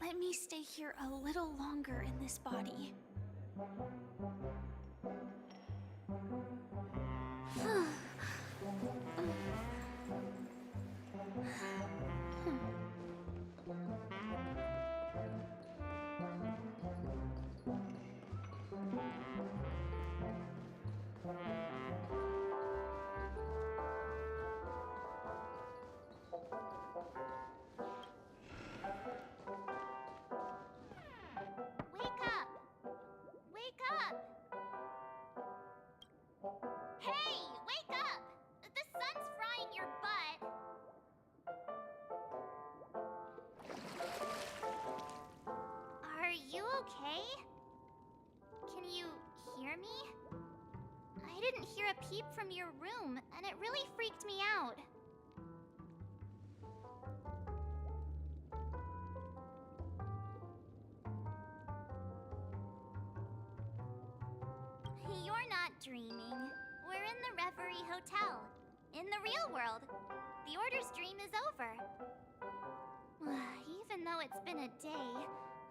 Let me stay here a little longer in this body. Wake up! Wake up! Hey! Wake up! The sun's frying your butt! Are you okay? Can you hear me? I didn't hear a peep from your room, and it really freaked me out. You're not dreaming. We're in the Reverie Hotel. In the real world. The Order's dream is over. Even though it's been a day,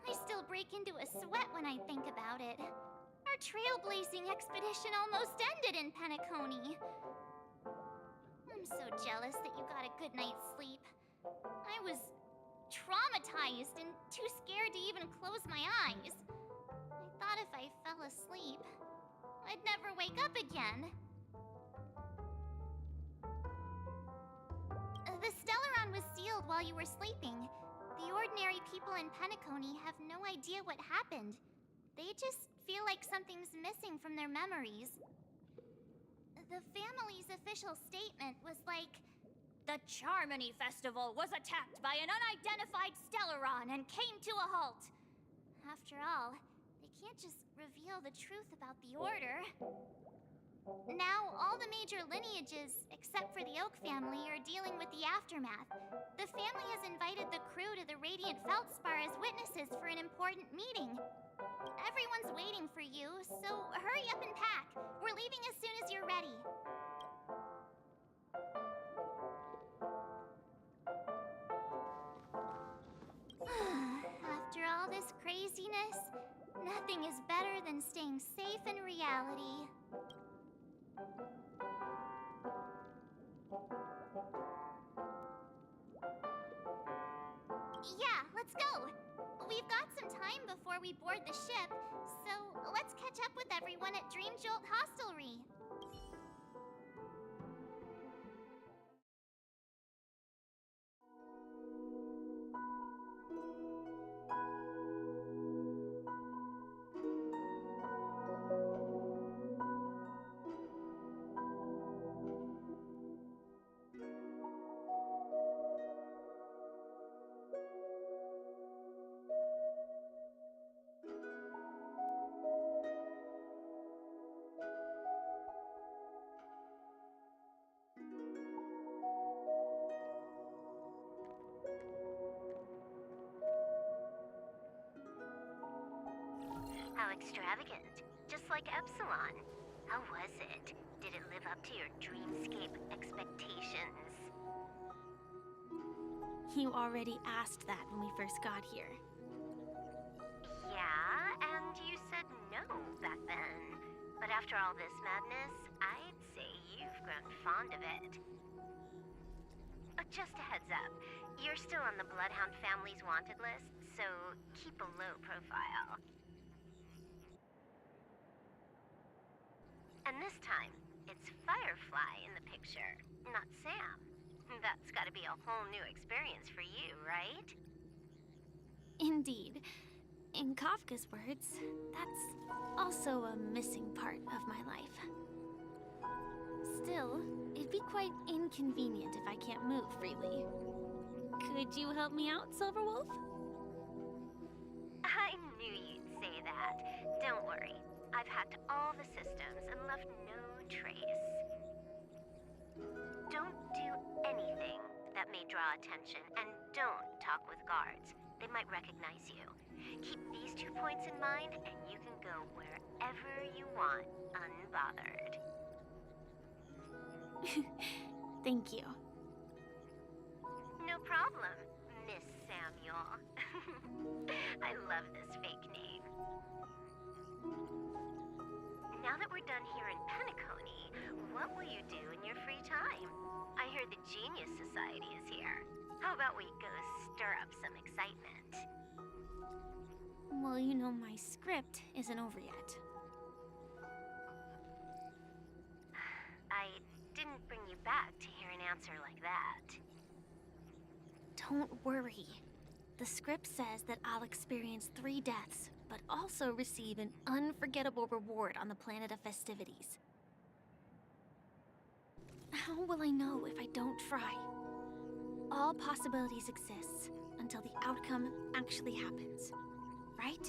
I still break into a sweat when I think about it. Our trailblazing expedition almost ended in Penacony. I'm so jealous that you got a good night's sleep. I was traumatized and too scared to even close my eyes. I thought if I fell asleep, I'd never wake up again. The Stellaron was sealed while you were sleeping. The ordinary people in Penacony have no idea what happened. They just feel like something's missing from their memories. The family's official statement was like, "The Charmony Festival was attacked by an unidentified Stellaron and came to a halt." After all, they can't just reveal the truth about the Order. Now, all the major lineages, except for the Oak family, are dealing with the aftermath. The family has invited the crew to the Radiant Feldspar as witnesses for an important meeting. Everyone's waiting for you, so hurry up and pack. We're leaving as soon as you're ready. After all this craziness, nothing is better than staying safe in reality. Yeah, let's go. We've got some time before we board the ship, so let's catch up with everyone at Dream Jolt Hostelry. How extravagant. Just like Epsilon. How was it? Did it live up to your dreamscape expectations? You already asked that when we first got here. Yeah, and you said no back then. But after all this madness, I'd say you've grown fond of it. But just a heads up, you're still on the Bloodhound family's wanted list, so keep a low profile. And this time, it's Firefly in the picture, not Sam. That's gotta be a whole new experience for you, right? Indeed. In Kafka's words, that's also a missing part of my life. Still, it'd be quite inconvenient if I can't move freely. Could you help me out, Silverwolf? I knew you'd say that. Don't worry. I've hacked all the systems and left no trace. Don't do anything that may draw attention, and don't talk with guards. They might recognize you. Keep these 2 points in mind, and you can go wherever you want, unbothered. Thank you. No problem, Miss Samuel. I love this fake name. Now that we're done here in Penacony, what will you do in your free time? I hear the Genius Society is here. How about we go stir up some excitement? Well, you know my script isn't over yet. I didn't bring you back to hear an answer like that. Don't worry. The script says that I'll experience 3 deaths, but also receive an unforgettable reward on the planet of festivities. How will I know if I don't try? All possibilities exist until the outcome actually happens, right?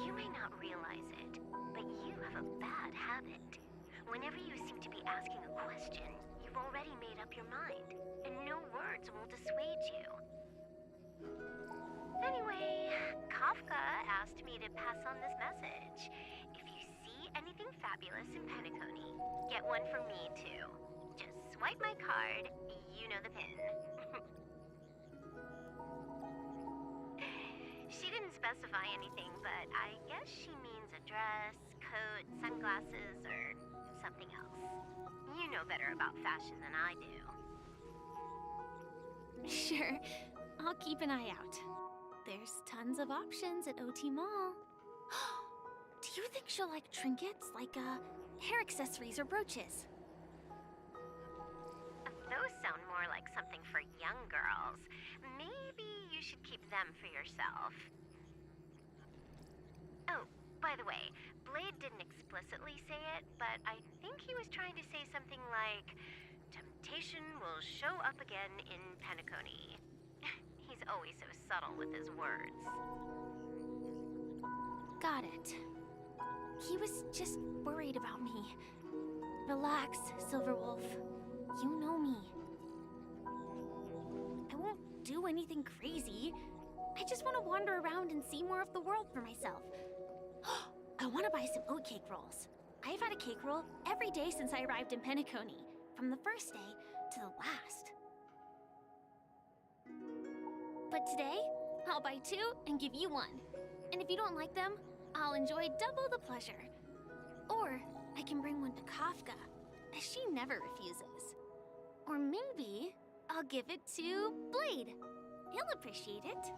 You may not realize it, but you have a bad habit. Whenever you seem to be asking a question, you've already made up your mind, and no words will dissuade you. Anyway, Kafka asked me to pass on this message. If you see anything fabulous in Penacony, get one from me too. Just swipe my card, you know the pin. She didn't specify anything, but I guess she means a dress, coat, sunglasses, or something else. You know better about fashion than I do. Sure, I'll keep an eye out. There's tons of options at OT Mall. Do you think she'll like trinkets, like hair accessories or brooches? Those sound more like something for young girls. Maybe you should keep them for yourself. Oh, by the way, Blade didn't explicitly say it, but I think he was trying to say something like, temptation will show up again in Penacony. He's always so subtle with his words. Got it. He was just worried about me. Relax, Silverwolf. You know me. I won't do anything crazy. I just want to wander around and see more of the world for myself. I want to buy some oatcake rolls. I've had a cake roll every day since I arrived in Penacony, from the first day to the last. But today, I'll buy 2 and give you 1. And if you don't like them, I'll enjoy double the pleasure. Or I can bring one to Kafka, as she never refuses. Or maybe I'll give it to Blade. He'll appreciate it.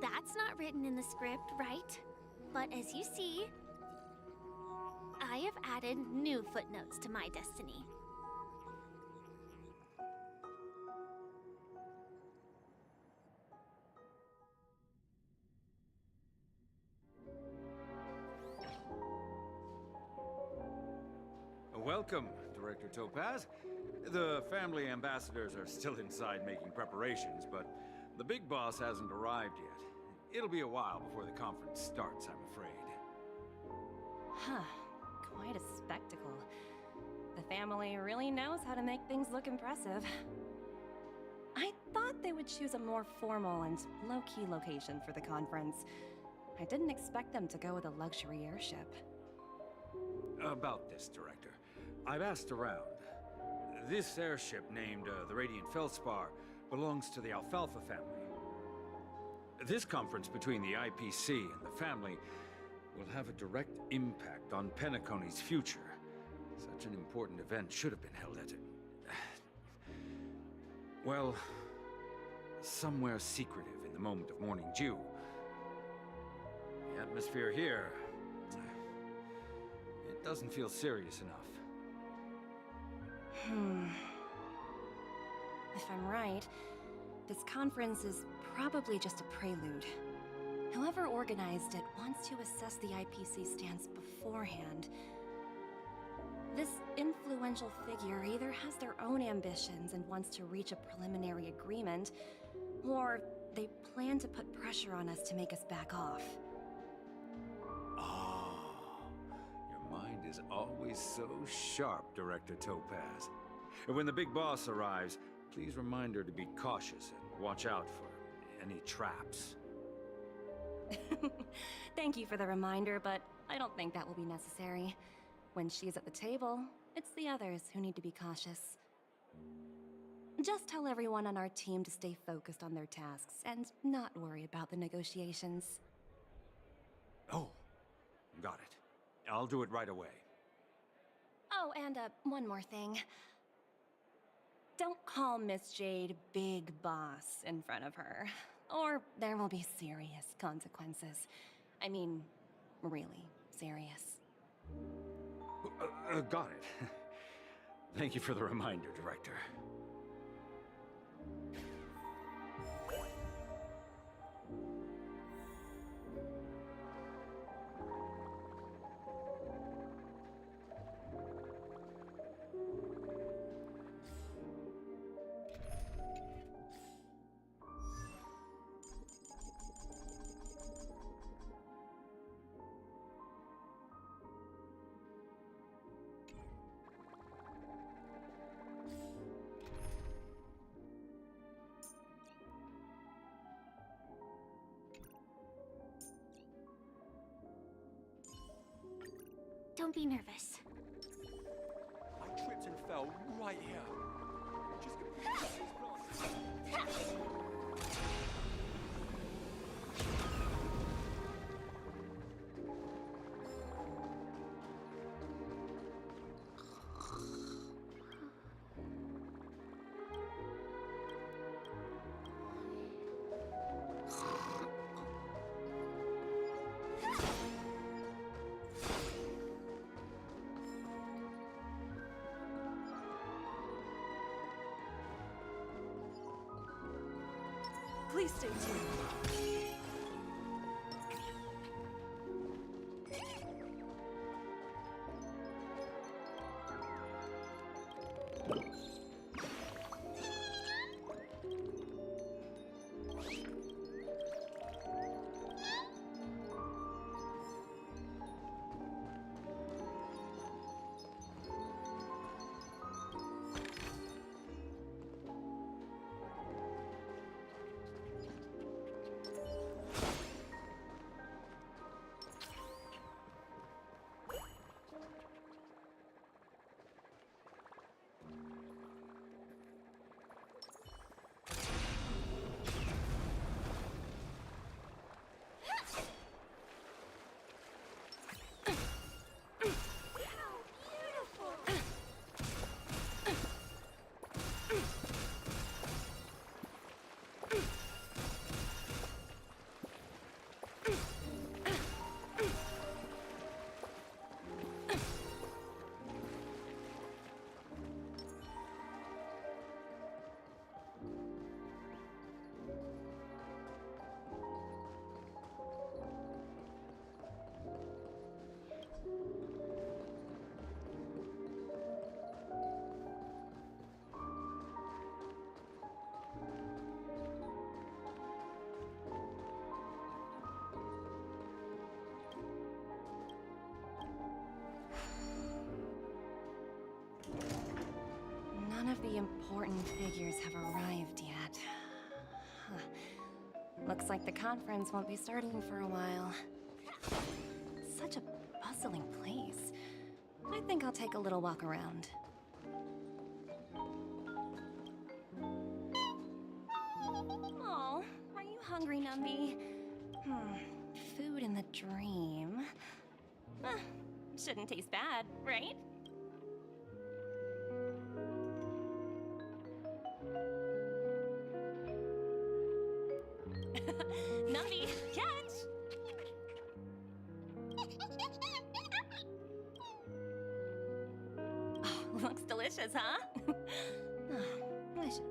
That's not written in the script, right? But as you see, I have added new footnotes to my destiny. Welcome, Director Topaz. The family ambassadors are still inside making preparations, but the big boss hasn't arrived yet. It'll be a while before the conference starts, I'm afraid. Huh. Quite a spectacle. The family really knows how to make things look impressive. I thought they would choose a more formal and low-key location for the conference. I didn't expect them to go with a luxury airship. About this, Director. I've asked around. This airship, named the Radiant Feldspar, belongs to the Alfalfa family. This conference between the IPC and the family will have a direct impact on Penacony's future. Such an important event should have been held at well, somewhere secretive in the moment of morning dew. The atmosphere here, it doesn't feel serious enough. If I'm right, this conference is probably just a prelude. Whoever organized it wants to assess the IPC stance beforehand. This influential figure either has their own ambitions and wants to reach a preliminary agreement, or they plan to put pressure on us to make us back off. Your mind is always so sharp, Director Topaz. And when the big boss arrives, please remind her to be cautious and watch out for any traps. Thank you for the reminder, but I don't think that will be necessary. When she's at the table, it's the others who need to be cautious. Just tell everyone on our team to stay focused on their tasks and not worry about the negotiations. Oh, got it. I'll do it right away. Oh, and one more thing. Don't call Miss Jade Big Boss in front of her, or there will be serious consequences. I mean, really serious. Got it. Thank you for the reminder, Director. Don't be nervous. I tripped and fell right here. Just Please stay tuned. None of the important figures have arrived yet. Huh. Looks like the conference won't be starting for a while. Such a bustling place. I think I'll take a little walk around. Oh, are you hungry, Numby? Food in the dream. Shouldn't taste bad, right? Numby, catch! Oh, looks delicious, huh? Oh, I should...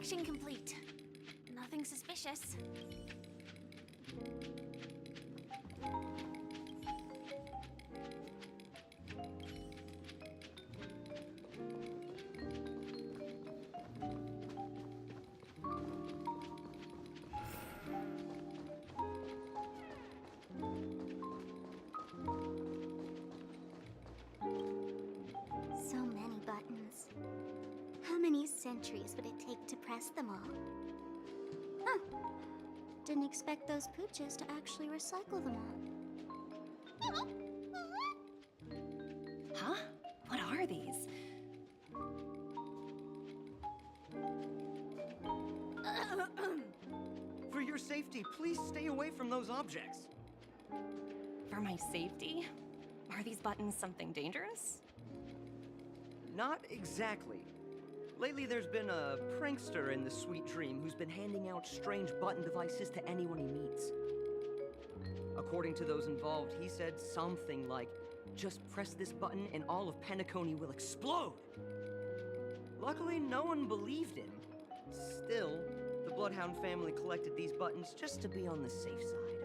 Inspection complete. Nothing suspicious. So many buttons. How many centuries would it take to press them all? Huh. Didn't expect those pooches to actually recycle them all. Huh? What are these? For your safety, please stay away from those objects. For my safety? Are these buttons something dangerous? Not exactly. Lately, there's been a prankster in the Sweet Dream who's been handing out strange button devices to anyone he meets. According to those involved, he said something like, "Just press this button and all of Penacony will explode!" Luckily, no one believed him. Still, the Bloodhound family collected these buttons just to be on the safe side.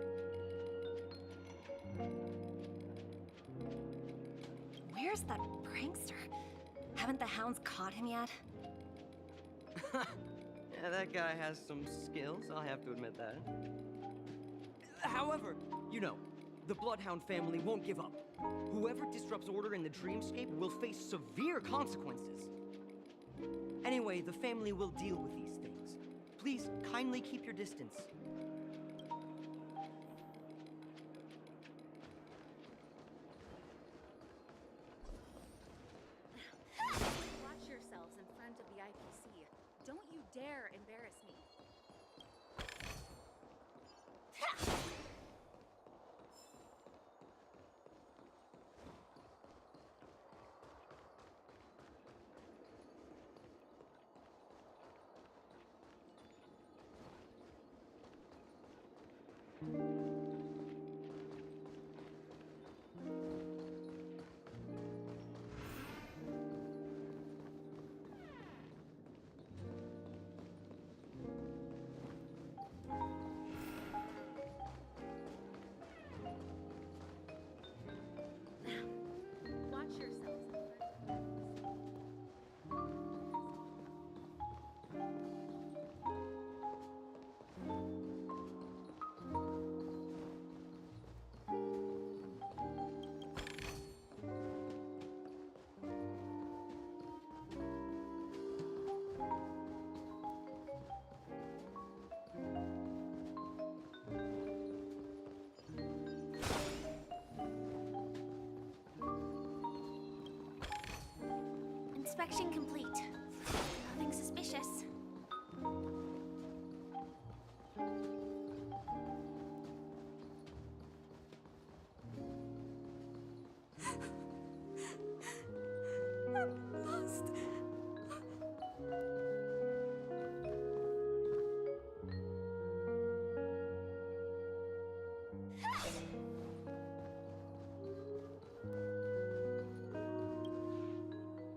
Where's that prankster? Haven't the hounds caught him yet? Yeah, that guy has some skills, I'll have to admit that. However, you know, the Bloodhound family won't give up. Whoever disrupts order in the dreamscape will face severe consequences. Anyway, the family will deal with these things. Please, kindly keep your distance. Watch yourselves in front of the IPC. Don't you dare embarrass me. Watch yourselves in front of the IPC. Inspection complete. Nothing suspicious. I'm lost.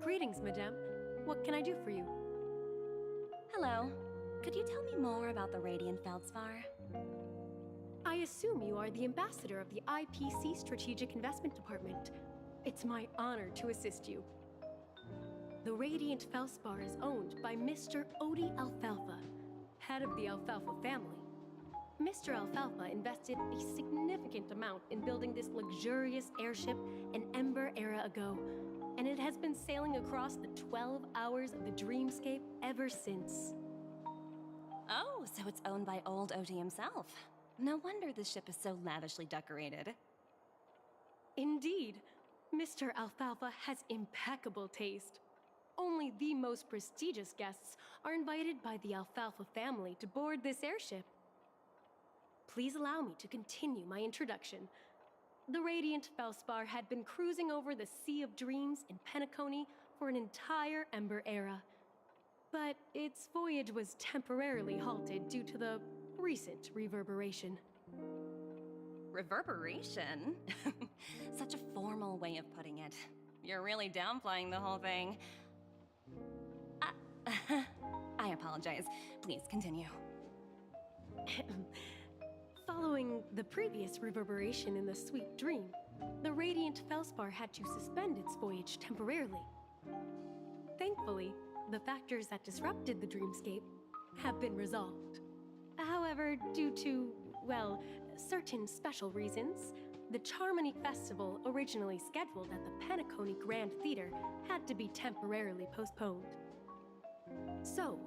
Greetings, madame. What can I do for you? Hello. Could you tell me more about the Radiant Feldspar? I assume you are the ambassador of the IPC Strategic Investment Department. It's my honor to assist you. The Radiant Feldspar is owned by Mr. Odie Alfalfa, head of the Alfalfa family. Mr. Alfalfa invested a significant amount in building this luxurious airship an Ember era ago, and it has been sailing across the 12 hours of the dreamscape ever since. Oh, so it's owned by old Odie himself. No wonder the ship is so lavishly decorated. Indeed, Mr. Alfalfa has impeccable taste. Only the most prestigious guests are invited by the Alfalfa family to board this airship. Please allow me to continue my introduction. The Radiant Felspar had been cruising over the Sea of Dreams in Penacony for an entire Ember era. But its voyage was temporarily halted due to the recent reverberation. Reverberation? Such a formal way of putting it. You're really downplaying the whole thing. I apologize. Please continue. Following the previous reverberation in the sweet dream, the radiant Felspar had to suspend its voyage temporarily. Thankfully, the factors that disrupted the dreamscape have been resolved. However, due to, well, certain special reasons, the Charmony Festival, originally scheduled at the Penacony Grand Theater, had to be temporarily postponed. So,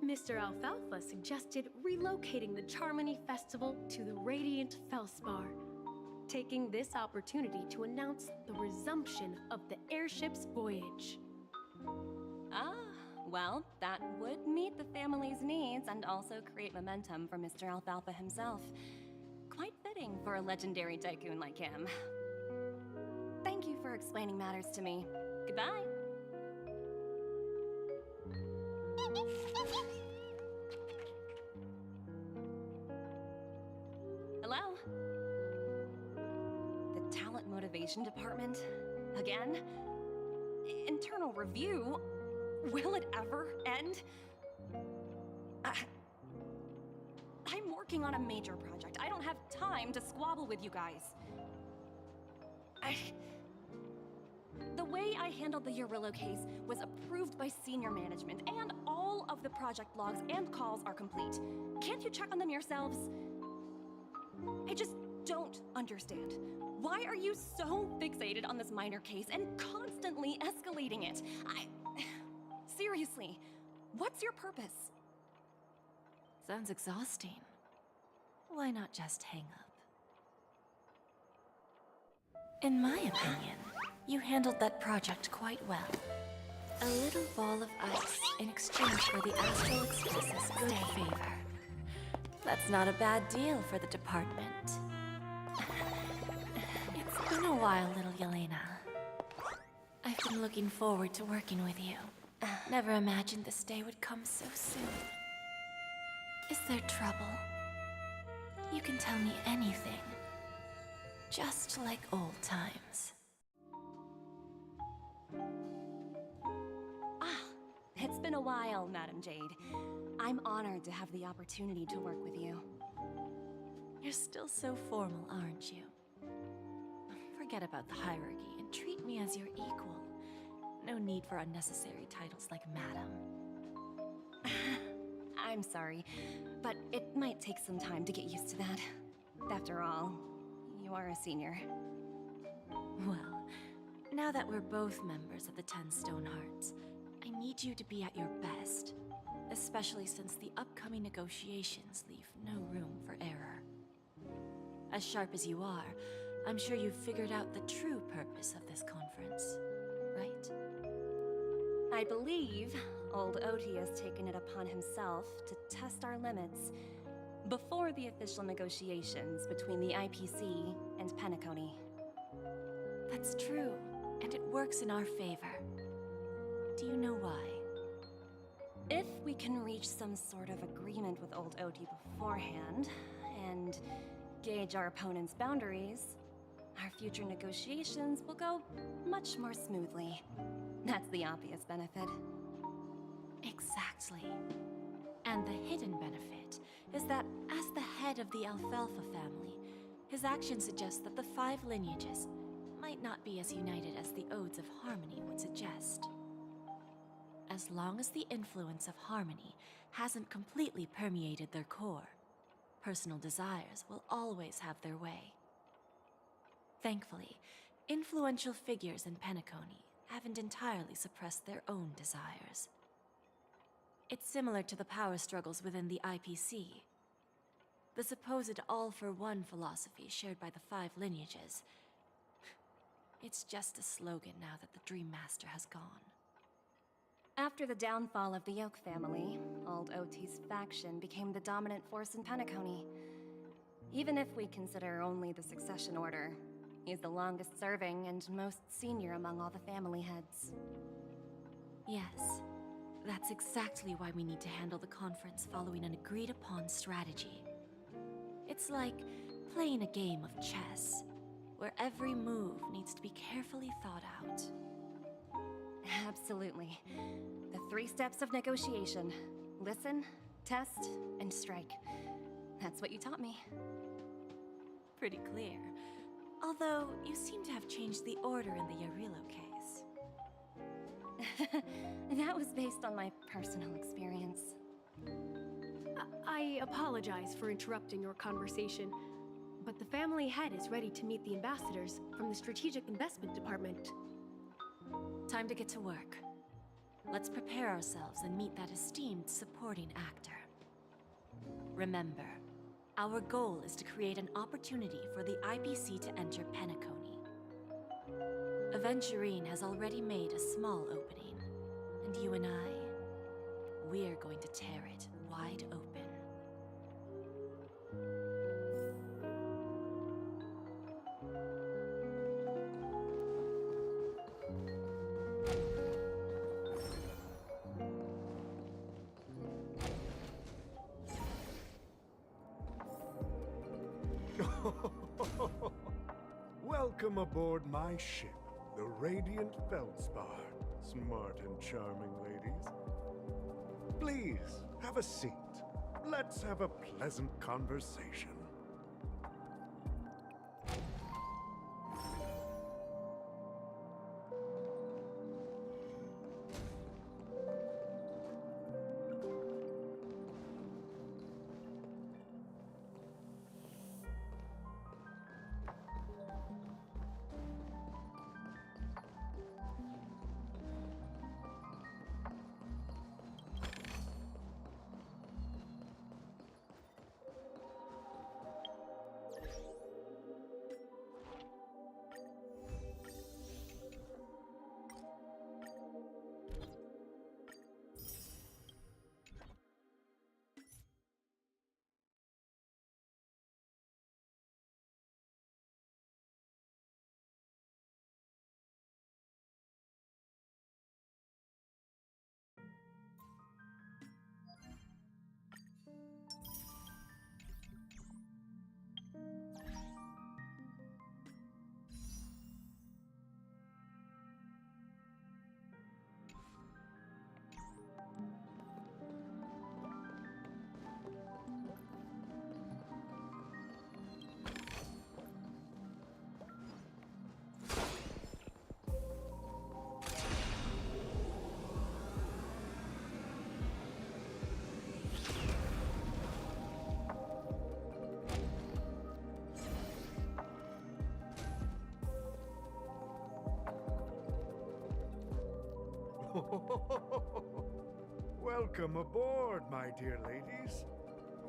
Mr. Alfalfa suggested relocating the Charmony Festival to the Radiant Felspar, taking this opportunity to announce the resumption of the airship's voyage. Ah, well, that would meet the family's needs and also create momentum for Mr. Alfalfa himself. Quite fitting for a legendary tycoon like him. Thank you for explaining matters to me. Goodbye. Hello? The Talent Motivation Department? Again? Internal review? Will it ever end? I'm working on a major project. I don't have time to squabble with you guys. The way I handled the Urillo case was approved by senior management, and all of the project logs and calls are complete. Can't you check on them yourselves? I just don't understand. Why are you so fixated on this minor case and constantly escalating it? Seriously, what's your purpose? Sounds exhausting. Why not just hang up? In my opinion, you handled that project quite well. A little ball of ice in exchange for the Astral Express's good favor. That's not a bad deal for the department. It's been a while, little Yelena. I've been looking forward to working with you. Never imagined this day would come so soon. Is there trouble? You can tell me anything. Just like old times. It's been a while, Madam Jade. I'm honored to have the opportunity to work with you. You're still so formal, aren't you? Forget about the hierarchy and treat me as your equal. No need for unnecessary titles like Madam. I'm sorry, but it might take some time to get used to that. After all, you are a senior. Well, now that we're both members of the 10 Stone Hearts, I need you to be at your best. Especially since the upcoming negotiations leave no room for error. As sharp as you are, I'm sure you've figured out the true purpose of this conference, right? I believe old Oti has taken it upon himself to test our limits before the official negotiations between the IPC and Penacony. That's true, and it works in our favor. Do you know why? If we can reach some sort of agreement with old Oti beforehand, and gauge our opponent's boundaries, our future negotiations will go much more smoothly. That's the obvious benefit. Exactly. And the hidden benefit is that as the head of the Alfalfa family, his actions suggest that the 5 lineages might not be as united as the Odes of Harmony would suggest. As long as the influence of Harmony hasn't completely permeated their core, personal desires will always have their way. Thankfully, influential figures in Penacony haven't entirely suppressed their own desires. It's similar to the power struggles within the IPC. The supposed all-for-one philosophy shared by the 5 lineages. It's just a slogan now that the Dream Master has gone. After the downfall of the Yoke family, old Oti's faction became the dominant force in Penacony. Even if we consider only the succession order, he's the longest serving and most senior among all the family heads. Yes, that's exactly why we need to handle the conference following an agreed-upon strategy. It's like playing a game of chess, where every move needs to be carefully thought out. Absolutely. The 3 steps of negotiation. Listen, test, and strike. That's what you taught me. Pretty clear. Although, you seem to have changed the order in the Yarilo case. That was based on my personal experience. I apologize for interrupting your conversation, but the family head is ready to meet the ambassadors from the Strategic Investment Department. Time to get to work. Let's prepare ourselves and meet that esteemed supporting actor. Remember, our goal is to create an opportunity for the IPC to enter Penacony. Aventurine has already made a small opening, and you and I, we're going to tear it wide open. Welcome aboard my ship, the Radiant Feldspar. Smart and charming ladies. Please, have a seat. Let's have a pleasant conversation. Welcome aboard, my dear ladies.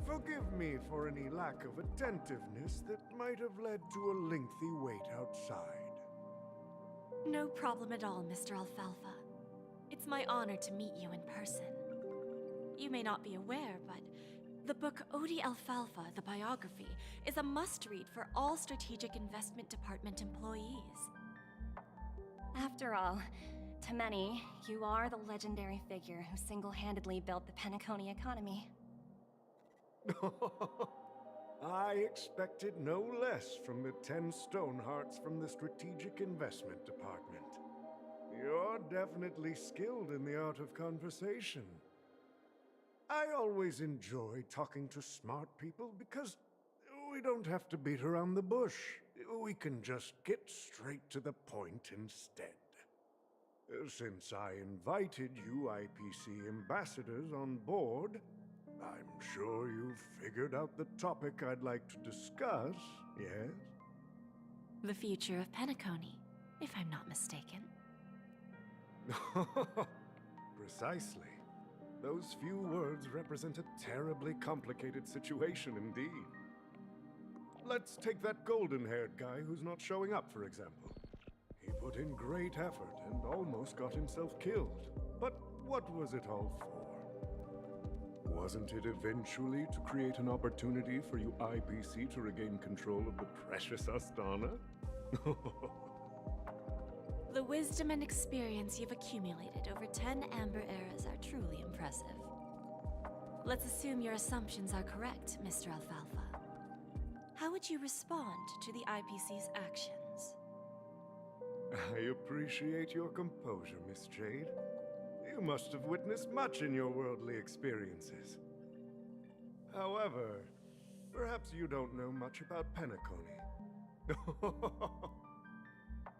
Forgive me for any lack of attentiveness that might have led to a lengthy wait outside. No problem at all, Mr. Alfalfa. It's my honor to meet you in person. You may not be aware, but the book Odi Alfalfa, the biography, is a must-read for all Strategic Investment Department employees. After all, to many, you are the legendary figure who single-handedly built the Penacony economy. I expected no less from the 10 Stonehearts from the Strategic Investment Department. You're definitely skilled in the art of conversation. I always enjoy talking to smart people because we don't have to beat around the bush. We can just get straight to the point instead. Since I invited you IPC ambassadors on board, I'm sure you've figured out the topic I'd like to discuss, yes? The future of Penacony, if I'm not mistaken. Precisely. Those few words represent a terribly complicated situation indeed. Let's take that golden-haired guy who's not showing up, for example. He put in great effort and almost got himself killed. But what was it all for? Wasn't it eventually to create an opportunity for you IPC to regain control of the precious Astana? The wisdom and experience you've accumulated over 10 Amber Eras are truly impressive. Let's assume your assumptions are correct, Mr. Alfalfa. How would you respond to the IPC's actions? I appreciate your composure, Miss Jade. You must have witnessed much in your worldly experiences. However, perhaps you don't know much about Penacony.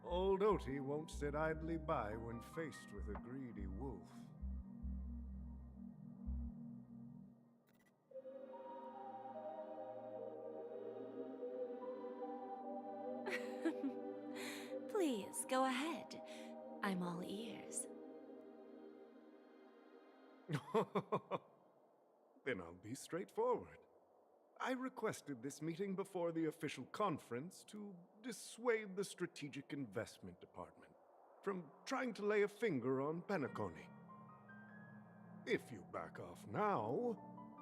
Old Oti won't sit idly by when faced with a greedy wolf. Please, go ahead. I'm all ears. Then I'll be straightforward. I requested this meeting before the official conference to dissuade the Strategic Investment Department from trying to lay a finger on Penacony. If you back off now,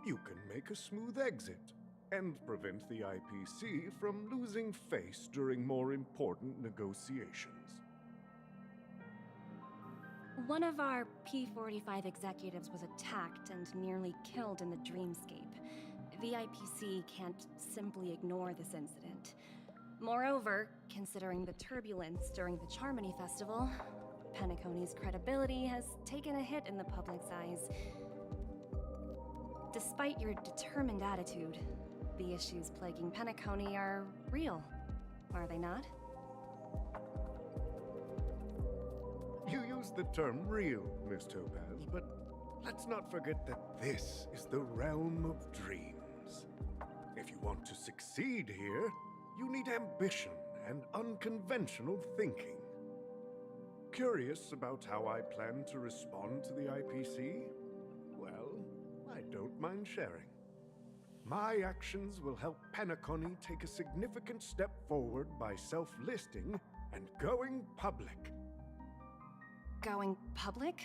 you can make a smooth exit and prevent the IPC from losing face during more important negotiations. One of our P-45 executives was attacked and nearly killed in the dreamscape. The IPC can't simply ignore this incident. Moreover, considering the turbulence during the Charmony Festival, Penacony's credibility has taken a hit in the public's eyes. Despite your determined attitude, the issues plaguing Penacony are real, are they not? You used the term real, Miss Topaz, but let's not forget that this is the realm of dreams. If you want to succeed here, you need ambition and unconventional thinking. Curious about how I plan to respond to the IPC? Well, I don't mind sharing. My actions will help Penacony take a significant step forward by self-listing and going public. Going public?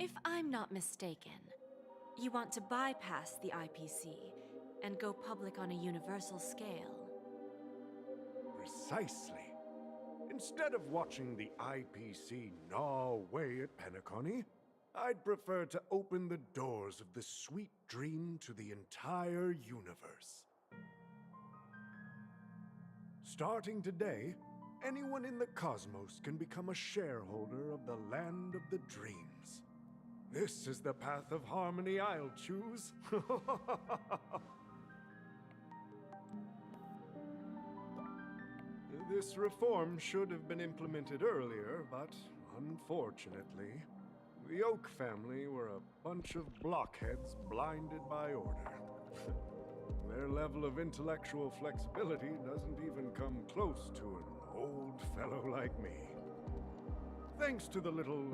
If I'm not mistaken, you want to bypass the IPC and go public on a universal scale. Precisely. Instead of watching the IPC gnaw away at Penacony, I'd prefer to open the doors of the sweet dream to the entire universe. Starting today, anyone in the cosmos can become a shareholder of the land of the dreams. This is the path of harmony I'll choose. This reform should have been implemented earlier, but unfortunately, the Oak family were a bunch of blockheads blinded by order. Their level of intellectual flexibility doesn't even come close to an old fellow like me. Thanks to the little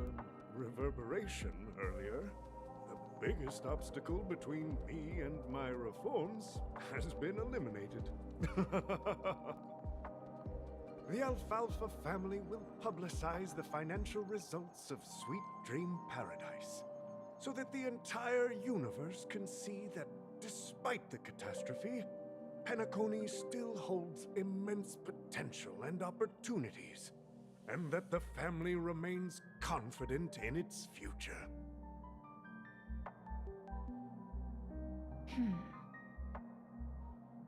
reverberation earlier, the biggest obstacle between me and my reforms has been eliminated. The Alfalfa family will publicize the financial results of Sweet Dream Paradise, so that the entire universe can see that despite the catastrophe, Penacony still holds immense potential and opportunities, and that the family remains confident in its future.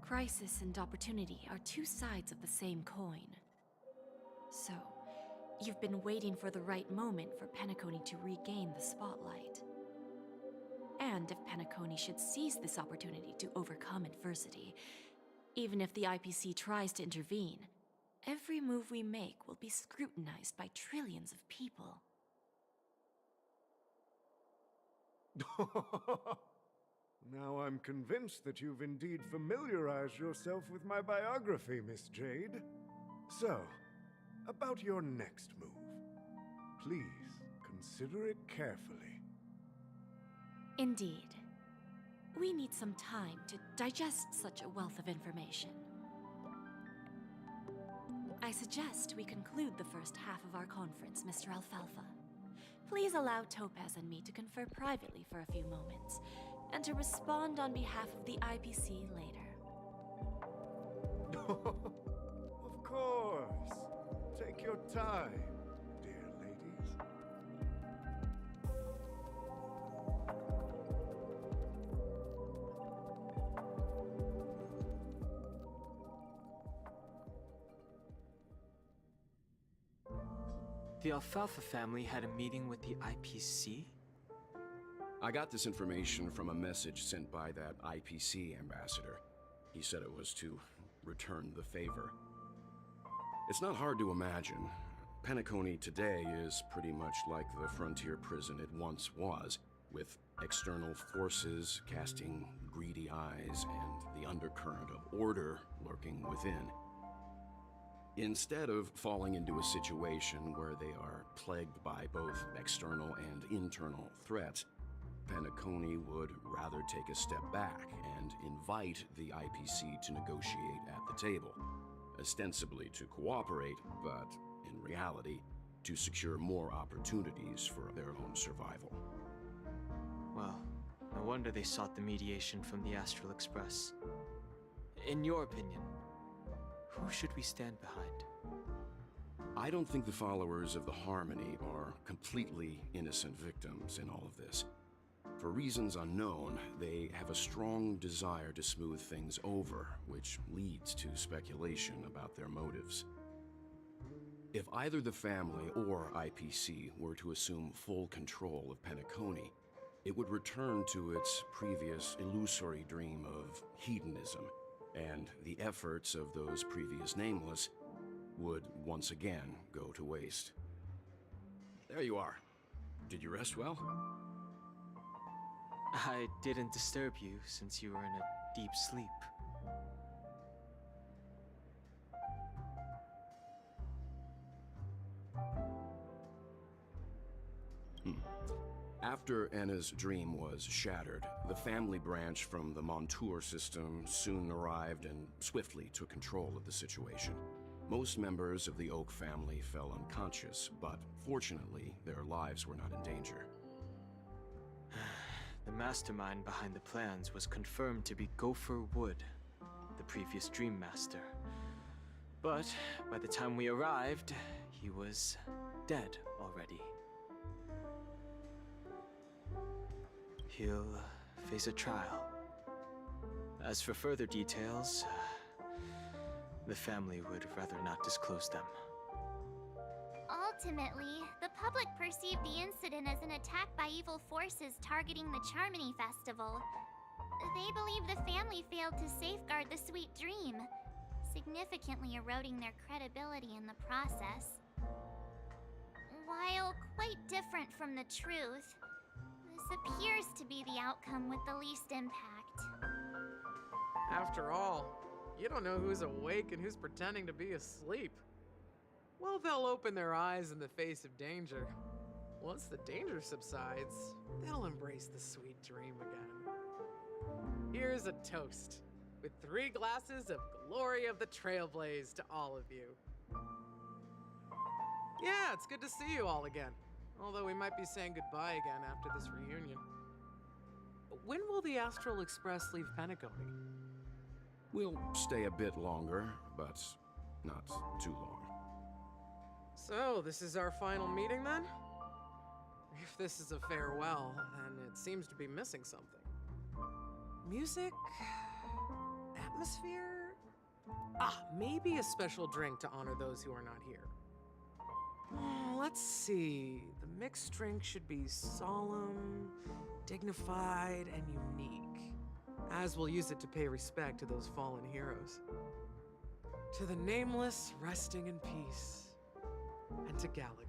Crisis and opportunity are two sides of the same coin. So, you've been waiting for the right moment for Penacony to regain the spotlight. And if Penacony should seize this opportunity to overcome adversity, even if the IPC tries to intervene, every move we make will be scrutinized by trillions of people. Now I'm convinced that you've indeed familiarized yourself with my biography, Miss Jade. So, about your next move. Please, consider it carefully. Indeed. We need some time to digest such a wealth of information. I suggest we conclude the first half of our conference, Mr. Alfalfa. Please allow Topaz and me to confer privately for a few moments, and to respond on behalf of the IPC later. Of course. Take your time, dear ladies. the Alfalfa family had a meeting with the IPC? I got this information from a message sent by that IPC ambassador. He said it was to return the favor. It's not hard to imagine. Penacony today is pretty much like the frontier prison it once was, with external forces casting greedy eyes and the undercurrent of order lurking within. Instead of falling into a situation where they are plagued by both external and internal threats, Penacony would rather take a step back and invite the IPC to negotiate at the table, ostensibly to cooperate, but in reality, to secure more opportunities for their own survival. Well, no wonder they sought the mediation from the Astral Express. In your opinion, who should we stand behind? I don't think the followers of the Harmony are completely innocent victims in all of this. For reasons unknown, they have a strong desire to smooth things over, which leads to speculation about their motives. If either the family or IPC were to assume full control of Penacony, it would return to its previous illusory dream of hedonism, and the efforts of those previous nameless would once again go to waste. There you are. Did you rest well? I didn't disturb you since you were in a deep sleep. After Enna's dream was shattered, the family branch from the Montour system soon arrived and swiftly took control of the situation. Most members of the Oak family fell unconscious, but fortunately, their lives were not in danger. The mastermind behind the plans was confirmed to be Gopher Wood, the previous Dream Master. But by the time we arrived, he was dead already. He'll face a trial. As for further details, the family would rather not disclose them. Ultimately, the public perceived the incident as an attack by evil forces targeting the Charmony Festival. They believe the family failed to safeguard the Sweet Dream, significantly eroding their credibility in the process. While quite different from the truth, this appears to be the outcome with the least impact. After all, you don't know who's awake and who's pretending to be asleep. Well, they'll open their eyes in the face of danger. Once the danger subsides, they'll embrace the sweet dream again. Here's a toast, with 3 glasses of Glory of the Trailblaze to all of you. Yeah, it's good to see you all again. Although we might be saying goodbye again after this reunion. When will the Astral Express leave Penacony? We'll stay a bit longer, but not too long. So, this is our final meeting then? If this is a farewell, then it seems to be missing something. Music? Atmosphere? Maybe a special drink to honor those who are not here. Let's see. The mixed drink should be solemn, dignified, and unique, as we'll use it to pay respect to those fallen heroes. To the nameless resting in peace. And to Gallagher.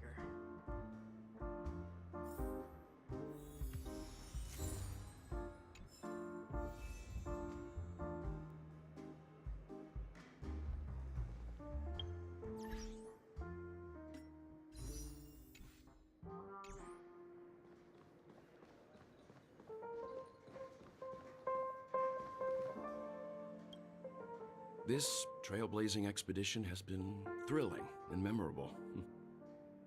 This trailblazing expedition has been thrilling and memorable.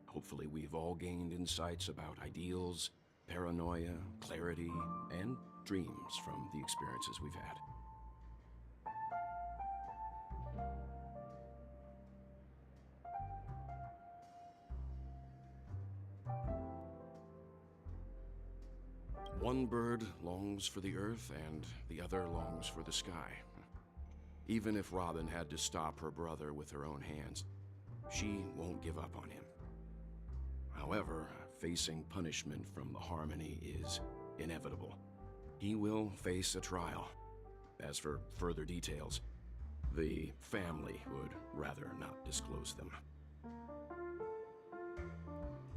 Hopefully we've all gained insights about ideals, paranoia, clarity, and dreams from the experiences we've had. One bird longs for the earth and the other longs for the sky. Even if Robin had to stop her brother with her own hands, she won't give up on him. However, facing punishment from the Harmony is inevitable. He will face a trial. As for further details, the family would rather not disclose them.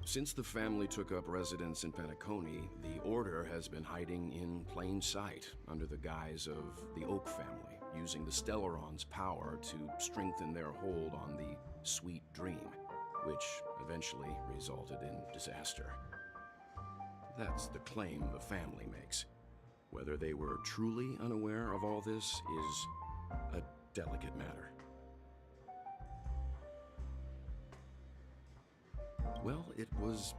Since the family took up residence in Penacony, the Order has been hiding in plain sight under the guise of the Oak family, using the Stellaron's power to strengthen their hold on the Sweet Dream, which eventually resulted in disaster. That's the claim the family makes. Whether they were truly unaware of all this is a delicate matter. Well, it was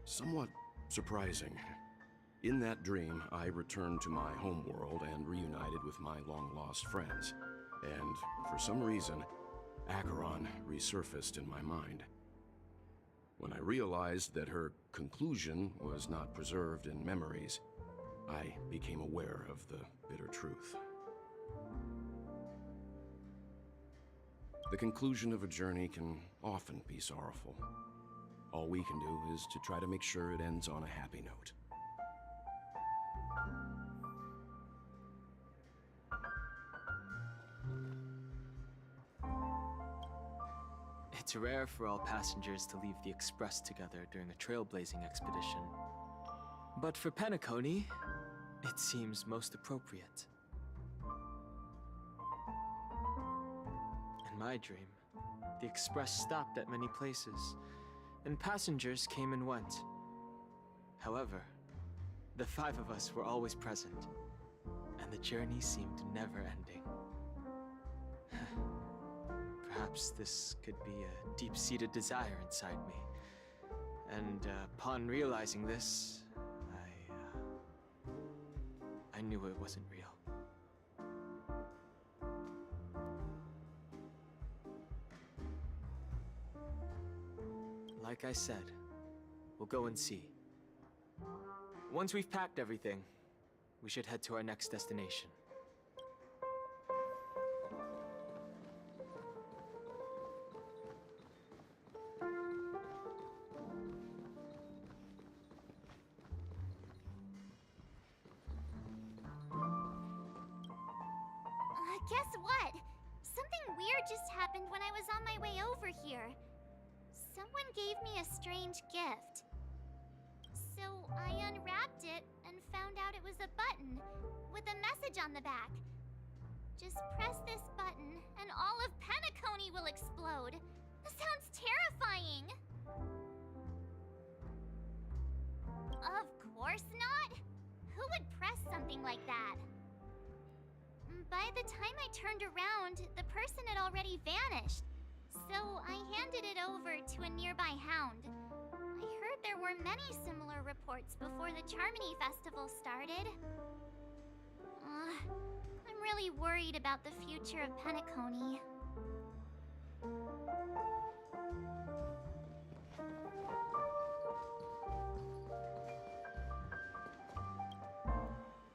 somewhat surprising. In that dream, I returned to my homeworld and reunited with my long-lost friends. And for some reason, Acheron resurfaced in my mind. When I realized that her conclusion was not preserved in memories, I became aware of the bitter truth. The conclusion of a journey can often be sorrowful. All we can do is to try to make sure it ends on a happy note. It's rare for all passengers to leave the Express together during a trailblazing expedition. But for Penacony, it seems most appropriate. In my dream, the Express stopped at many places, and passengers came and went. However, the five of us were always present, and the journey seemed never ending. Perhaps this could be a deep-seated desire inside me, and upon realizing this, I knew it wasn't real. Like I said, we'll go and see. Once we've packed everything, we should head to our next destination. Guess what? Something weird just happened when I was on my way over here. Someone gave me a strange gift. So I unwrapped it and found out it was a button with a message on the back. Just press this button and all of Penacony will explode. This sounds terrifying. Of course not. Who would press something like that? By the time I turned around, the person had already vanished. So I handed it over to a nearby hound. I heard there were many similar reports before the Charmony Festival started. I'm really worried about the future of Penacony.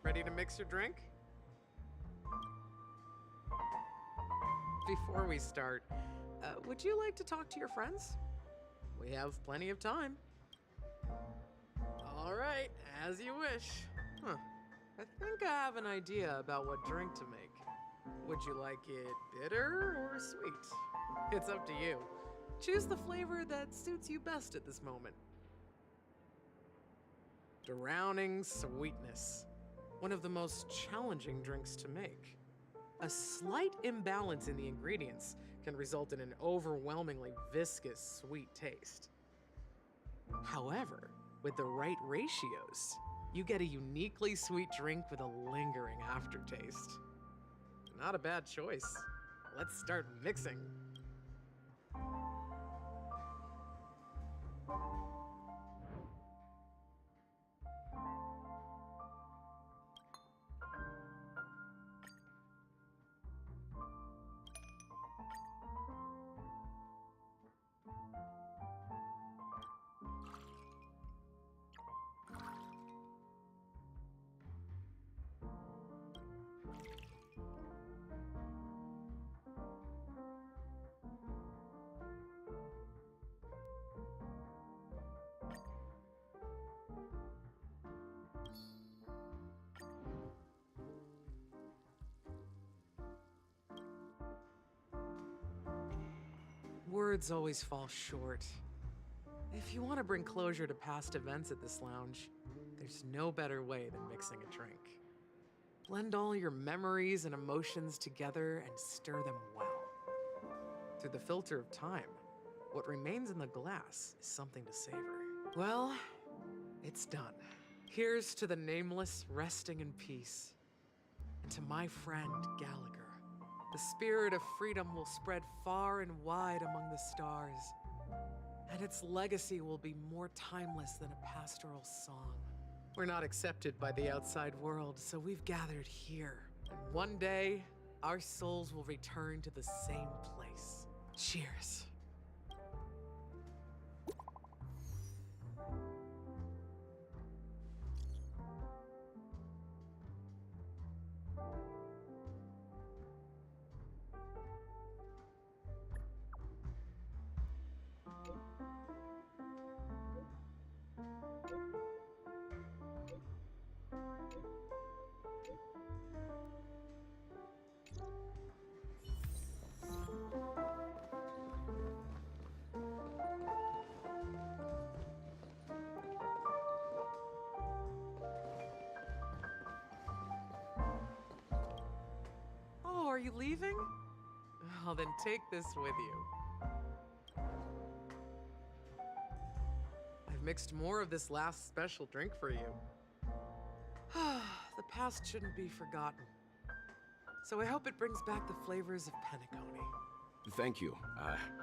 Ready to mix your drink? Before we start, would you like to talk to your friends? We have plenty of time. All right, as you wish. I think I have an idea about what drink to make. Would you like it bitter or sweet? It's up to you. Choose the flavor that suits you best at this moment. Drowning sweetness. One of the most challenging drinks to make. A slight imbalance in the ingredients can result in an overwhelmingly viscous sweet taste. However, with the right ratios, you get a uniquely sweet drink with a lingering aftertaste. Not a bad choice. Let's start mixing. words always fall short. If you want to bring closure to past events at this lounge, there's no better way than mixing a drink. Blend all your memories and emotions together and stir them well. Through the filter of time, what remains in the glass is something to savor. Well, it's done. Here's to the nameless resting in peace. And to my friend Gallagher. The spirit of freedom will spread far and wide among the stars. And its legacy will be more timeless than a pastoral song. We're not accepted by the outside world, so we've gathered here. And one day, our souls will return to the same place. Cheers. Oh, are you leaving? Oh, then take this with you. I've mixed more of this last special drink for you. The past shouldn't be forgotten. So I hope it brings back the flavors of Penacony. Thank you.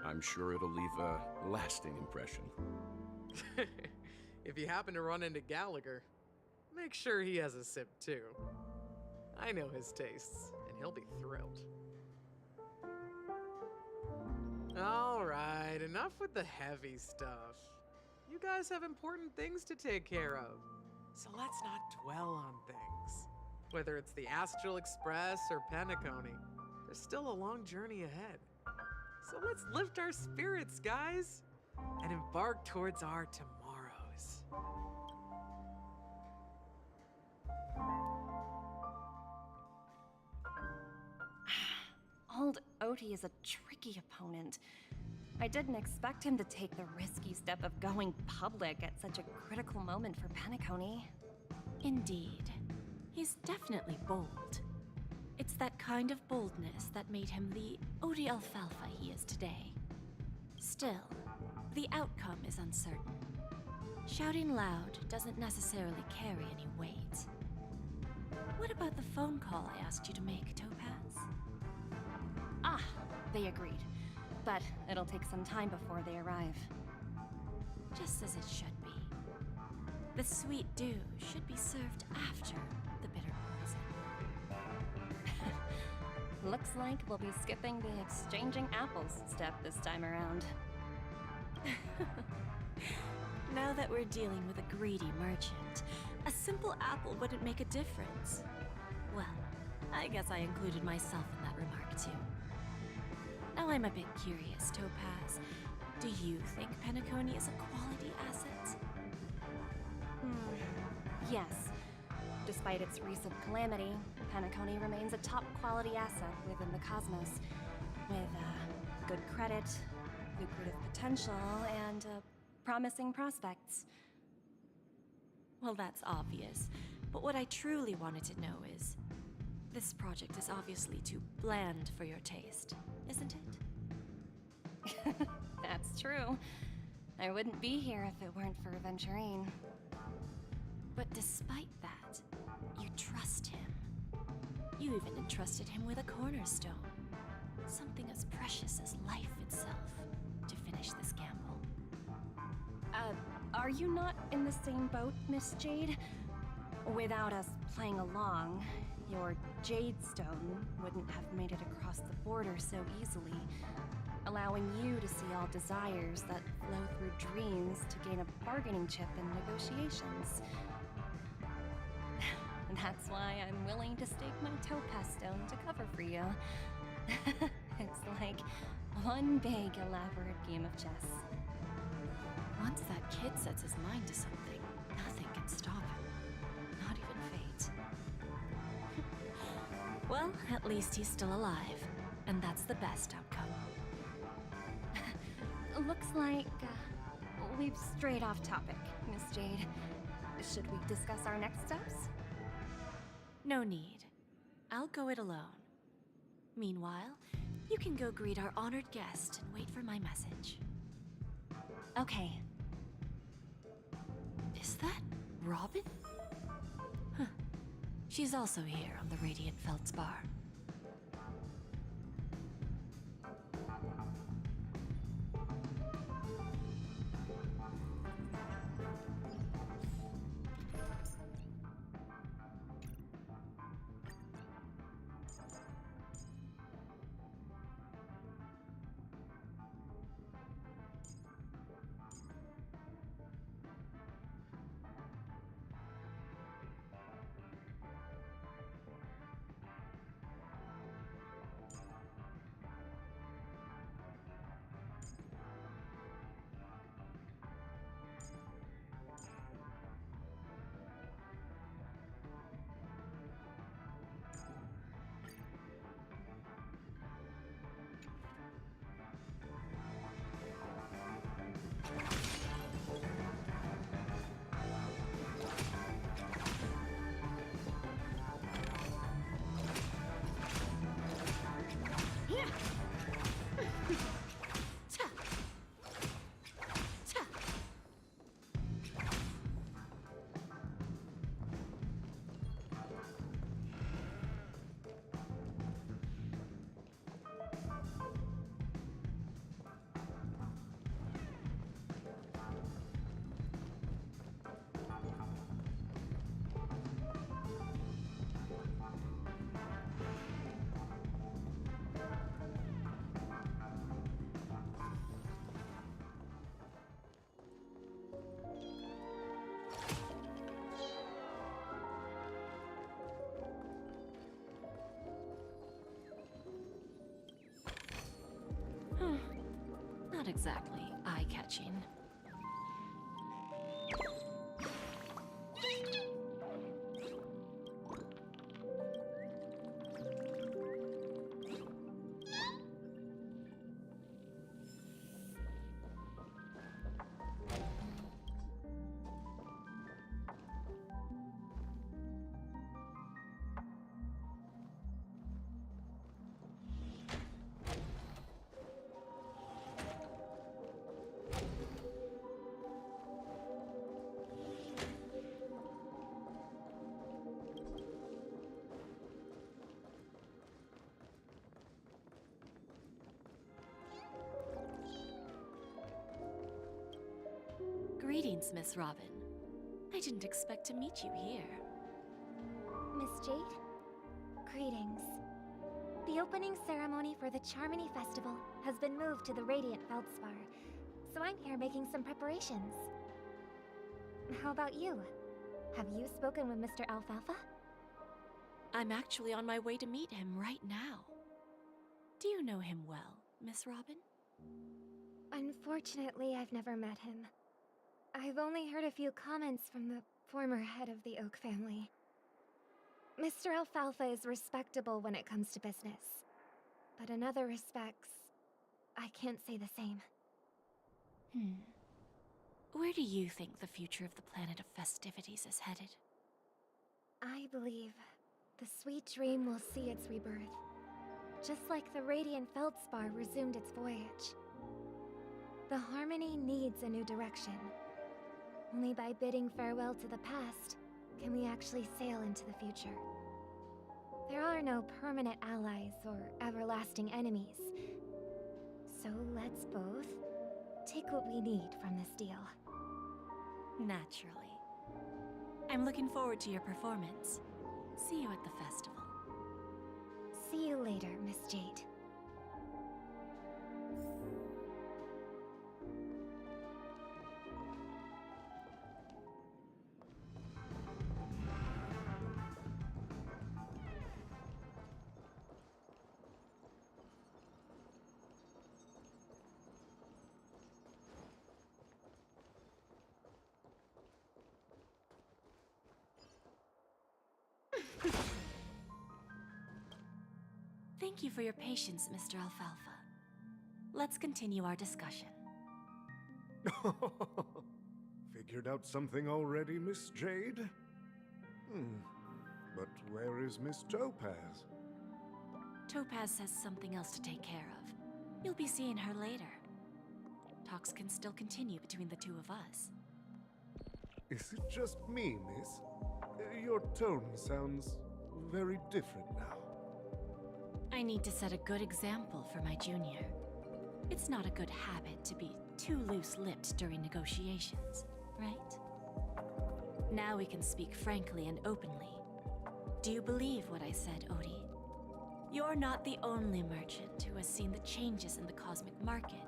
I'm sure it'll leave a lasting impression. If you happen to run into Gallagher, make sure he has a sip too. I know his tastes, and he'll be thrilled. All right, enough with the heavy stuff. You guys have important things to take care of, so let's not dwell on things. Whether it's the Astral Express or Penacony, there's still a long journey ahead. So let's lift our spirits, guys, and embark towards our tomorrows. Old Odie is a tricky opponent. I didn't expect him to take the risky step of going public at such a critical moment for Penacony. Indeed. He's definitely bold. It's that kind of boldness that made him the Odie Alfalfa he is today. Still, the outcome is uncertain. Shouting loud doesn't necessarily carry any weight. What about the phone call I asked you to make, Topaz? Ah, they agreed. But it'll take some time before they arrive. Just as it should be. The sweet dew should be served after the bitter poison. Looks like we'll be skipping the exchanging apples step this time around. Now that we're dealing with a greedy merchant, a simple apple wouldn't make a difference. Well, I guess I included myself in that remark too. Now I'm a bit curious, Topaz. Do you think Penacony is a quality asset? Yes. Despite its recent calamity, Penacony remains a top-quality asset within the cosmos, with good credit, lucrative potential, and promising prospects. Well, that's obvious, but what I truly wanted to know is, this project is obviously too bland for your taste, isn't it? That's true. I wouldn't be here if it weren't for Aventurine. But despite that, you trust him. You even entrusted him with a cornerstone. Something as precious as life itself, to finish this gamble. Are you not in the same boat, Miss Jade? Without us playing along, your Jade Stone wouldn't have made it across the border so easily, allowing you to see all desires that flow through dreams to gain a bargaining chip in negotiations. That's why I'm willing to stake my Topaz Stone to cover for you. It's like one big elaborate game of chess. Once that kid sets his mind to something, nothing can stop him. Not even fate. Well, at least he's still alive, and that's the best outcome. Looks like we've strayed off topic, Miss Jade. Should we discuss our next steps? No need. I'll go it alone. Meanwhile, you can go greet our honored guest and wait for my message. Okay. Is that Robin? Huh. She's also here on the Radiant Feldspar. Not exactly eye-catching. Greetings, Miss Robin. I didn't expect to meet you here. Miss Jade? Greetings. The opening ceremony for the Charmony Festival has been moved to the Radiant Feldspar, so I'm here making some preparations. How about you? Have you spoken with Mr. Alfalfa? I'm actually on my way to meet him right now. Do you know him well, Miss Robin? Unfortunately, I've never met him. I've only heard a few comments from the former head of the Oak family. Mr. Alfalfa is respectable when it comes to business. But in other respects, I can't say the same. Where do you think the future of the planet of festivities is headed? I believe the sweet dream will see its rebirth, just like the Radiant Feldspar resumed its voyage. The Harmony needs a new direction. Only by bidding farewell to the past can we actually sail into the future. There are no permanent allies or everlasting enemies. So let's both take what we need from this deal. Naturally. I'm looking forward to your performance. See you at the festival. See you later, Miss Jade. Thank you for your patience, Mr. Alfalfa. Let's continue our discussion. Figured out something already, Miss Jade? But where is Miss Topaz? Topaz has something else to take care of. You'll be seeing her later. Talks can still continue between the two of us. Is it just me, miss? Your tone sounds very different now. I need to set a good example for my junior. It's not a good habit to be too loose-lipped during negotiations, right? Now we can speak frankly and openly. Do you believe what I said, Odie? You're not the only merchant who has seen the changes in the cosmic market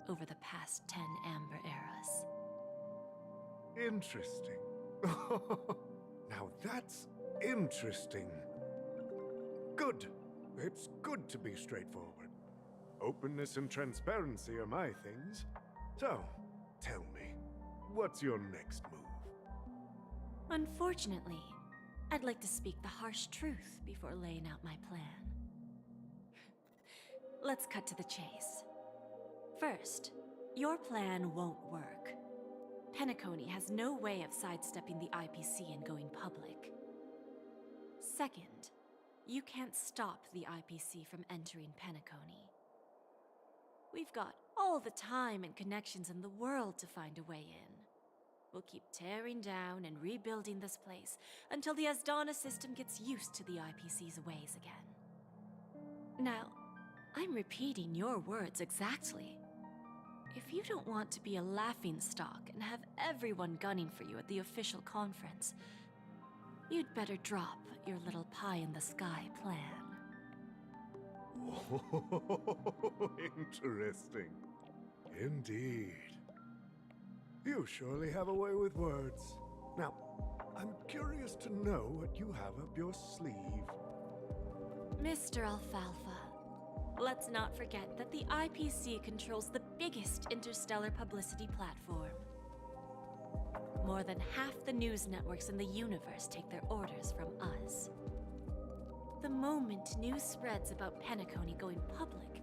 over the past 10 Amber Eras. Interesting. Now that's interesting. Good. It's good to be straightforward. Openness and transparency are my things. So, tell me, what's your next move? Unfortunately, I'd like to speak the harsh truth before laying out my plan. Let's cut to the chase. First, your plan won't work. Penacony has no way of sidestepping the IPC and going public. Second, you can't stop the IPC from entering Penacony. We've got all the time and connections in the world to find a way in. We'll keep tearing down and rebuilding this place until the Asdana system gets used to the IPC's ways again. Now, I'm repeating your words exactly. If you don't want to be a laughingstock and have everyone gunning for you at the official conference, you'd better drop your little pie-in-the-sky plan. Interesting. Indeed. You surely have a way with words. Now, I'm curious to know what you have up your sleeve. Mr. Alfalfa, let's not forget that the IPC controls the biggest interstellar publicity platform. More than half the news networks in the universe take their orders from us. The moment news spreads about Penacony going public,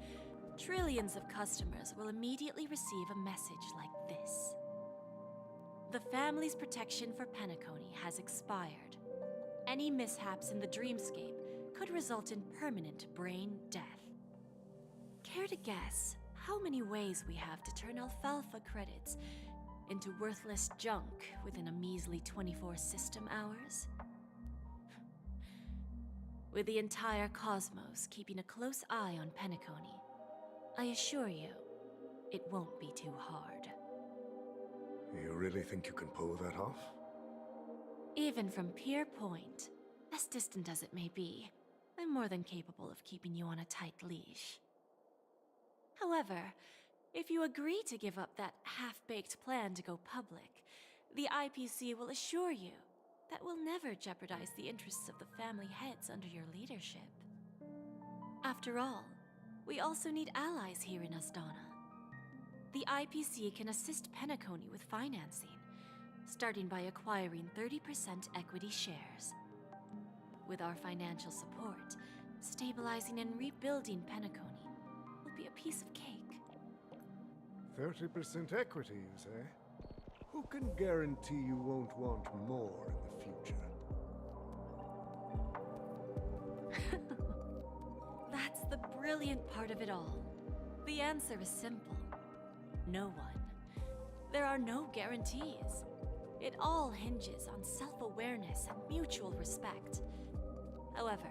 trillions of customers will immediately receive a message like this. The family's protection for Penacony has expired. Any mishaps in the dreamscape could result in permanent brain death. Care to guess how many ways we have to turn alfalfa credits into worthless junk within a measly 24 system hours? With the entire cosmos keeping a close eye on Penacony, I assure you, it won't be too hard. You really think you can pull that off? Even from Pier Point, as distant as it may be, I'm more than capable of keeping you on a tight leash. However, if you agree to give up that half-baked plan to go public, the IPC will assure you that we'll never jeopardize the interests of the family heads under your leadership. After all, we also need allies here in Asdana. The IPC can assist Penacony with financing, starting by acquiring 30% equity shares. With our financial support, stabilizing and rebuilding Penacony will be a piece of cake. 30% equity, you say? Who can guarantee you won't want more in the future? That's the brilliant part of it all. The answer is simple. No one. There are no guarantees. It all hinges on self-awareness and mutual respect. However,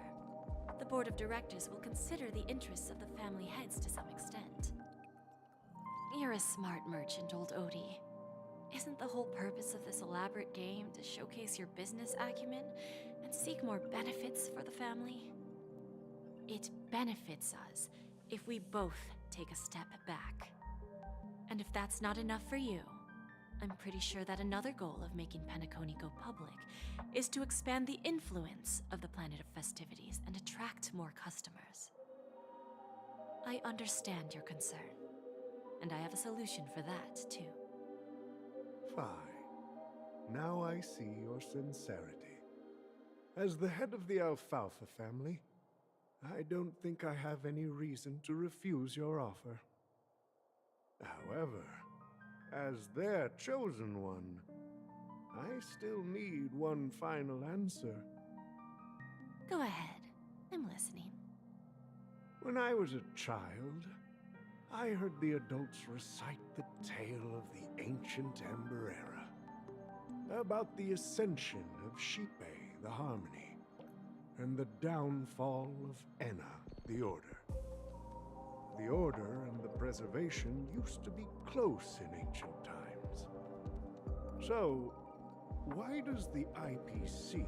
the board of directors will consider the interests of the family heads to some extent. You're a smart merchant, old Odie. Isn't the whole purpose of this elaborate game to showcase your business acumen and seek more benefits for the family? It benefits us if we both take a step back. And if that's not enough for you, I'm pretty sure that another goal of making Penacony go public is to expand the influence of the Planet of Festivities and attract more customers. I understand your concern, and I have a solution for that, too. Fine. Now I see your sincerity. As the head of the Alfalfa family, I don't think I have any reason to refuse your offer. However, as their chosen one, I still need one final answer. Go ahead. I'm listening. When I was a child, I heard the adults recite the tale of the ancient Ember Era, about the ascension of Shipe, the Harmony, and the downfall of Enna, the Order. The Order and the Preservation used to be close in ancient times. So, why does the IPC,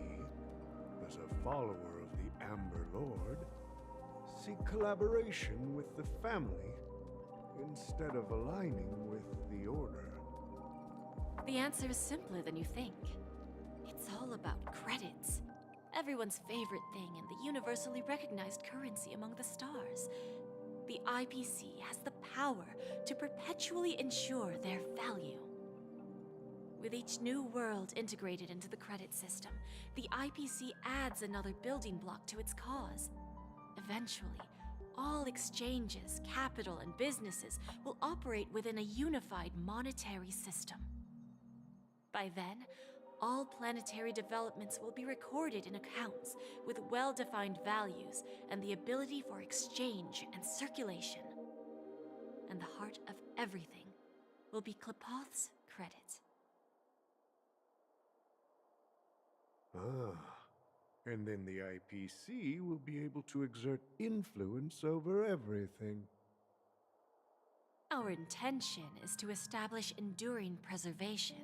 as a follower of the Amber Lord, seek collaboration with the family instead of aligning with the Order? The answer is simpler than you think. It's all about credits. Everyone's favorite thing and the universally recognized currency among the stars. The IPC has the power to perpetually ensure their value. With each new world integrated into the credit system, the IPC adds another building block to its cause. Eventually, all exchanges, capital, and businesses will operate within a unified monetary system. By then, all planetary developments will be recorded in accounts with well-defined values and the ability for exchange and circulation. And the heart of everything will be Klepoth's credit. And then the IPC will be able to exert influence over everything. Our intention is to establish enduring preservation,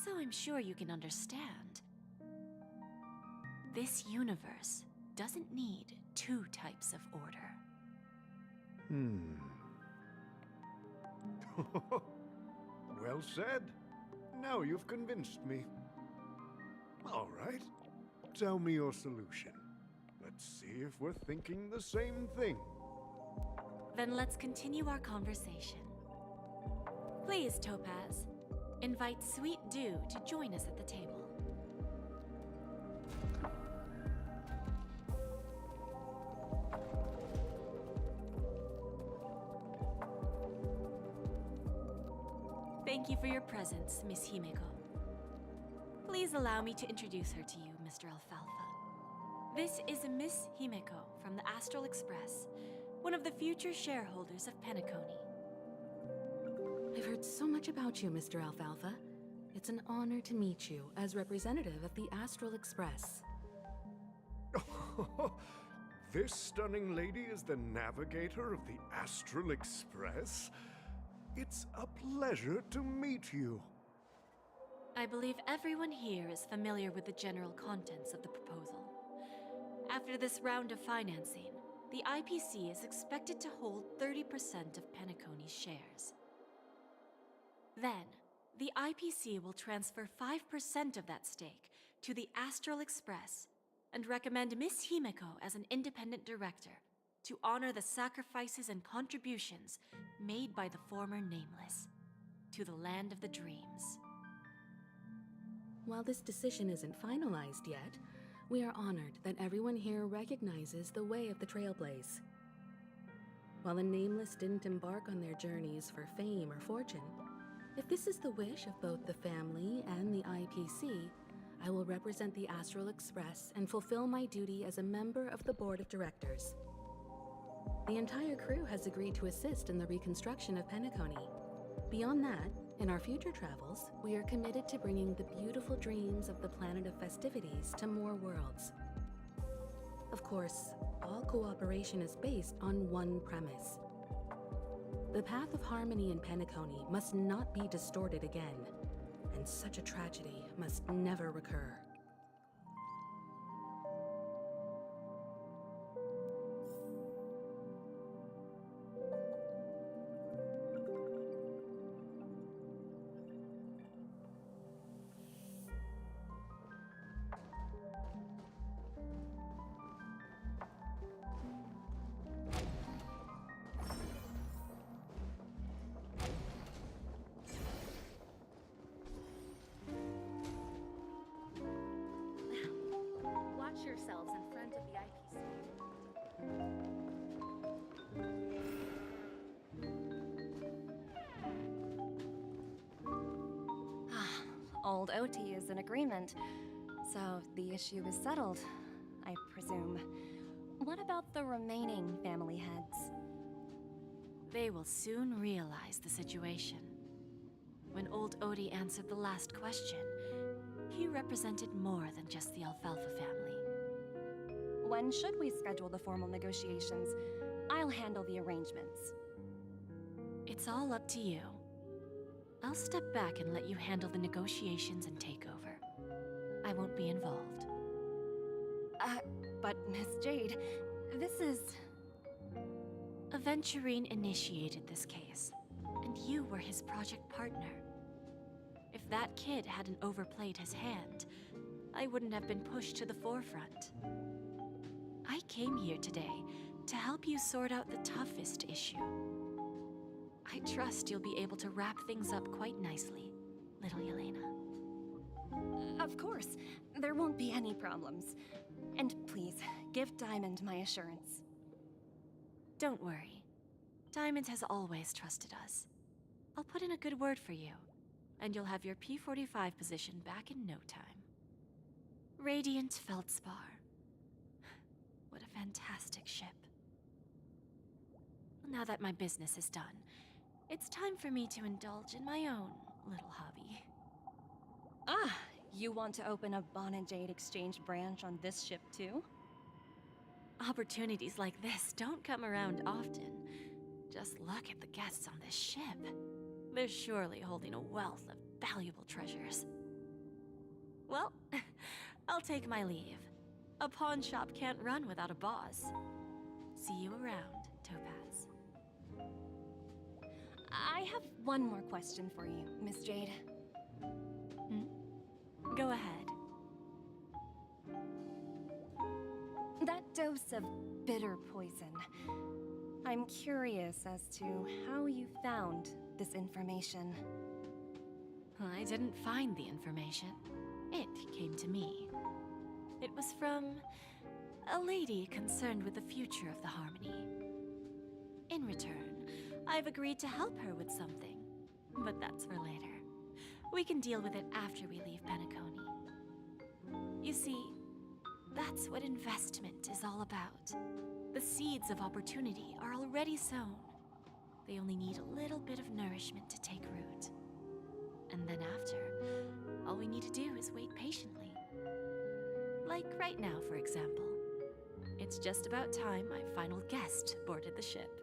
so I'm sure you can understand. This universe doesn't need two types of order. Well said. Now you've convinced me. All right. Tell me your solution. Let's see if we're thinking the same thing. Then let's continue our conversation. Please, Topaz, invite Sweet Dew to join us at the table. Thank you for your presence, Miss Himeko. Please allow me to introduce her to you, Mr. Alfalfa. This is Miss Himeko from the Astral Express, one of the future shareholders of Penacony. I've heard so much about you, Mr. Alfalfa. It's an honor to meet you as representative of the Astral Express. This stunning lady is the navigator of the Astral Express? It's a pleasure to meet you. I believe everyone here is familiar with the general contents of the proposal. After this round of financing, the IPC is expected to hold 30% of Penacony's shares. Then, the IPC will transfer 5% of that stake to the Astral Express and recommend Miss Himeko as an independent director to honor the sacrifices and contributions made by the former Nameless to the land of the dreams. While this decision isn't finalized yet, we are honored that everyone here recognizes the way of the Trailblaze. While the Nameless didn't embark on their journeys for fame or fortune, if this is the wish of both the family and the IPC, I will represent the Astral Express and fulfill my duty as a member of the board of directors. The entire crew has agreed to assist in the reconstruction of Penacony. Beyond that, in our future travels, we are committed to bringing the beautiful dreams of the planet of festivities to more worlds. Of course, all cooperation is based on one premise. The path of harmony in Penacony must not be distorted again, and such a tragedy must never recur. Watch yourselves in front of the IPC. Old OT is in agreement, so the issue is settled, I presume. What about the remaining family heads? They will soon realize the situation. When old Odie answered the last question, he represented more than just the Alfalfa family. When should we schedule the formal negotiations? I'll handle the arrangements. It's all up to you. I'll step back and let you handle the negotiations and takeover. I won't be involved. But Miss Jade, this is... Aventurine initiated this case, and you were his project partner. If that kid hadn't overplayed his hand, I wouldn't have been pushed to the forefront. I came here today to help you sort out the toughest issue. I trust you'll be able to wrap things up quite nicely, little Yelena. Of course, there won't be any problems. And please, give Diamond my assurance. Don't worry. Diamond has always trusted us. I'll put in a good word for you, and you'll have your P-45 position back in no time. Radiant Feldspar. What a fantastic ship. Now that my business is done, it's time for me to indulge in my own little hobby. Ah, you want to open a Bon and Jade exchange branch on this ship too? Opportunities like this don't come around often. Just look at the guests on this ship. They're surely holding a wealth of valuable treasures. Well, I'll take my leave. A pawn shop can't run without a boss. See you around, Topaz. I have one more question for you, Miss Jade. Go ahead. That dose of bitter poison. I'm curious as to how you found this information. I didn't find the information. It came to me. It was from a lady concerned with the future of the Harmony. In return, I've agreed to help her with something, but that's for later. We can deal with it after we leave Penacony. You see, that's what investment is all about. The seeds of opportunity are already sown. They only need a little bit of nourishment to take root. And then after, all we need to do is wait patiently. Like right now, for example. It's just about time my final guest boarded the ship.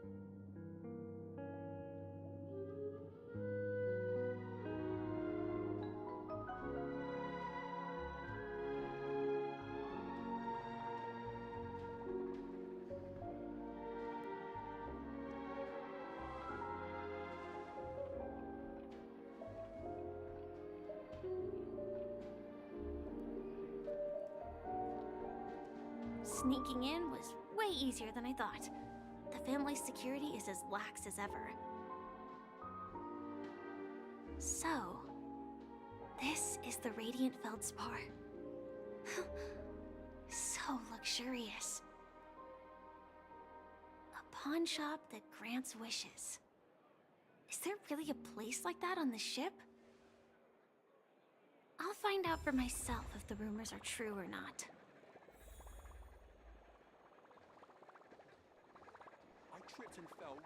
Sneaking in was way easier than I thought. The family's security is as lax as ever. So, this is the Radiant Feldspar. So luxurious. A pawn shop that grants wishes. Is there really a place like that on the ship? I'll find out for myself if the rumors are true or not. I tripped and fell.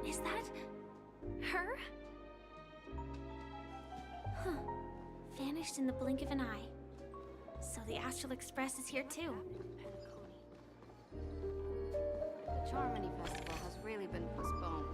Is that... her? Huh. Vanished in the blink of an eye. So the Astral Express is here too. The Charmony Festival has really been postponed.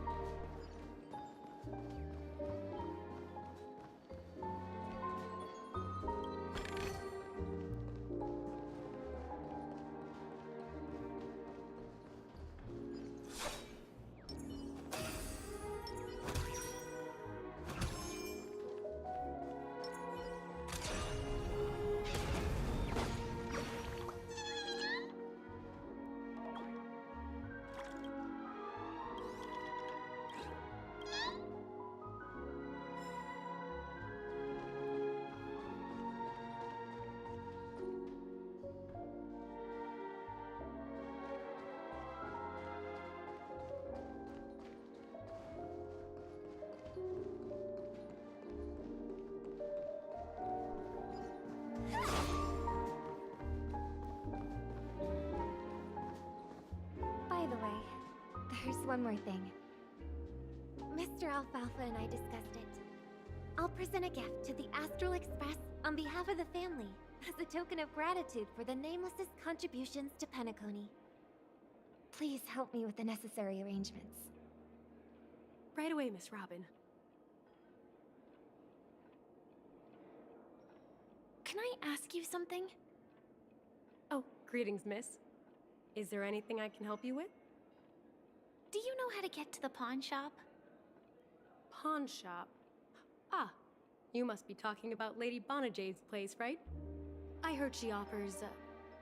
one more thing. Mr. Alfalfa and I discussed it. I'll present a gift to the Astral Express on behalf of the family as a token of gratitude for the Nameless's contributions to Penacony. Please help me with the necessary arrangements. Right away, Miss Robin. Can I ask you something? Oh, greetings, miss. Is there anything I can help you with? Do you know how to get to the pawn shop? Pawn shop? Ah, you must be talking about Lady Bonajade's place, right? I heard she offers,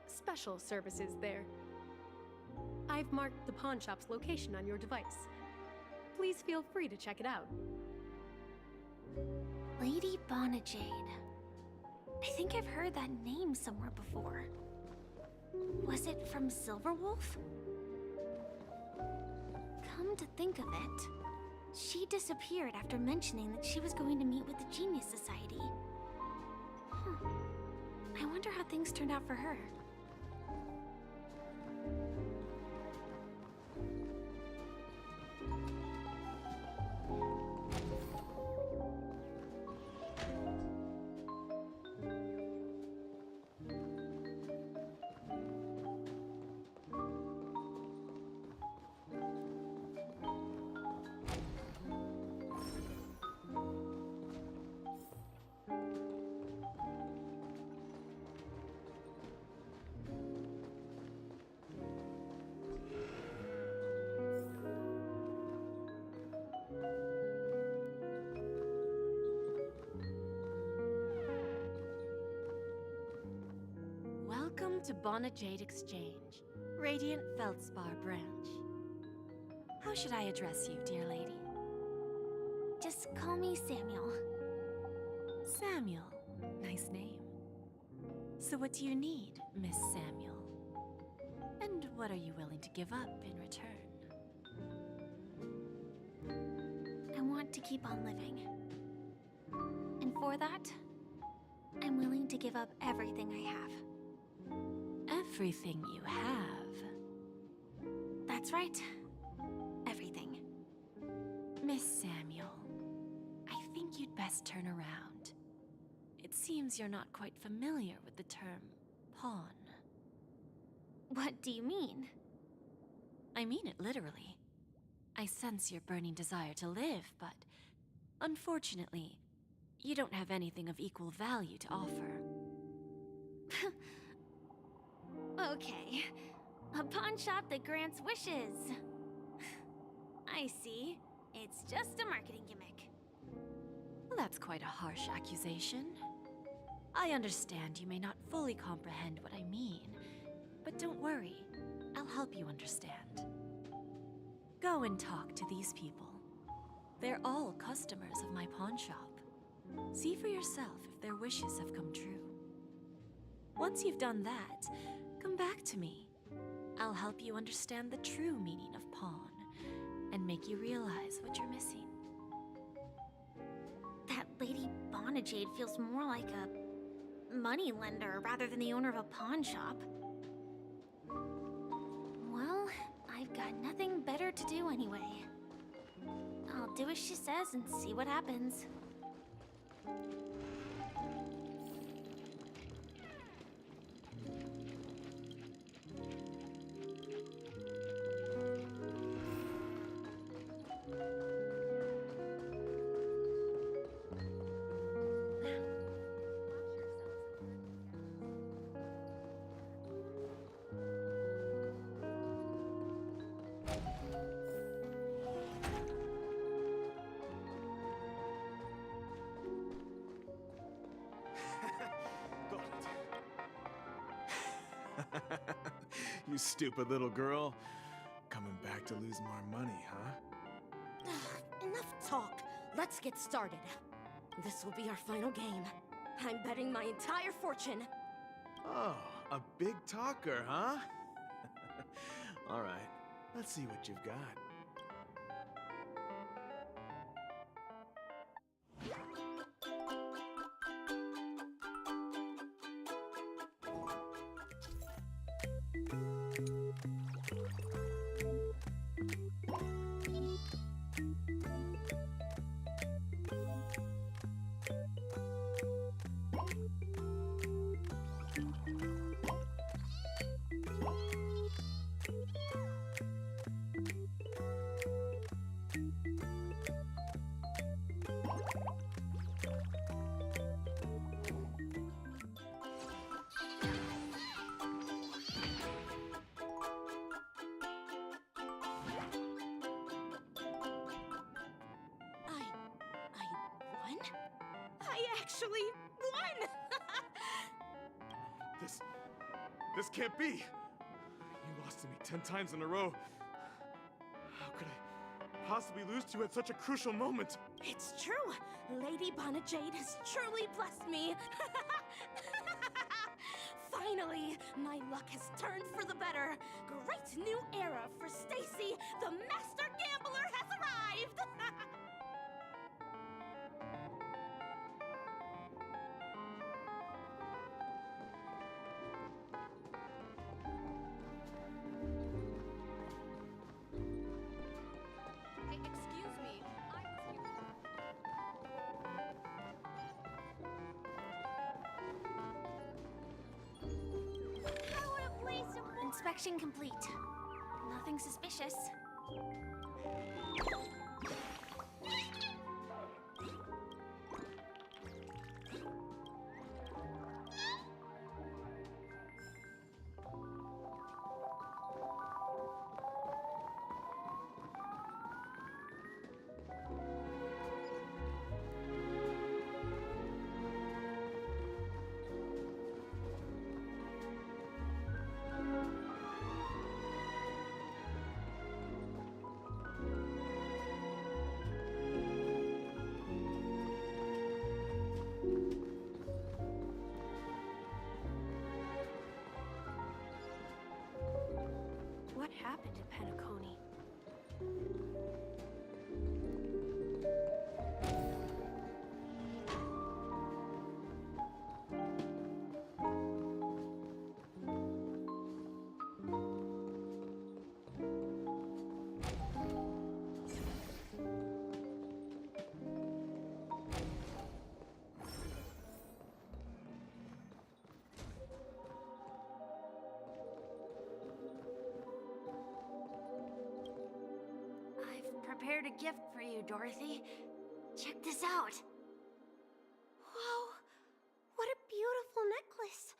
special services there. I've marked the pawn shop's location on your device. Please feel free to check it out. Lady Bonajade. I think I've heard that name somewhere before. Was it from Silverwolf? Come to think of it, she disappeared after mentioning that she was going to meet with the Genius Society. I wonder how things turned out for her. Welcome to Bonajade Exchange, Radiant Feldspar branch. How should I address you, dear lady? Just call me Samuel. Samuel. Nice name. So what do you need, Miss Samuel? And what are you willing to give up in return? I want to keep on living. And for that, I'm willing to give up everything I have. Everything you have? That's right. Everything. Miss Samuel, I think you'd best turn around. It seems you're not quite familiar with the term pawn. What do you mean? I mean it literally. I sense your burning desire to live, but unfortunately, you don't have anything of equal value to offer. Okay. A pawn shop that grants wishes. I see. It's just a marketing gimmick. Well, that's quite a harsh accusation. I understand you may not fully comprehend what I mean, but don't worry. I'll help you understand. Go and talk to these people. They're all customers of my pawn shop. See for yourself if their wishes have come true. Once you've done that, come back to me. I'll help you understand the true meaning of pawn and make you realize what you're missing. That Lady Bonajade feels more like a moneylender rather than the owner of a pawn shop. Well, I've got nothing better to do anyway. I'll do as she says and see what happens. You stupid little girl. Coming back to lose more money, huh? Enough talk. Let's get started. This will be our final game. I'm betting my entire fortune. Oh, a big talker, huh? All right, let's see what you've got. actually won! This can't be! You lost to me 10 times in a row. How could I possibly lose to you at such a crucial moment? It's true. Lady Bonajade has truly blessed me. Finally, my luck has turned for the better. Great new era for Stacy. The master gambler has arrived. Hey, excuse me. Inspection complete. Nothing suspicious. What happened to Penacony? Prepared a gift for you, Dorothy. Check this out. Whoa! What a beautiful necklace!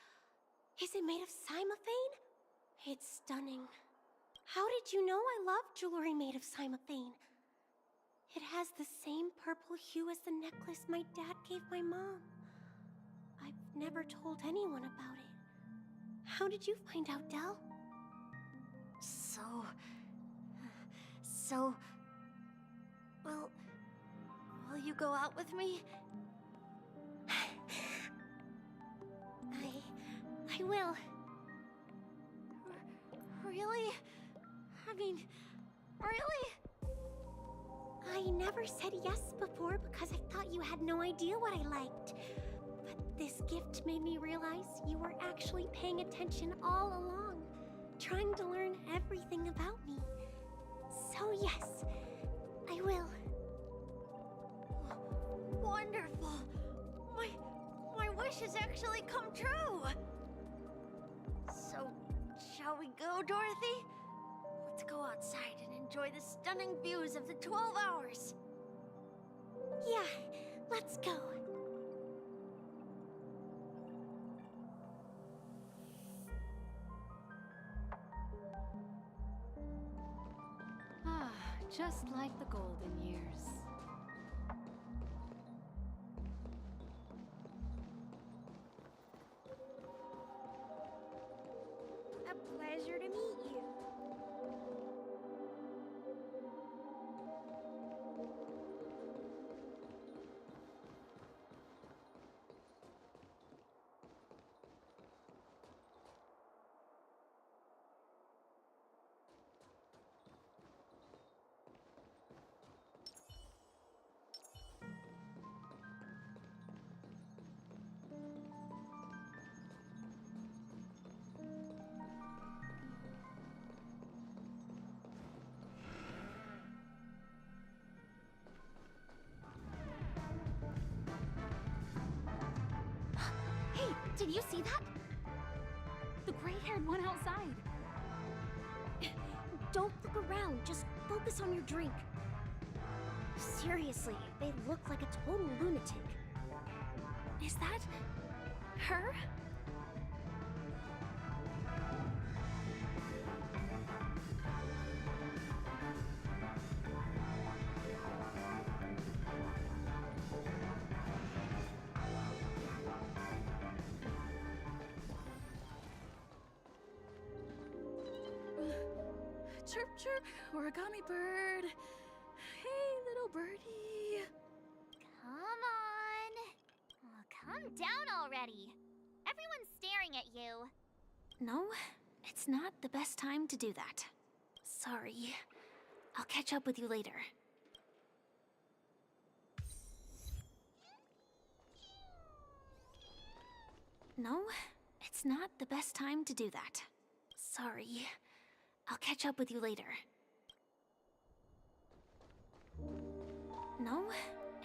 Is it made of cymophane? It's stunning. How did you know I love jewelry made of cymophane? It has the same purple hue as the necklace my dad gave my mom. I've never told anyone about it. How did you find out, Del? Will you go out with me? I will. Really? I mean, really? I never said yes before because I thought you had no idea what I liked. But this gift made me realize you were actually paying attention all along, trying to learn everything about me. So yes, I will. Wonderful! My wish has actually come true! So, shall we go, Dorothy? Let's go outside and enjoy the stunning views of the 12 hours! Yeah, let's go. Ah, just like the golden years. A pleasure to meet you. Hey, did you see that? The gray-haired one outside. Don't look around, just focus on your drink. Seriously, they look like a total lunatic. Is that her? Chirp, chirp, origami bird. Hey, little birdie. Come on. Oh, calm down already. Everyone's staring at you. No, it's not the best time to do that. Sorry. I'll catch up with you later. No, it's not the best time to do that. Sorry. I'll catch up with you later. No,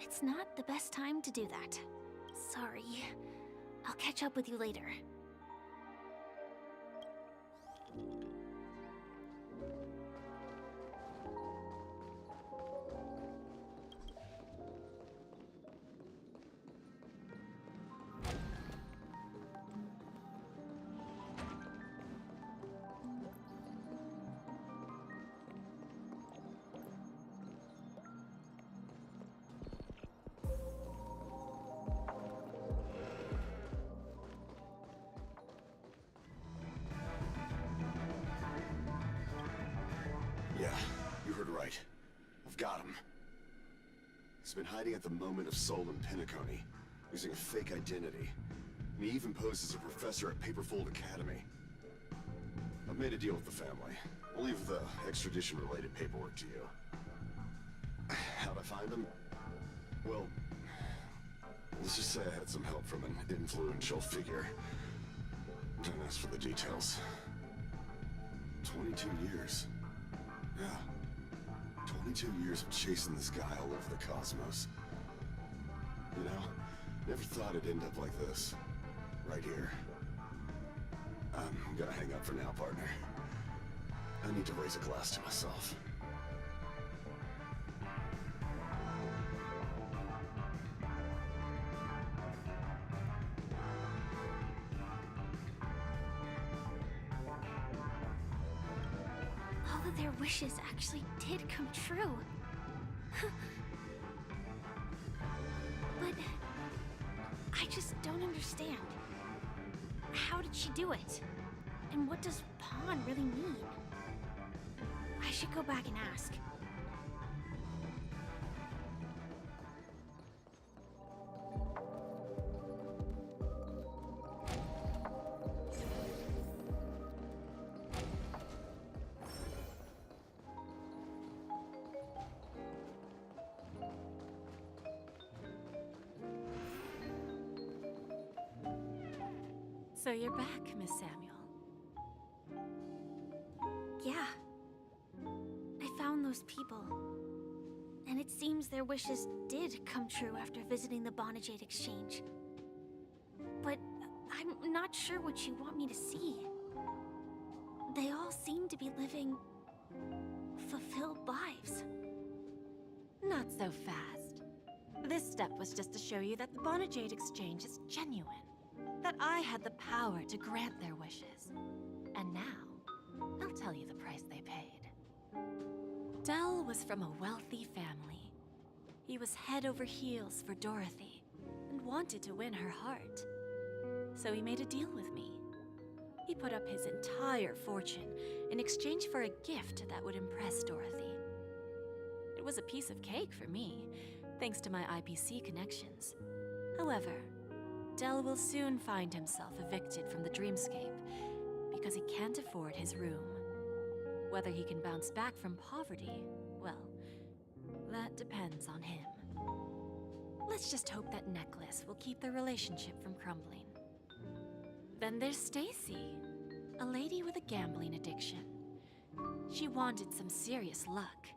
it's not the best time to do that. Sorry. I'll catch up with you later. Yeah, you heard right. I've got him. He's been hiding at the moment of soul in Penacony, using a fake identity. And he even posed as a professor at Paperfold Academy. I've made a deal with the family. I'll leave the extradition-related paperwork to you. How'd I find him? Well, let's just say I had some help from an influential figure. Don't ask for the details. 22 years. Yeah. 22 years of chasing this guy all over the cosmos. You know, never thought it'd end up like this. Right here. I'm gonna hang up for now, partner. I need to raise a glass to myself. All of their wishes actually did come true. But I just don't understand. How did she do it? And what does pawn really mean? I should go back and ask. So you're back, Miss Samuel. Yeah. I found those people. And it seems their wishes did come true after visiting the Bonajade Exchange. But I'm not sure what you want me to see. They all seem to be living fulfilled lives. Not so fast. This step was just to show you that the Bonajade Exchange is genuine. That I had the power to grant their wishes. And now, I'll tell you the price they paid. Dell was from a wealthy family. He was head over heels for Dorothy, and wanted to win her heart. So he made a deal with me. He put up his entire fortune in exchange for a gift that would impress Dorothy. It was a piece of cake for me, thanks to my IPC connections. However, Dell will soon find himself evicted from the dreamscape because he can't afford his room. Whether he can bounce back from poverty, well, that depends on him. Let's just hope that necklace will keep their relationship from crumbling. Then there's Stacy, a lady with a gambling addiction. She wanted some serious luck,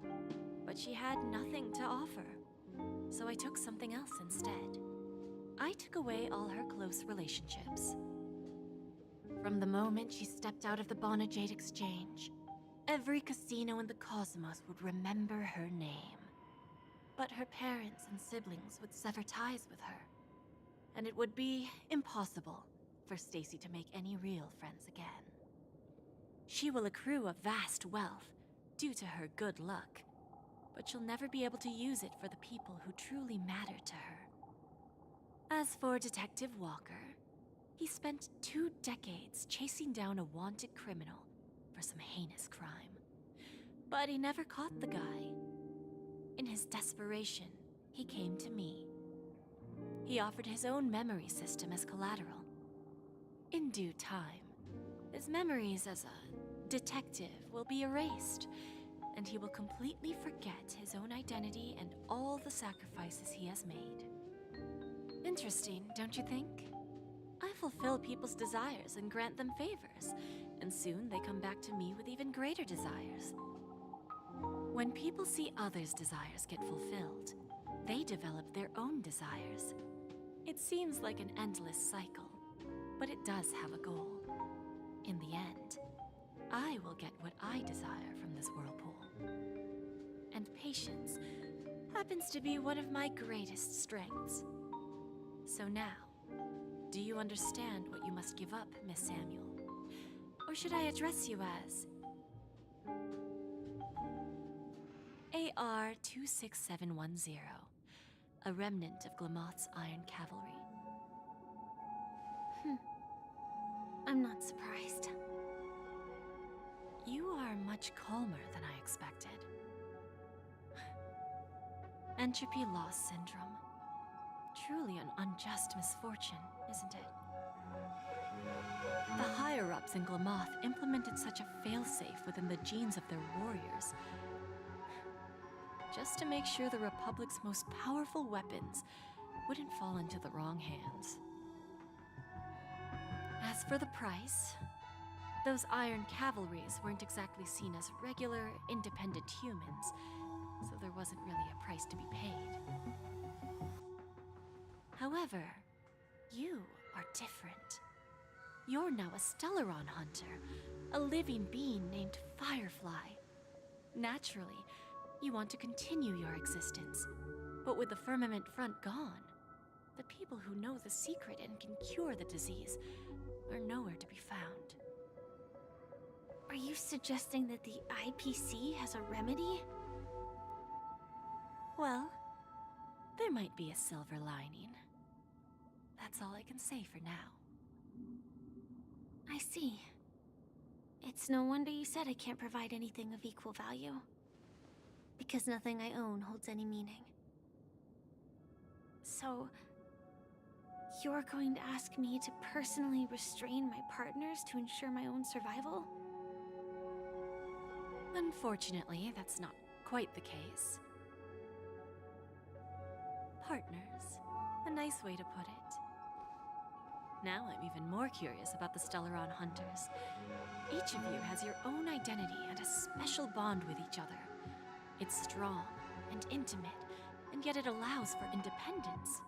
but she had nothing to offer. So I took something else instead. I took away all her close relationships. From the moment she stepped out of the Bonajade Exchange, every casino in the cosmos would remember her name. But her parents and siblings would sever ties with her, and it would be impossible for Stacy to make any real friends again. She will accrue a vast wealth due to her good luck, but she'll never be able to use it for the people who truly matter to her. As for Detective Walker, he spent 2 decades chasing down a wanted criminal for some heinous crime. But he never caught the guy. In his desperation, he came to me. He offered his own memory system as collateral. In due time, his memories as a detective will be erased, and he will completely forget his own identity and all the sacrifices he has made. Interesting, don't you think? I fulfill people's desires and grant them favors, and soon they come back to me with even greater desires. When people see others' desires get fulfilled, they develop their own desires. It seems like an endless cycle, but it does have a goal. In the end, I will get what I desire from this whirlpool. And patience happens to be one of my greatest strengths. So now, do you understand what you must give up, Miss Samuel? Or should I address you as AR-26710, a remnant of Glamoth's Iron Cavalry? I'm not surprised. You are much calmer than I expected. Entropy loss syndrome. Truly an unjust misfortune, isn't it? The higher-ups in Glamoth implemented such a failsafe within the genes of their warriors, just to make sure the Republic's most powerful weapons wouldn't fall into the wrong hands. As for the price, those Iron Cavalries weren't exactly seen as regular, independent humans, so there wasn't really a price to be paid. However, you are different. You're now a Stellaron hunter, a living being named Firefly. Naturally, you want to continue your existence, but with the firmament front gone, the people who know the secret and can cure the disease are nowhere to be found. Are you suggesting that the IPC has a remedy? Well, there might be a silver lining. That's all I can say for now. I see. It's no wonder you said I can't provide anything of equal value. Because nothing I own holds any meaning. So, you're going to ask me to personally restrain my partners to ensure my own survival? Unfortunately, that's not quite the case. Partners. A nice way to put it. Now I'm even more curious about the Stellaron Hunters. Each of you has your own identity and a special bond with each other. It's strong and intimate, and yet it allows for independence.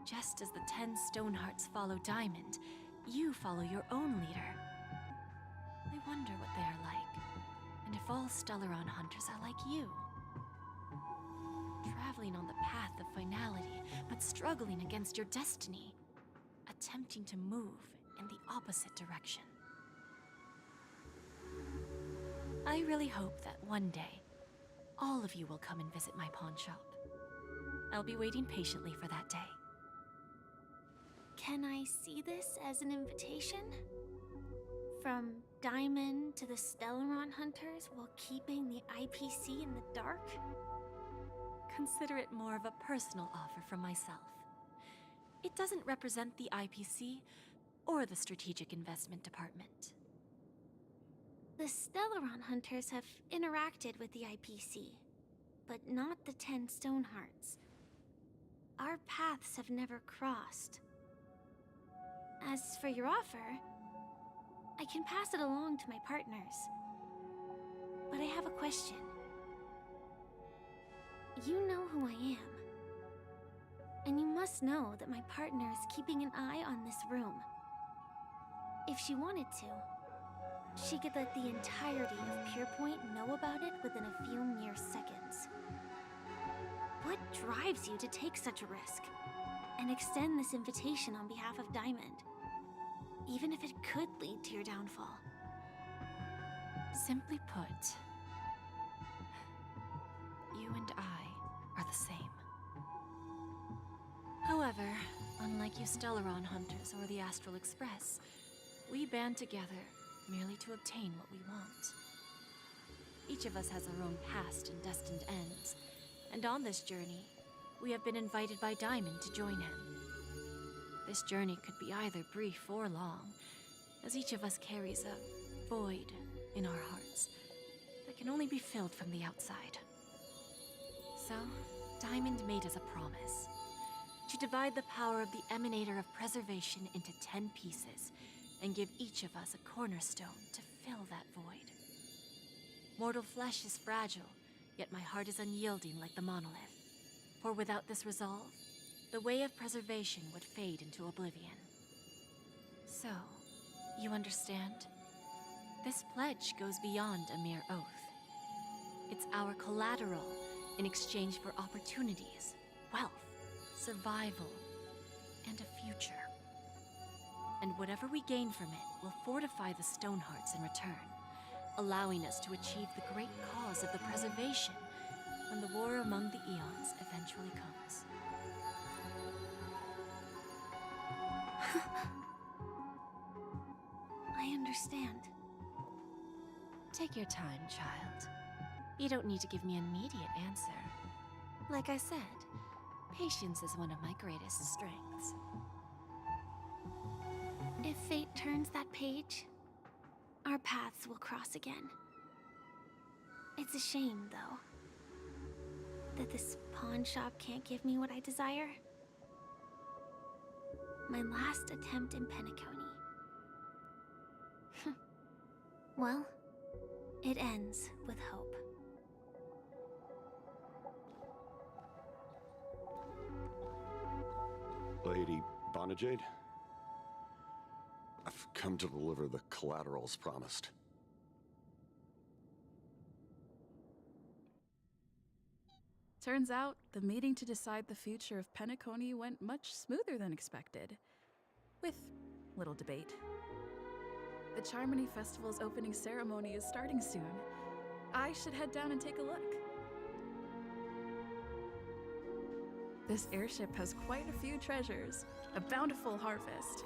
Just as the 10 Stonehearts follow Diamond, you follow your own leader. I wonder what they are like, and if all Stellaron Hunters are like you. Traveling on the path of finality, but struggling against your destiny. Attempting to move in the opposite direction. I really hope that one day, all of you will come and visit my pawn shop. I'll be waiting patiently for that day. Can I see this as an invitation? From Diamond to the Stellaron Hunters while keeping the IPC in the dark? Consider it more of a personal offer from myself. It doesn't represent the IPC or the Strategic Investment Department. The Stellaron Hunters have interacted with the IPC, but not the 10 Stonehearts. Our paths have never crossed. As for your offer, I can pass it along to my partners. But I have a question. You know who I am. And you must know that my partner is keeping an eye on this room. If she wanted to, she could let the entirety of Purepoint know about it within a few mere seconds. What drives you to take such a risk and extend this invitation on behalf of Diamond, even if it could lead to your downfall? Simply put, you and I are the same. However, unlike you Stellaron Hunters or the Astral Express, we band together merely to obtain what we want. Each of us has our own past and destined ends. And on this journey, we have been invited by Diamond to join him. This journey could be either brief or long, as each of us carries a void in our hearts that can only be filled from the outside. So, Diamond made us a promise to divide the power of the Emanator of Preservation into 10 pieces and give each of us a cornerstone to fill that void. Mortal flesh is fragile, yet my heart is unyielding like the monolith. For without this resolve, the way of preservation would fade into oblivion. So, you understand? This pledge goes beyond a mere oath. It's our collateral in exchange for opportunities, wealth, survival, and a future. And whatever we gain from it will fortify the Stonehearts in return, allowing us to achieve the great cause of the preservation when the war among the eons eventually comes. I understand. Take your time, child. You don't need to give me an immediate answer. Like I said, patience is one of my greatest strengths. If fate turns that page, our paths will cross again. It's a shame, though, that this pawn shop can't give me what I desire. My last attempt in Penacony. Well, it ends with hope. Lady Bonajade? I've come to deliver the collaterals promised. Turns out, the meeting to decide the future of Penacony went much smoother than expected. With little debate. The Charmony Festival's opening ceremony is starting soon. I should head down and take a look. This airship has quite a few treasures. A bountiful harvest.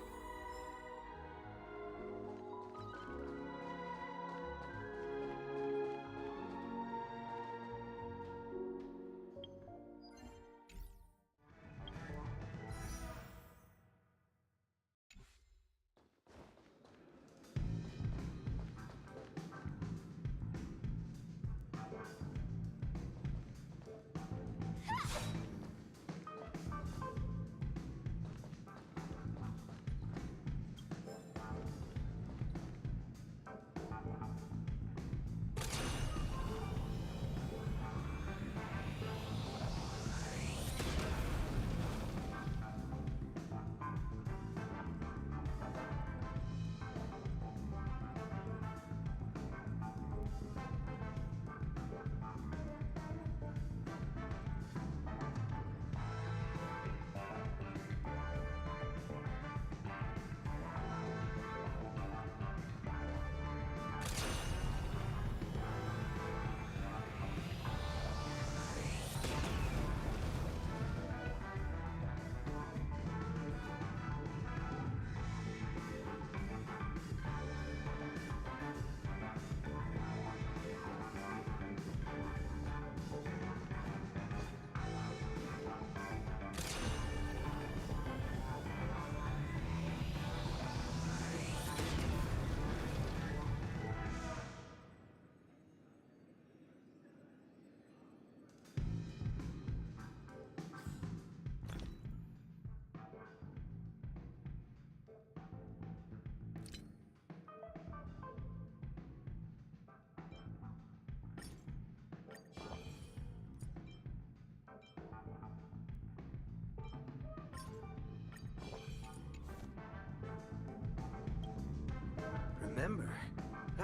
Remember,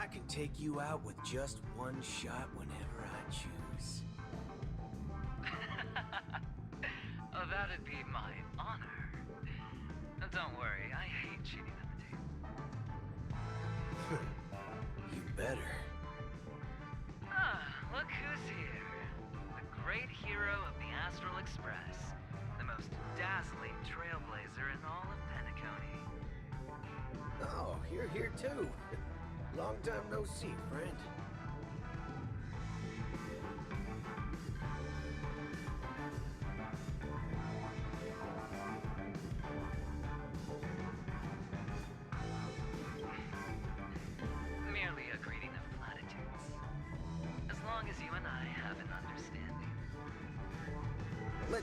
I can take you out with just one shot whenever I choose. Oh, that'd be my honor. Don't worry, I hate cheating at the table. You better. Ah, look who's here. The great hero of the Astral Express. The most dazzling trailblazer in all of Penacony. Oh, you're here too. Long time no see, friend.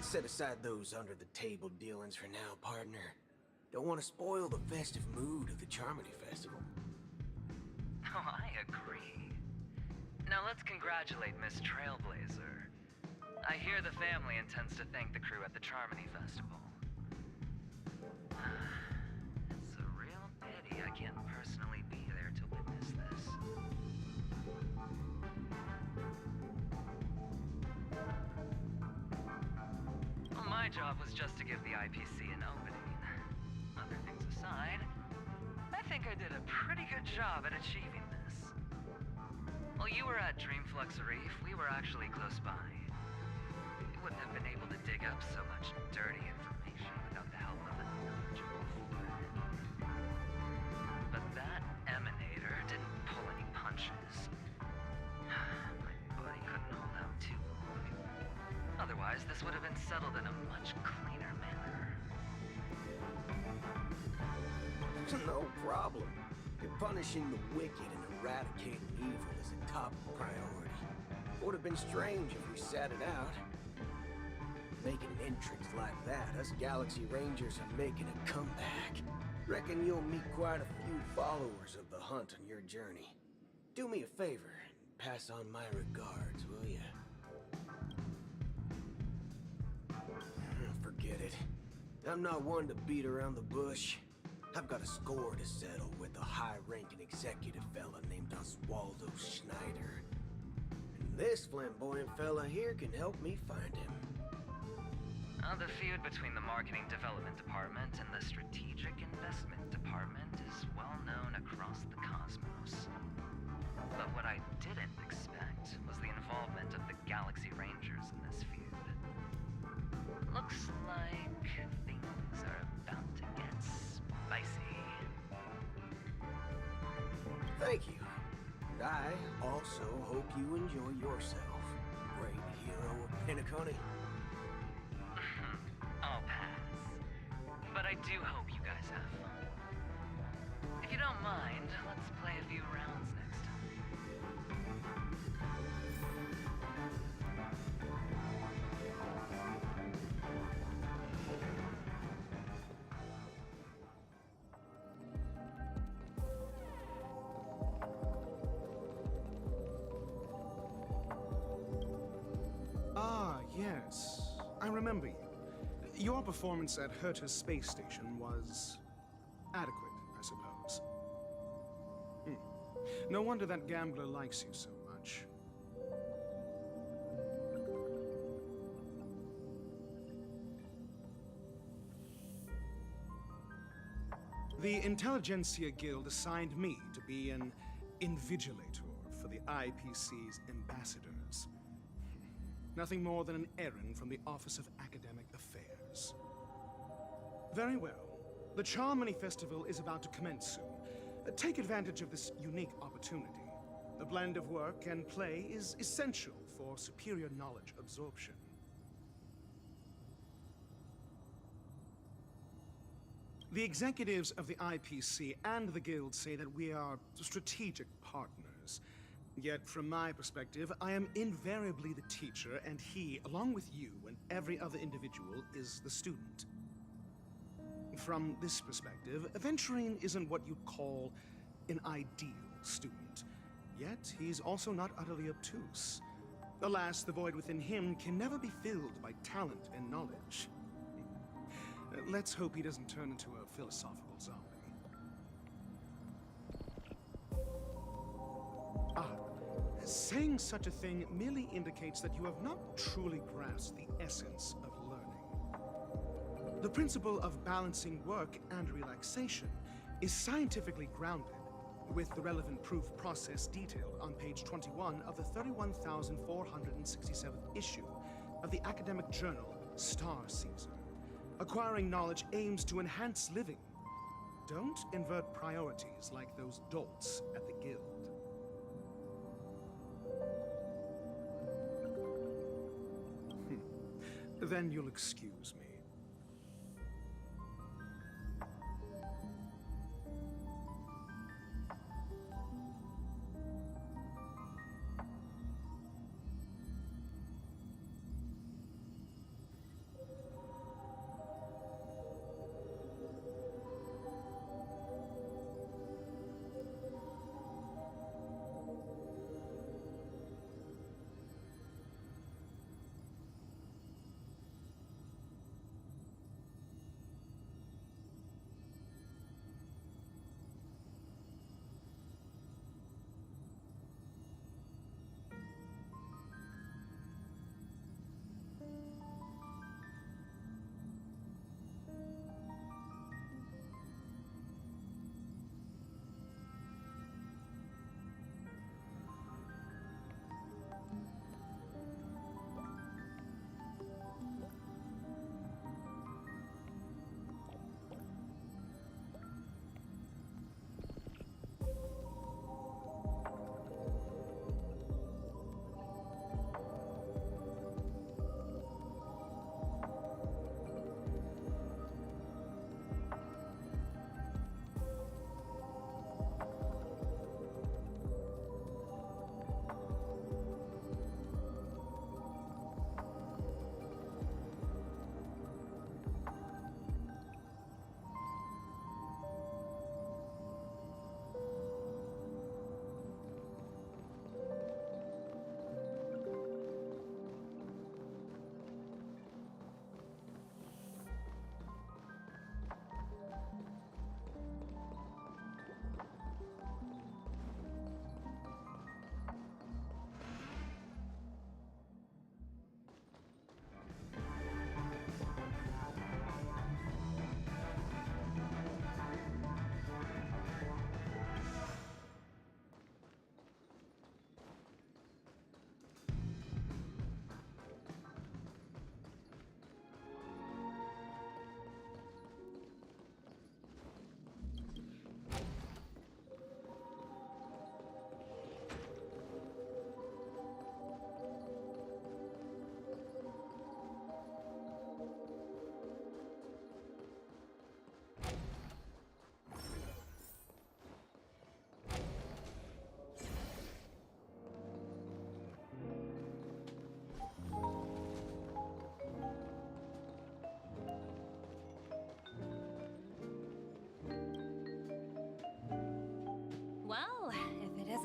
Let's set aside those under-the-table dealings for now, partner. Don't want to spoil the festive mood of the Charmony Festival. Oh, I agree. Now let's congratulate Miss Trailblazer. I hear the family intends to thank the crew at the Charmony Festival. It's a real pity I can't personally be there to witness this. Well, my job was just to give the IPC an opening. Other things aside, I think I did a pretty good job at achieving this. While you were at Dreamflux Reef, we were actually close by. We wouldn't have been able to dig up so much dirty information without the help of a knowledgeable friend. But that emanator didn't pull any punches. My body couldn't hold out too long. Otherwise, this would have been settled in a much cleaner manner. No problem. Punishing the wicked and eradicating evil is a top priority. Would have been strange if we sat it out. Making an entrance like that, us Galaxy Rangers are making a comeback. Reckon you'll meet quite a few followers of the hunt on your journey. Do me a favor, and pass on my regards, will ya? Forget it. I'm not one to beat around the bush. I've got a score to settle with a high-ranking executive fella named Oswaldo Schneider. And this flamboyant fella here can help me find him. The feud between the Marketing Development Department and the Strategic Investment Department is well known across the cosmos. But what I didn't expect was the involvement of the Galaxy Rangers in this feud. Looks like things are about to get spicy. Thank you. And I also hope you enjoy yourself, great hero of Penacony. I'll pass. But I do hope you guys have fun. If you don't mind, let's play a few rounds next Ah, yes. I remember you. Your performance at Herta's space station was adequate, I suppose. No wonder that gambler likes you so much. The Intelligentsia Guild assigned me to be an invigilator for the IPC's ambassadors. Nothing more than an errand from the Office of Academic Affairs. Very well. The Charmony Festival is about to commence soon. Take advantage of this unique opportunity. The blend of work and play is essential for superior knowledge absorption. The executives of the IPC and the Guild say that we are strategic partners. Yet, from my perspective, I am invariably the teacher, and he, along with you and every other individual, is the student. From this perspective, Aventurine isn't what you'd call an ideal student. Yet, he's also not utterly obtuse. Alas, the void within him can never be filled by talent and knowledge. Let's hope he doesn't turn into a philosophical zombie. Saying such a thing merely indicates that you have not truly grasped the essence of learning. The principle of balancing work and relaxation is scientifically grounded, with the relevant proof process detailed on page 21 of the 31,467th issue of the academic journal Star Caesar. Acquiring knowledge aims to enhance living. Don't invert priorities like those dolts at the Guild. Then you'll excuse me.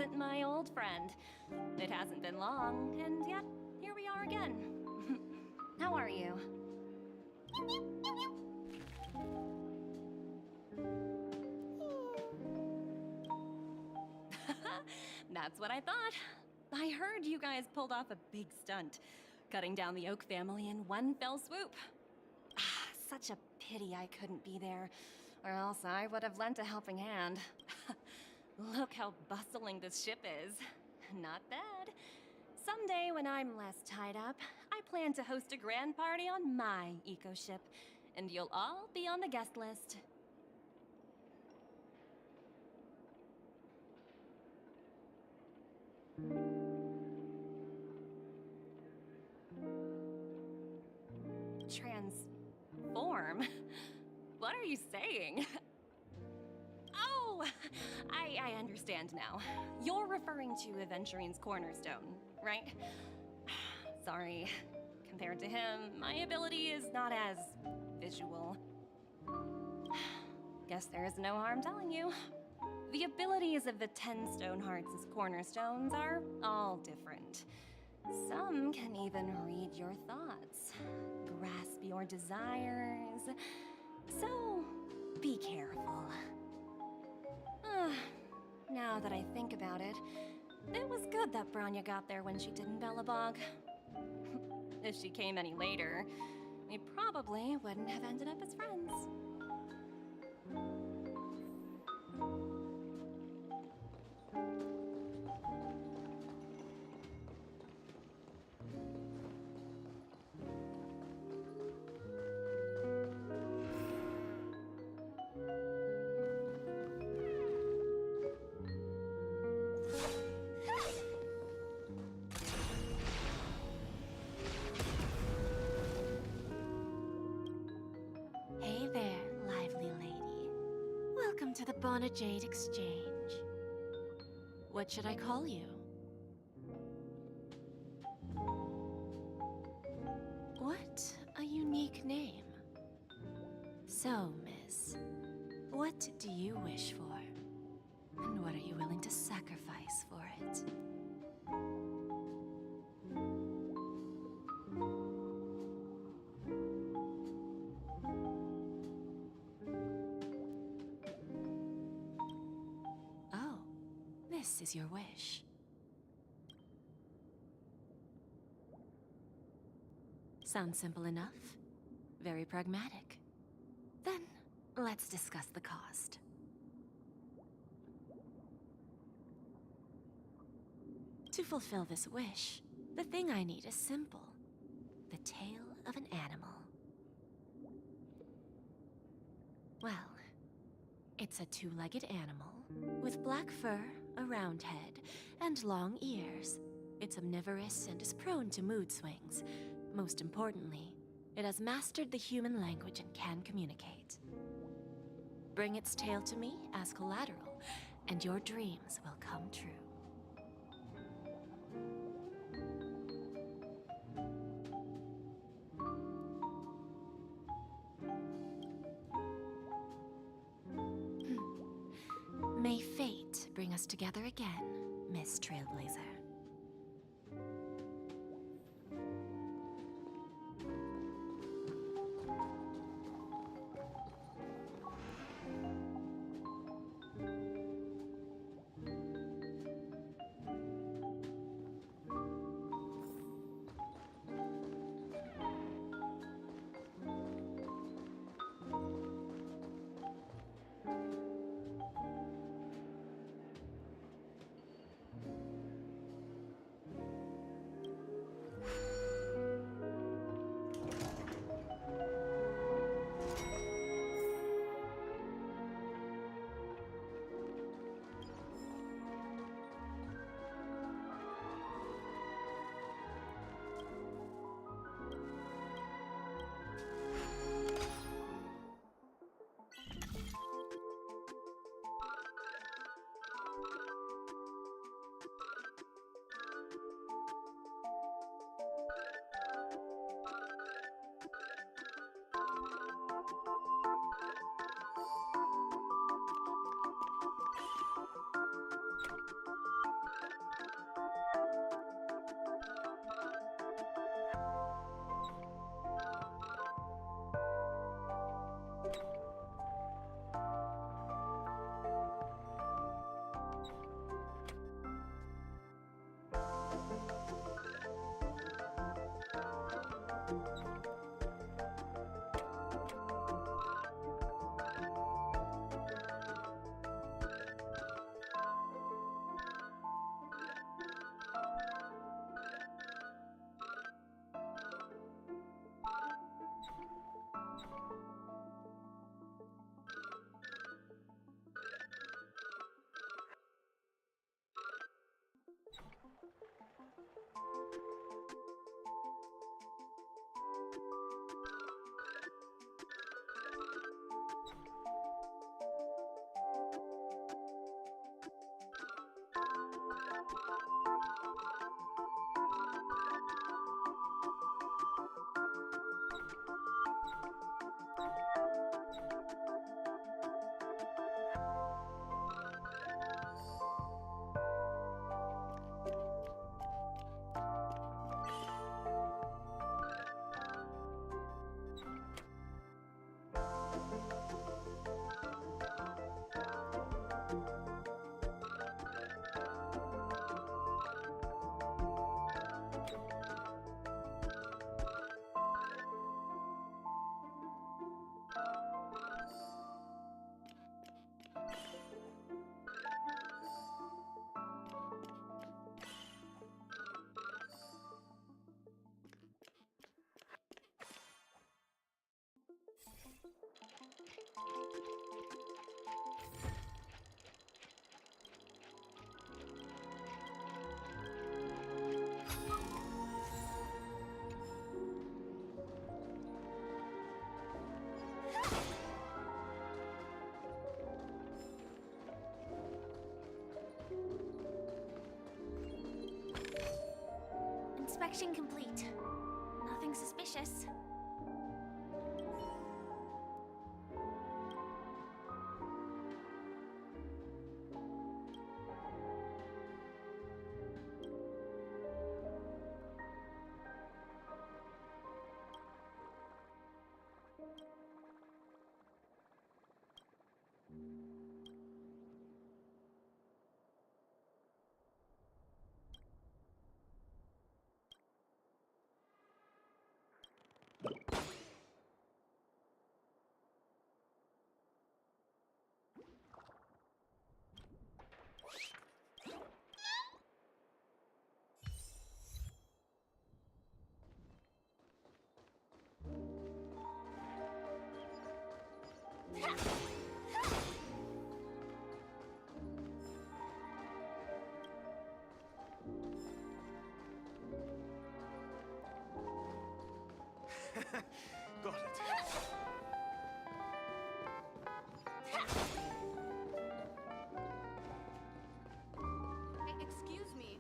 visit my old friend. It hasn't been long, and yet, here we are again. How are you? That's what I thought. I heard you guys pulled off a big stunt, cutting down the Oak family in one fell swoop. Such a pity I couldn't be there, or else I would have lent a helping hand. Look how bustling this ship is. Not bad. Someday when I'm less tied up, I plan to host a grand party on my eco-ship, and you'll all be on the guest list. Transform? What are you saying? Oh, I understand now. You're referring to Aventurine's cornerstone, right? Sorry. Compared to him, my ability is not as visual. Guess there is no harm telling you. The abilities of the 10 Stonehearts' cornerstones are all different. Some can even read your thoughts, grasp your desires. So, be careful. Now that I think about it, it was good that Branya got there when she did in Belobog. If she came any later, we probably wouldn't have ended up as friends. Hey there, lively lady. Welcome to the Bonajade Exchange. What should I call you? What a unique name. So, miss, what do you wish for? And what are you willing to sacrifice for it? Oh, this is your wish. Sounds simple enough. Very pragmatic. Then, let's discuss the cost. To fulfill this wish, the thing I need is simple. The tail of an animal. Well, it's a two-legged animal, with black fur, a round head, and long ears. It's omnivorous and is prone to mood swings. Most importantly, it has mastered the human language and can communicate. Bring its tail to me as collateral, and your dreams will come true. May fate bring us together again, Miss Trailblazer. Inspection complete. Nothing suspicious. Got it. Excuse me.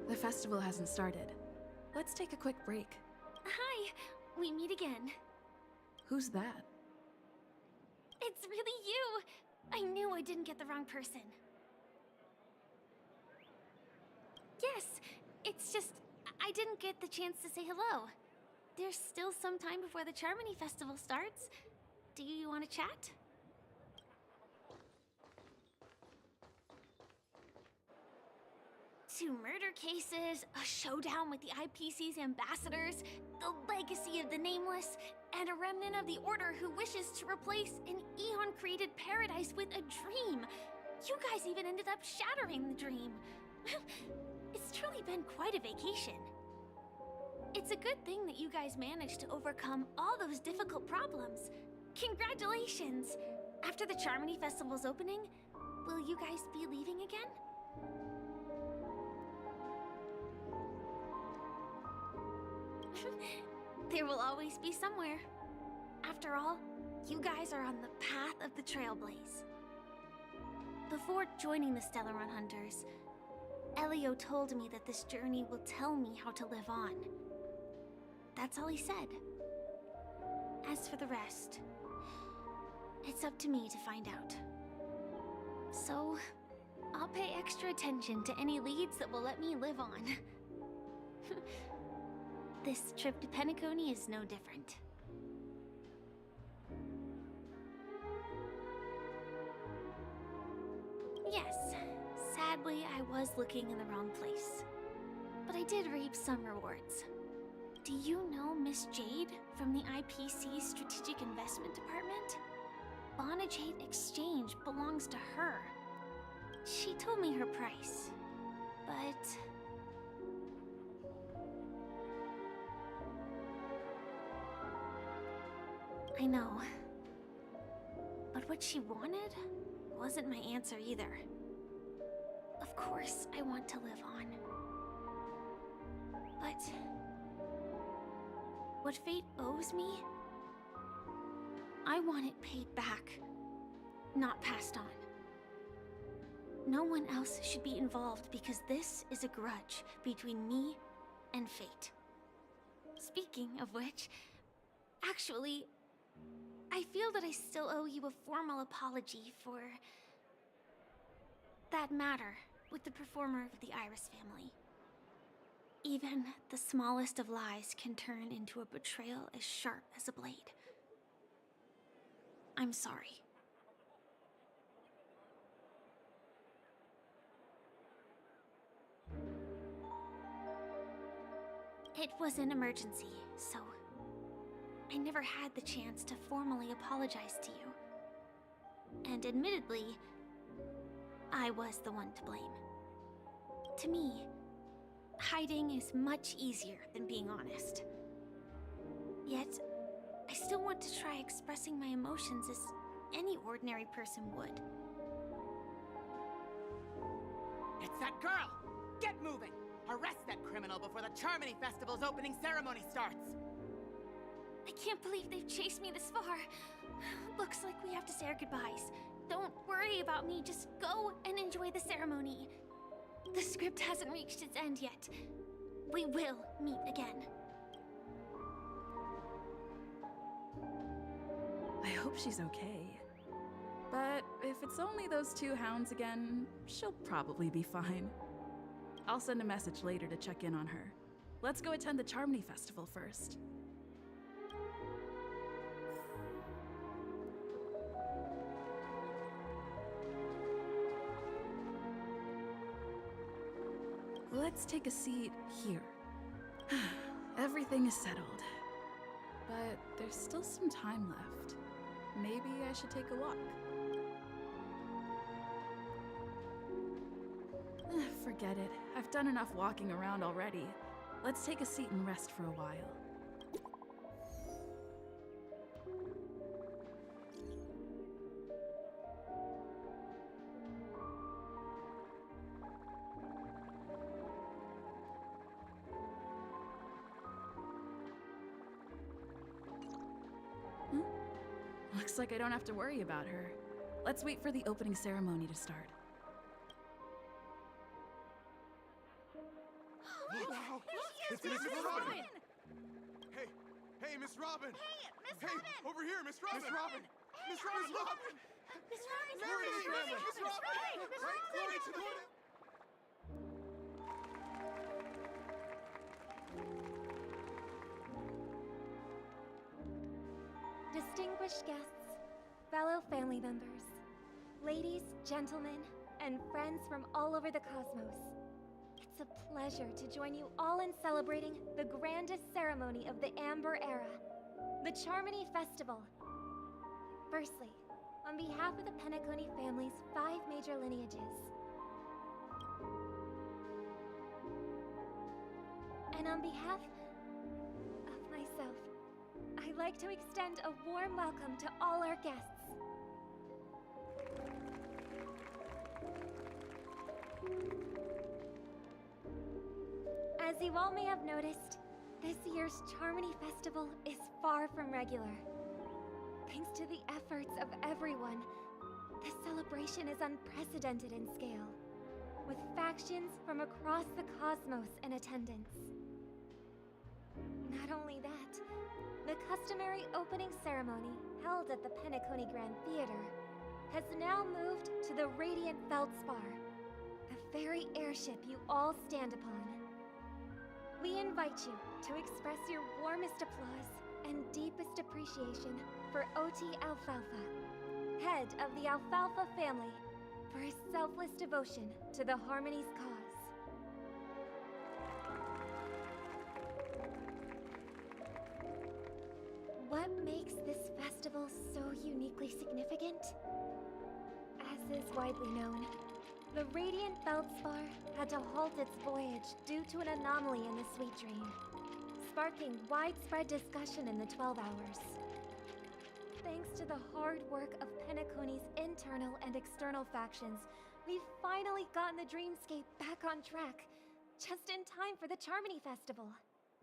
The festival hasn't started. Let's take a quick break. Hi, we meet again. Who's that? It's really you! I knew I didn't get the wrong person. Yes, it's just I didn't get the chance to say hello. There's still some time before the Charmony Festival starts. Do you want to chat? Two murder cases, a showdown with the IPC's ambassadors, the legacy of the Nameless, and a remnant of the Order who wishes to replace an Eon-created paradise with a dream. You guys even ended up shattering the dream. It's truly been quite a vacation. It's a good thing that you guys managed to overcome all those difficult problems. Congratulations! After the Charmony Festival's opening, will you guys be leaving again? There will always be somewhere. After all, you guys are on the path of the Trailblaze. Before joining the Stellaron Hunters, Elio told me that this journey will tell me how to live on. That's all he said. As for the rest, it's up to me to find out. So, I'll pay extra attention to any leads that will let me live on. This trip to Penacony is no different. Yes, sadly I was looking in the wrong place. But I did reap some rewards. Do you know Miss Jade from the IPC Strategic Investment Department? Bonajade Exchange belongs to her. She told me her price, but... I know. But what she wanted wasn't my answer either. Of course, I want to live on. But What fate owes me, I want it paid back, not passed on. No one else should be involved because this is a grudge between me and fate. Speaking of which, actually, I feel that I still owe you a formal apology for that matter with the performer of the Iris family. Even the smallest of lies can turn into a betrayal as sharp as a blade. I'm sorry. It was an emergency, so I never had the chance to formally apologize to you. And admittedly, I was the one to blame. To me, hiding is much easier than being honest. Yet, I still want to try expressing my emotions as any ordinary person would. It's that girl! Get moving! Arrest that criminal before the Charmony Festival's opening ceremony starts! I can't believe they've chased me this far. Looks like we have to say our goodbyes. Don't worry about me, just go and enjoy the ceremony. The script hasn't reached its end yet. We will meet again. I hope she's okay. But if it's only those two hounds again, she'll probably be fine. I'll send a message later to check in on her. Let's go attend the Charmony Festival first. Let's take a seat here. Everything is settled. But there's still some time left. Maybe I should take a walk. Forget it. I've done enough walking around already. Let's take a seat and rest for a while. Looks like I don't have to worry about her. Let's wait for the opening ceremony to start. Wow! It's Miss Robin! Hey, Miss Robin! Hey, over here, Miss Robin! Miss Robin! Miss Robin! Glory to the Grandma! Miss Robin! Glory to the... Distinguished guests, fellow family members, ladies, gentlemen, and friends from all over the cosmos. It's a pleasure to join you all in celebrating the grandest ceremony of the Amber Era, the Charmony Festival. Firstly, on behalf of the Penacony family's 5 major lineages, and on behalf of myself, I'd like to extend a warm welcome to all our guests. As you all may have noticed, this year's Charmony Festival is far from regular. Thanks to the efforts of everyone, this celebration is unprecedented in scale, with factions from across the cosmos in attendance. Not only that, the customary opening ceremony held at the Penacony Grand Theater has now moved to the Radiant Feldspar, the very airship you all stand upon. We invite you to express your warmest applause and deepest appreciation for OT Alfalfa, head of the Alfalfa family, for his selfless devotion to the Harmony's cause. What makes this festival so uniquely significant? As is widely known, the Radiant Feldspar had to halt its voyage due to an anomaly in the Sweet Dream, sparking widespread discussion in the 12 Hours. Thanks to the hard work of Penacony's internal and external factions, we've finally gotten the Dreamscape back on track, just in time for the Charmony Festival.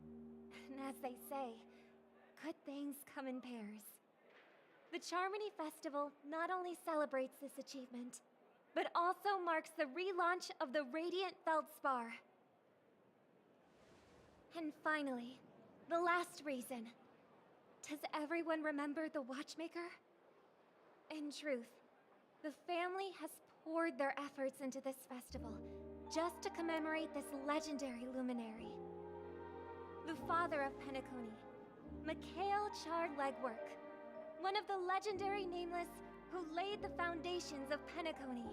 And as they say, good things come in pairs. The Charmony Festival not only celebrates this achievement, but also marks the relaunch of the Radiant Feldspar. And finally, the last reason. Does everyone remember the Watchmaker? In truth, the family has poured their efforts into this festival just to commemorate this legendary luminary. The father of Penacony, Mikhail Chard Legwork, one of the legendary Nameless who laid the foundations of Penacony.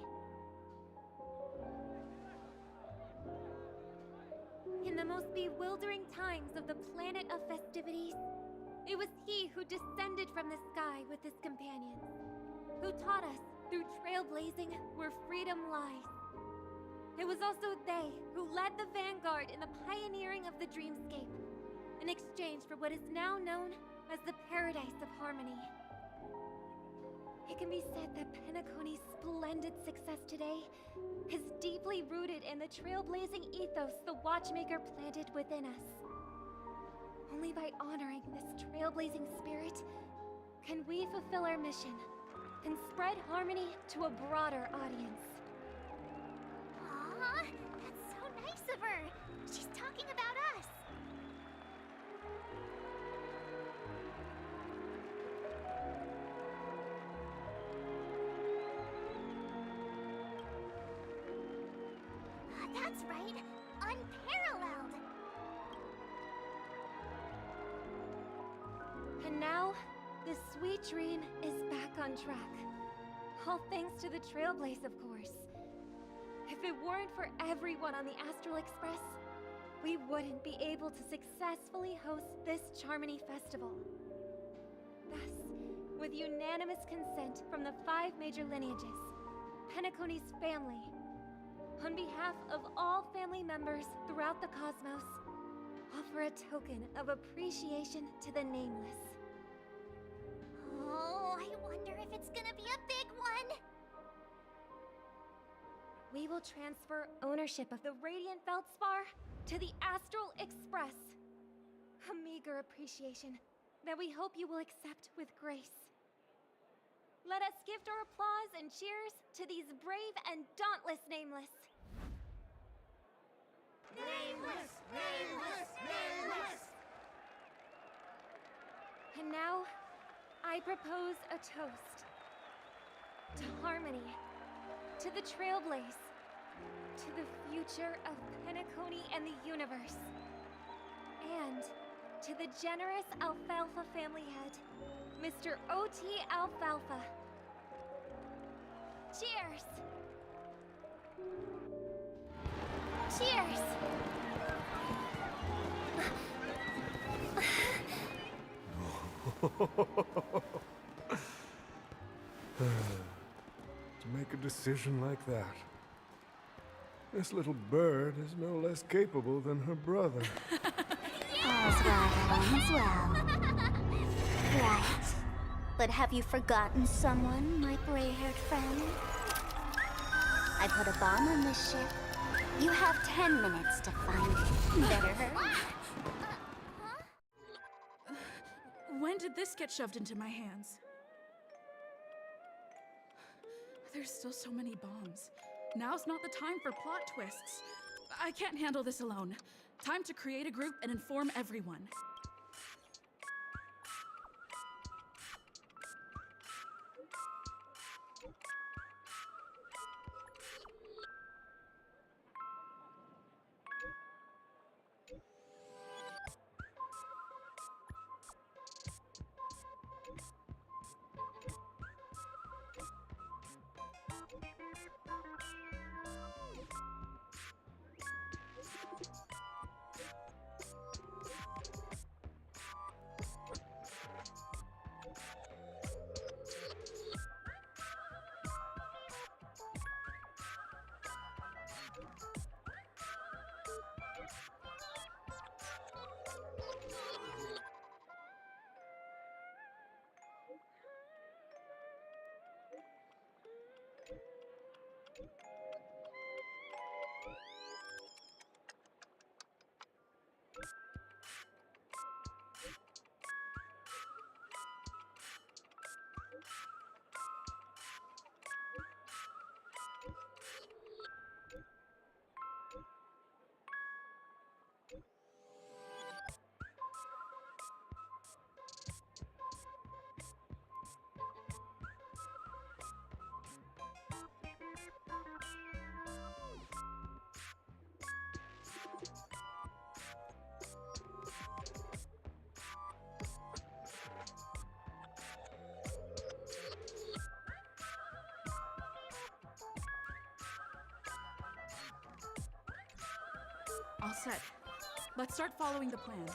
In the most bewildering times of the planet of festivities, it was he who descended from the sky with his companions, who taught us through trailblazing where freedom lies. It was also they who led the vanguard in the pioneering of the dreamscape, in exchange for what is now known as the Paradise of Harmony. It can be said that Penacony's splendid success today is deeply rooted in the trailblazing ethos the Watchmaker planted within us. Only by honoring this trailblazing spirit can we fulfill our mission and spread harmony to a broader audience. Aw, that's so nice of her. She's talking about us. That's right. Unparalleled. And now, the sweet dream is back on track. All thanks to the Trailblaze, of course. If it weren't for everyone on the Astral Express, we wouldn't be able to successfully host this Charmony Festival. Thus, with unanimous consent from the 5 major lineages, Penacony's family, on behalf of all family members throughout the cosmos, offer a token of appreciation to the Nameless. Oh, I wonder if it's gonna be a big one. We will transfer ownership of the Radiant Feldspar to the Astral Express. A meager appreciation that we hope you will accept with grace. Let us gift our applause and cheers to these brave and dauntless Nameless. Nameless! Nameless! Nameless! And now, I propose a toast. To harmony, to the Trailblaze, to the future of Penacony and the universe, and to the generous Alfalfa family head, Mr. O.T. Alfalfa. Cheers! Cheers! To make a decision like that. This little bird is no less capable than her brother. All's well that ends well. Right. But have you forgotten someone, my gray-haired friend? I put a bomb on this ship. You have 10 minutes to find it. Better hurry. When did this get shoved into my hands? There's still so many bombs. Now's not the time for plot twists. I can't handle this alone. Time to create a group and inform everyone. All set. Let's start following the plan.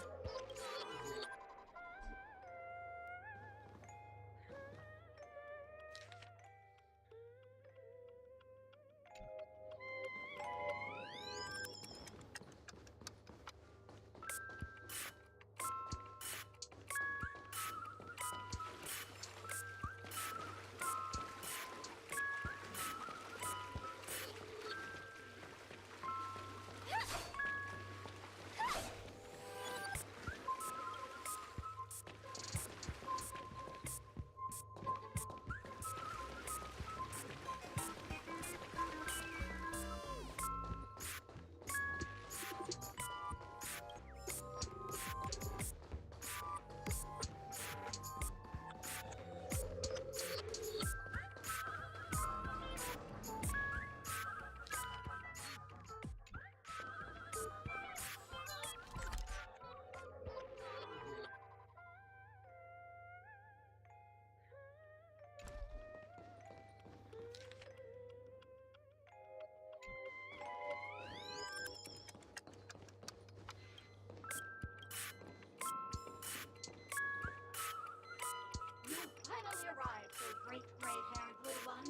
Finally arrived, so great gray-haired little one.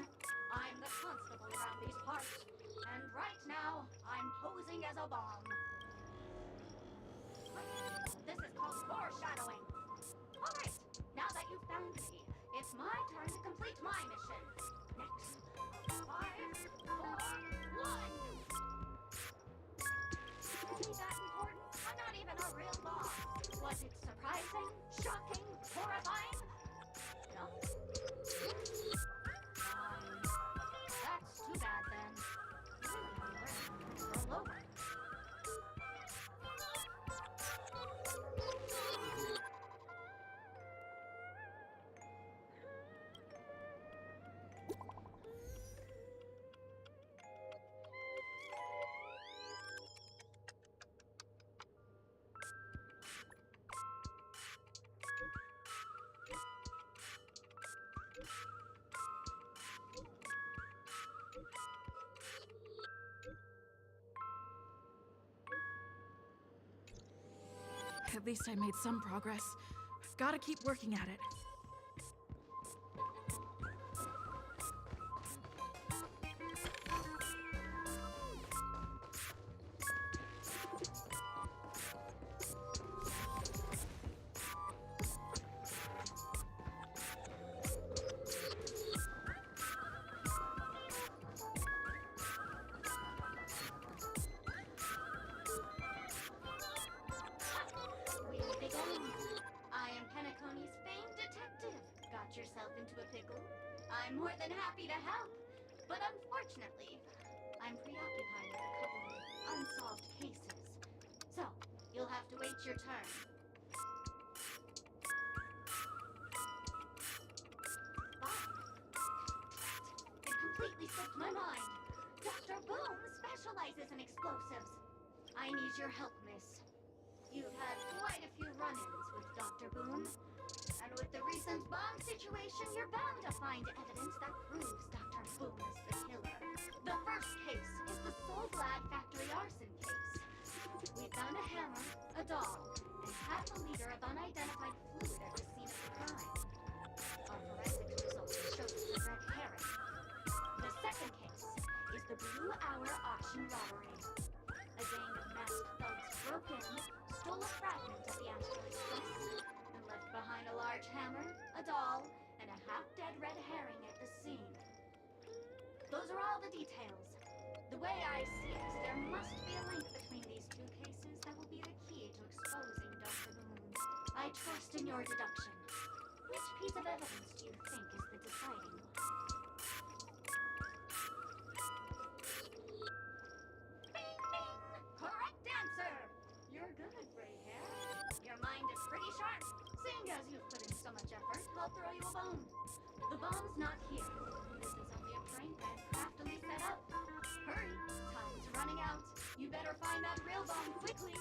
I'm the constable around these parts, and right now, I'm posing as a bomb. This is called foreshadowing. All right, now that you've found me, it's my turn to complete my mission. Next. 5, 4, 1. Really that important? I'm not even a real bomb. Was it surprising, shocking, horrifying? No? That's too bad then. Really, I'm learning to roll over. At least I made some progress. I've got to keep working at it. I'm more than happy to help, but unfortunately, I'm preoccupied with a couple of unsolved cases. So, you'll have to wait your turn. It completely slipped my mind. Dr. Boom specializes in explosives. I need your help, miss. You've had quite a few run-ins with Dr. Boom. And with the recent bomb situation, you're bound to find evidence that proves Dr. Boom is the killer. The first case is the Soul Glad factory arson case. We found a hammer, a doll, and half a liter of unidentified fluid at the scene of the crime. Our forensics results showed it's a red herring. The second case is the Blue Hour auction robbery. A gang of masked thugs broke in, stole a fragment of the Astral Express, left behind a large hammer, a doll, and a half-dead red herring at the scene. Those are all the details. The way I see it, there must be a link between these two cases that will be the key to exposing Dr. Boom. I trust in your deduction. Which piece of evidence do you think is the deciding one? Bing, bing! Correct answer! You're good, gray hair. Your mind is pretty sharp. Seeing as you've put in so much effort, I'll throw you a bone. The bomb's not here. This is only a prank I've craftily set up. Hurry, time's running out. You better find that real bomb quickly.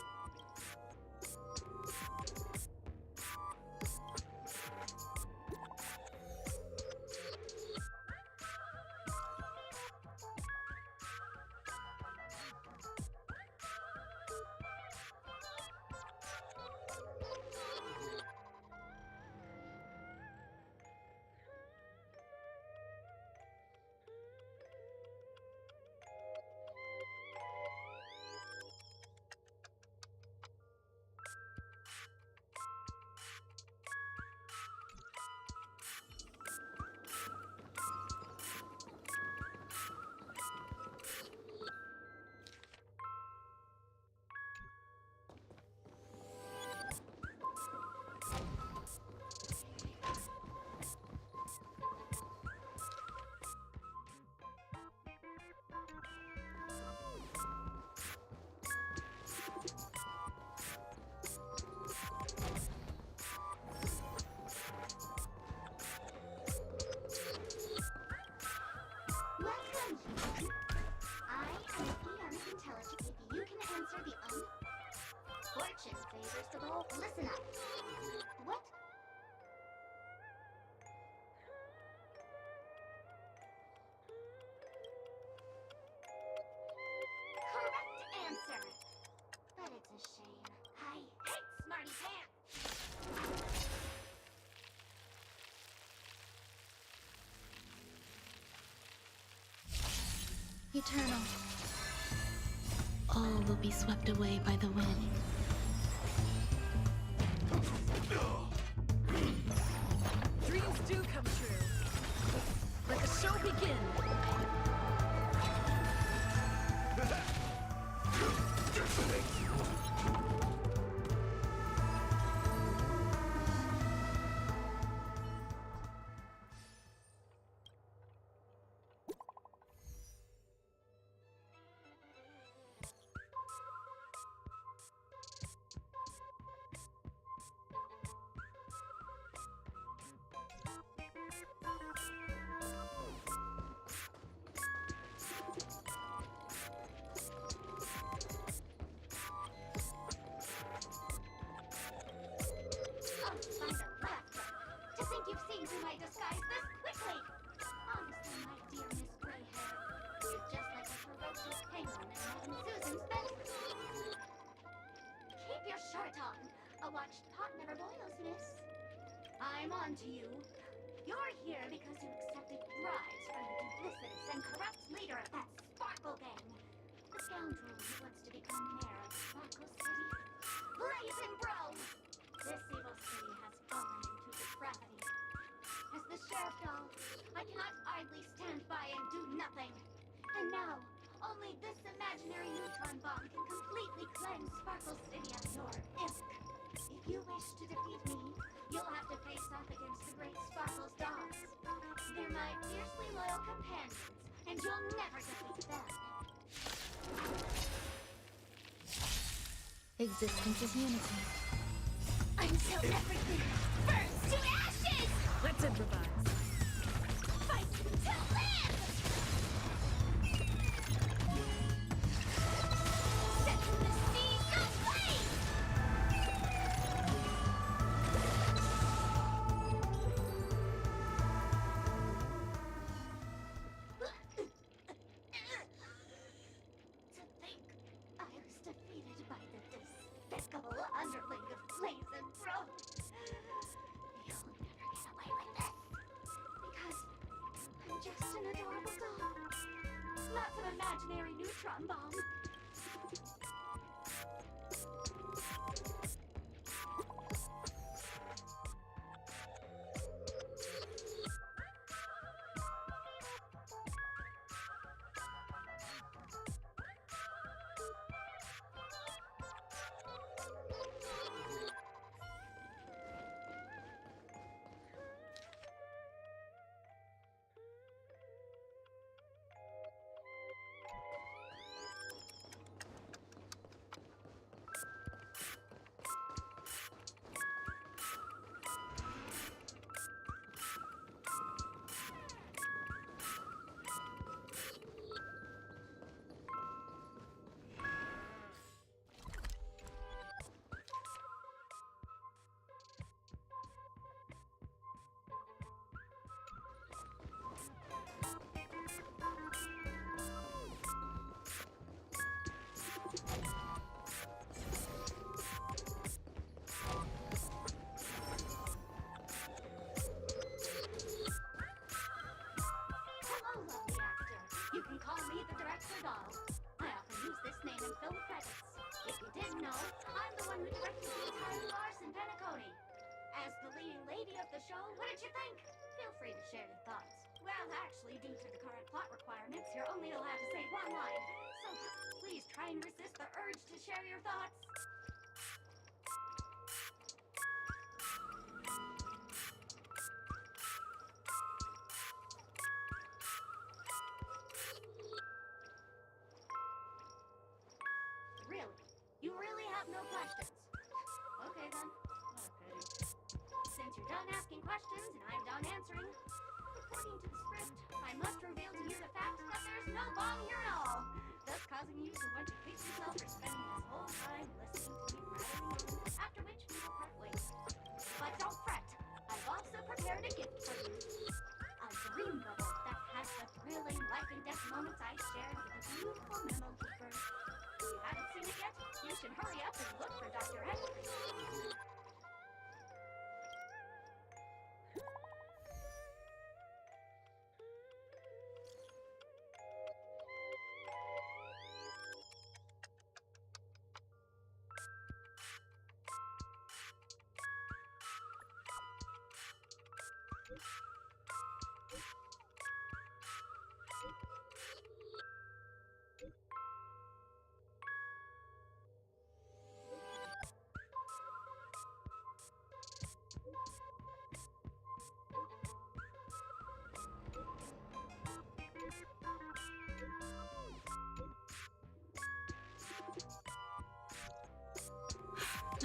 Listen up. What? Correct answer. But it's a shame. I hate smarty pants. Eternal. All will be swept away by the wind. Dreams do come true. Let the show begin. To think you've seen through my disguise this quickly! Honestly, my dear Miss Greyhead, you're just like a ferocious penguin in Madame Susan's bedroom. Keep your shirt on. A watched pot never boils, miss. I'm on to you. You're here because you accepted bribes from the duplicitous and corrupt leader of that Sparkle Gang. The scoundrel who wants to become mayor of Sparkle City. Blazing Bro! This evil city has fallen into depravity. As the sheriff doll, I cannot idly stand by and do nothing. And now, only this imaginary neutron bomb can completely cleanse Sparkle City of your ilk. If you wish to defeat me, you'll have to face off against the great Sparkle's dogs. They're my fiercely loyal companions, and you'll never defeat them. Existence is unity. Until everything burns to ashes! Let's improvise. Fight to live! Set the seas aflame! To think I was defeated by the despicable underling of Blazing Bro. You'll never get away with this. Because I'm just an adorable doll. Not some imaginary neutron bomb. What did you think? Feel free to share your thoughts. Well, actually, due to the current plot requirements, you're only allowed to say one line. So please try and resist the urge to share your thoughts. Really? You really have no questions? Okay then. What a pity. Since you're done asking questions and I'm done answering, according to the script, I must reveal to you the fact that there's no bomb here at all, thus causing you to want to kick yourself for spending this whole time listening to me rattling on, after which we will should hurry up and look for Dr. X.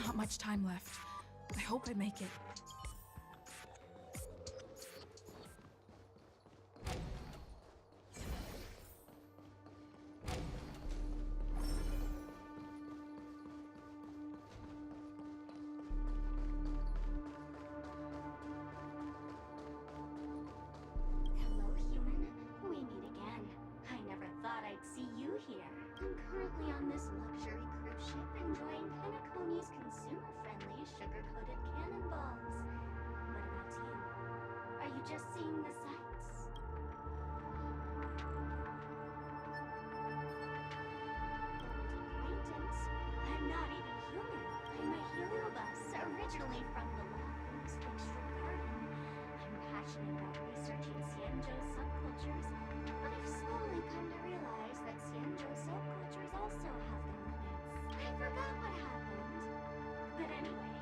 Not much time left. I hope I make it. Hello, human. We meet again. I never thought I'd see you here. I'm currently on this luxury cruise ship enjoying Penacony's consumer-friendly sugar-coated cannonballs. What about you? Are you just seeing the sights? Acquaintance? I'm not even human. I'm a Heliobus, originally from the Lagoon's Extra Garden. I'm passionate about researching Xianzhou's subcultures, but I've slowly come to realize that Xianzhou's subcultures also have their limits. I forgot what happened. But anyway,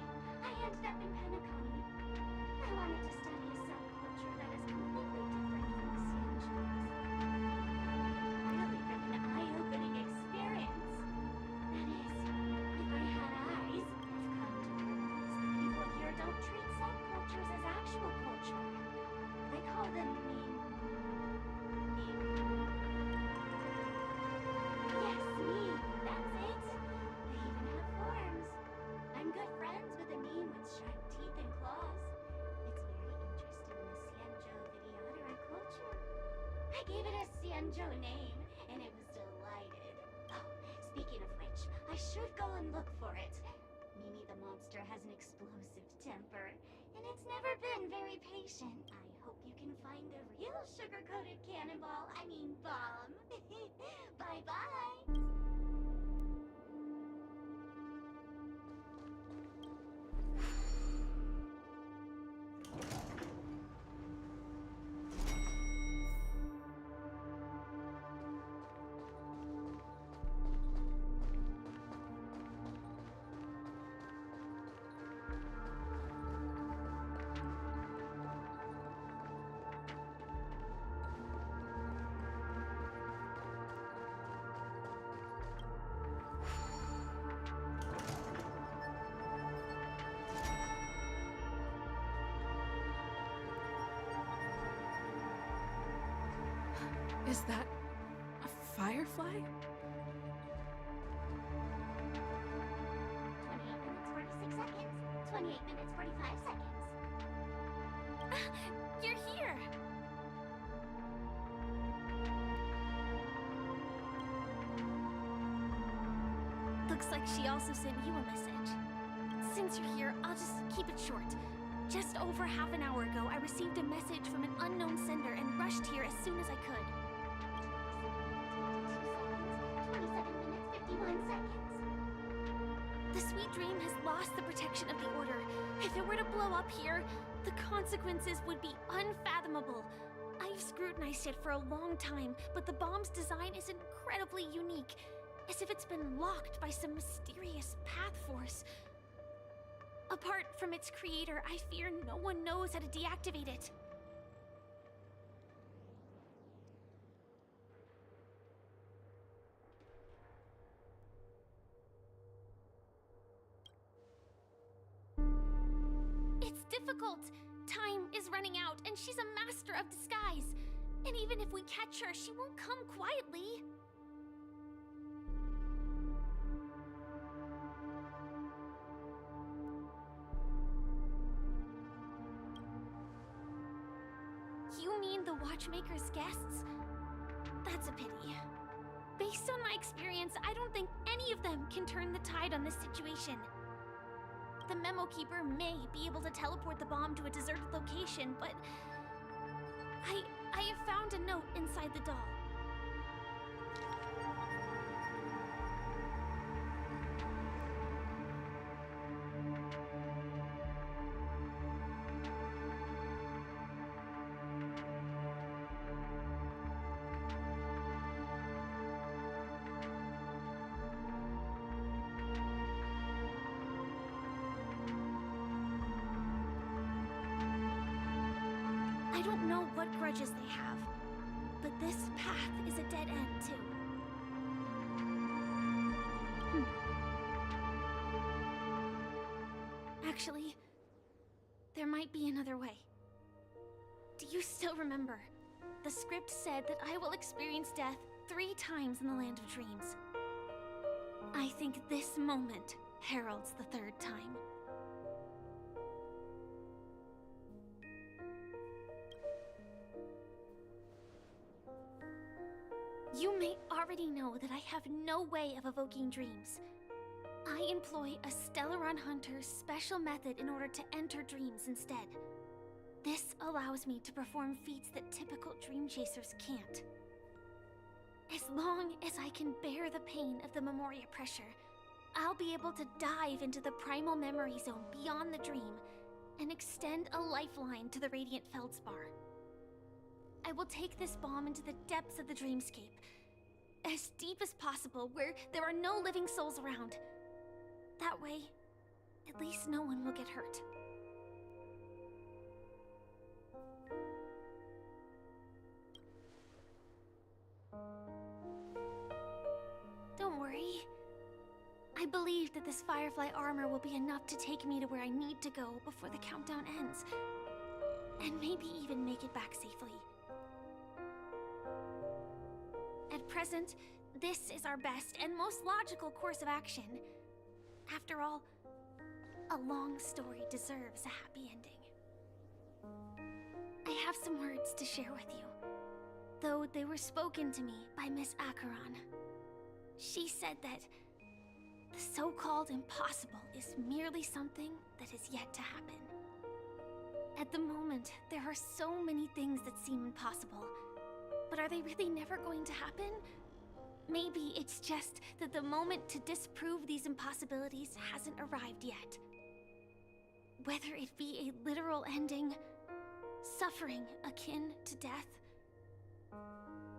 I ended up in Penacony. I wanted to study a subculture that is completely different from the Xianzhou's. Really been an eye-opening experience. That is, if I had eyes, I've come to realize the people here don't treat subcultures as actual culture. They call them meme. Yes, meme. That's it. They even have forms. I'm good friends with a meme with sharp teeth and claws. It's very interested in the Xianzhou videotery culture. I gave it a Xianzhou name, and it was delighted. Oh, speaking of which, I should go and look for it. Mimi the monster has an explosive temper, and it's never been very patient. I hope you can find a real sugar-coated cannonball, I mean bomb. Bye-bye. Is that a firefly? 28 minutes, 46 seconds. 28 minutes, 45 seconds. You're here! Looks like she also sent you a message. Since you're here, I'll just keep it short. Just over half an hour ago, I received a message from an unknown sender and rushed here as soon as I could. 27 minutes, 51 seconds. The Sweet Dream has lost the protection of the Order. If it were to blow up here, the consequences would be unfathomable. I've scrutinized it for a long time, but the bomb's design is incredibly unique, as if it's been locked by some mysterious path force. Apart from its creator, I fear no one knows how to deactivate it. It's difficult. Time is running out, and she's a master of disguise. And even if we catch her, she won't come quietly. You mean the Watchmaker's guests? That's a pity. Based on my experience, I don't think any of them can turn the tide on this situation. The Memo Keeper may be able to teleport the bomb to a deserted location, but I have found a note inside the doll. I don't know what grudges they have, but this path is a dead end, too. Actually, there might be another way. Do you still remember? The script said that I will experience death 3 times in the Land of Dreams. I think this moment heralds the 3rd time. You may already know that I have no way of evoking dreams. I employ a Stellaron Hunter's special method in order to enter dreams instead. This allows me to perform feats that typical dream chasers can't. As long as I can bear the pain of the Memoria pressure, I'll be able to dive into the primal memory zone beyond the dream and extend a lifeline to the Radiant Feldspar. I will take this bomb into the depths of the dreamscape, as deep as possible, where there are no living souls around. That way, at least no one will get hurt. Don't worry. I believe that this Firefly armor will be enough to take me to where I need to go before the countdown ends, and maybe even make it back safely. At present, this is our best and most logical course of action. After all, a long story deserves a happy ending. I have some words to share with you, though they were spoken to me by Miss Acheron. She said that the so-called impossible is merely something that is yet to happen. At the moment, there are so many things that seem impossible. But are they really never going to happen? Maybe it's just that the moment to disprove these impossibilities hasn't arrived yet. Whether it be a literal ending, suffering akin to death,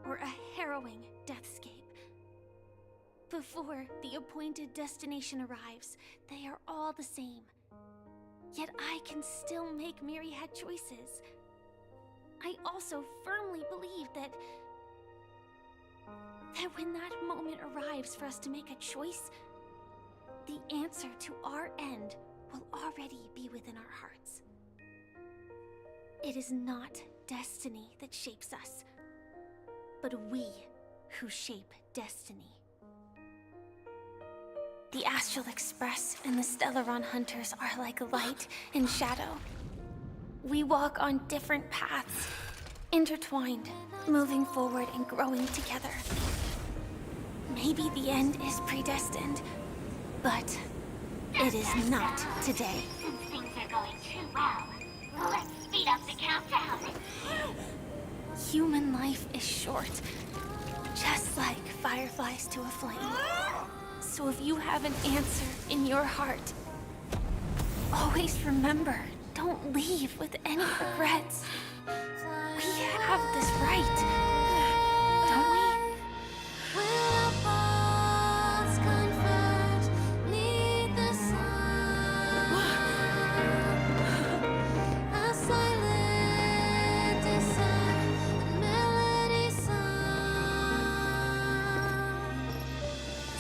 or a harrowing deathscape. Before the appointed destination arrives, they are all the same. Yet I can still make myriad choices. I also firmly believe that when that moment arrives for us to make a choice, the answer to our end will already be within our hearts. It is not destiny that shapes us, but we who shape destiny. The Astral Express and the Stellaron Hunters are like light and shadow. We walk on different paths, intertwined, moving forward and growing together. Maybe the end is predestined, but it is not today. Since things are going too well, let's speed up the countdown. Human life is short, just like fireflies to a flame. So if you have an answer in your heart, always remember, don't leave with any regrets. We have this right, don't we?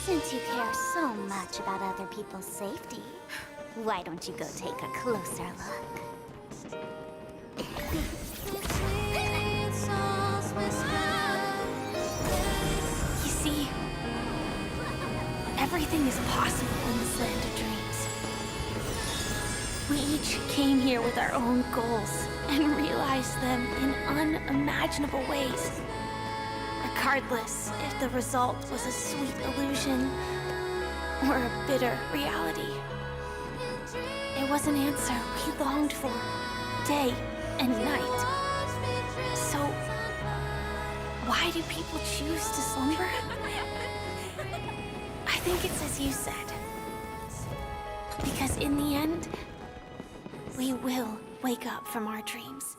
Since you care so much about other people's safety, why don't you go take a closer look? You see, everything is possible in this land of dreams. We each came here with our own goals and realized them in unimaginable ways. Our Regardless if the result was a sweet illusion or a bitter reality. It was an answer we longed for, day and night. So, why do people choose to slumber? I think it's as you said. Because in the end, we will wake up from our dreams.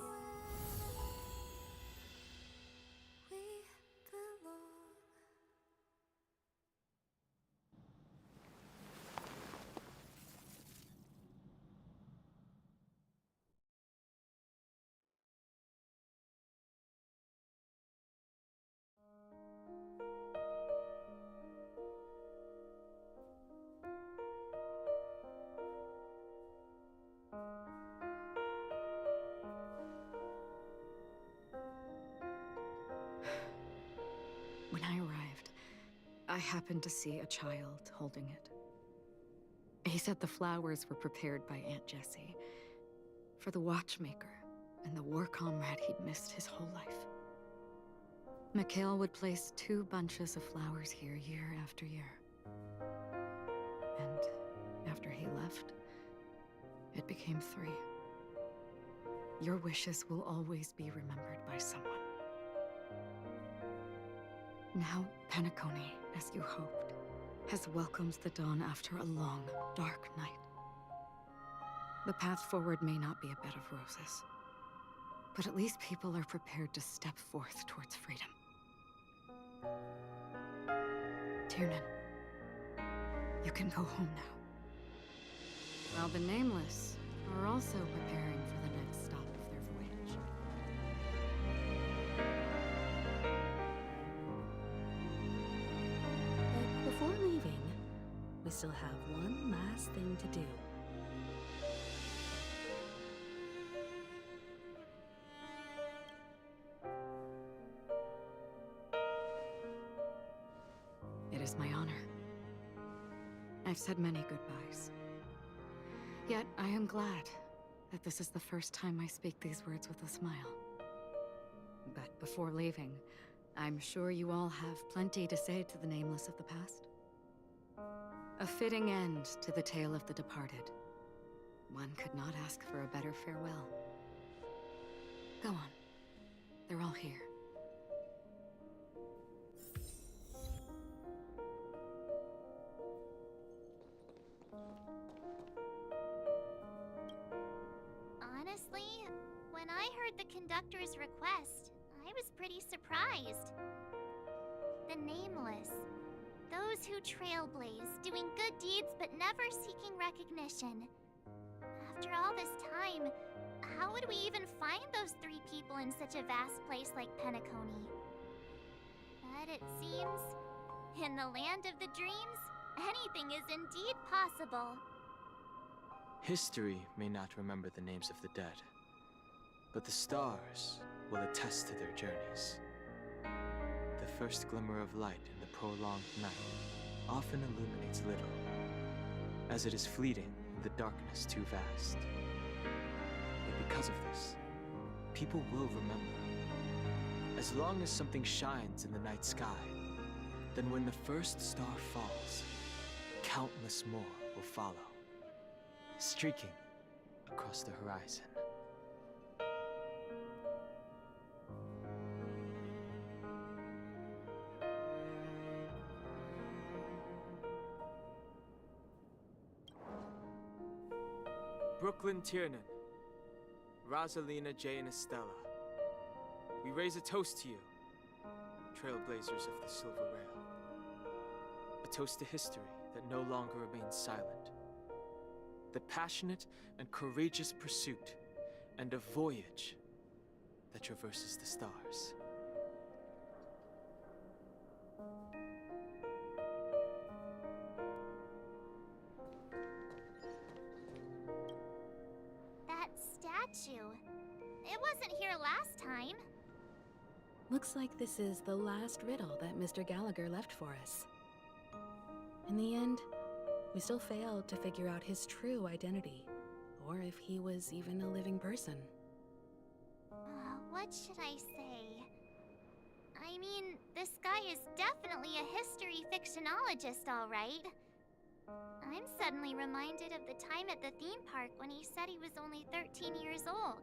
When I arrived, I happened to see a child holding it. He said the flowers were prepared by Aunt Jessie for the watchmaker and the war comrade he'd missed his whole life. Mikhail would place 2 bunches of flowers here year after year. And after he left, it became 3. Your wishes will always be remembered by someone. Now, Penacony, as you hoped, has welcomed the dawn after a long, dark night. The path forward may not be a bed of roses, but at least people are prepared to step forth towards freedom. Tiernan, you can go home now. While the Nameless are also preparing for the next stop of their voyage. But before leaving, we still have one last thing to do. It is my honor. I've said many goodbyes. Yet I am glad that this is the first time I speak these words with a smile. But before leaving, I'm sure you all have plenty to say to the Nameless of the past. A fitting end to the tale of the departed. One could not ask for a better farewell. Go on. They're all here. Honestly, when I heard the conductor's request, I was pretty surprised. The Nameless. Those who trailblaze, doing good deeds but never seeking recognition. After all this time, how would we even find those 3 people in such a vast place like Penacony? But it seems, in the land of the dreams, anything is indeed possible. History may not remember the names of the dead, but the stars will attest to their journeys. The first glimmer of light in the prolonged night often illuminates little, as it is fleeting in the darkness too vast. But because of this, people will remember. As long as something shines in the night sky, then when the first star falls, countless more will follow, streaking across the horizon. Brooklyn Tiernan, Rosalina J. and Estella, we raise a toast to you, trailblazers of the Silver Rail. A toast to history that no longer remains silent. The passionate and courageous pursuit, and a voyage that traverses the stars. That statue. It wasn't here last time. Looks like this is the last riddle that Mr. Gallagher left for us. In the end, we still failed to figure out his true identity, or if he was even a living person. What should I say? I mean, this guy is definitely a history fictionologist, all right. I'm suddenly reminded of the time at the theme park when he said he was only 13 years old.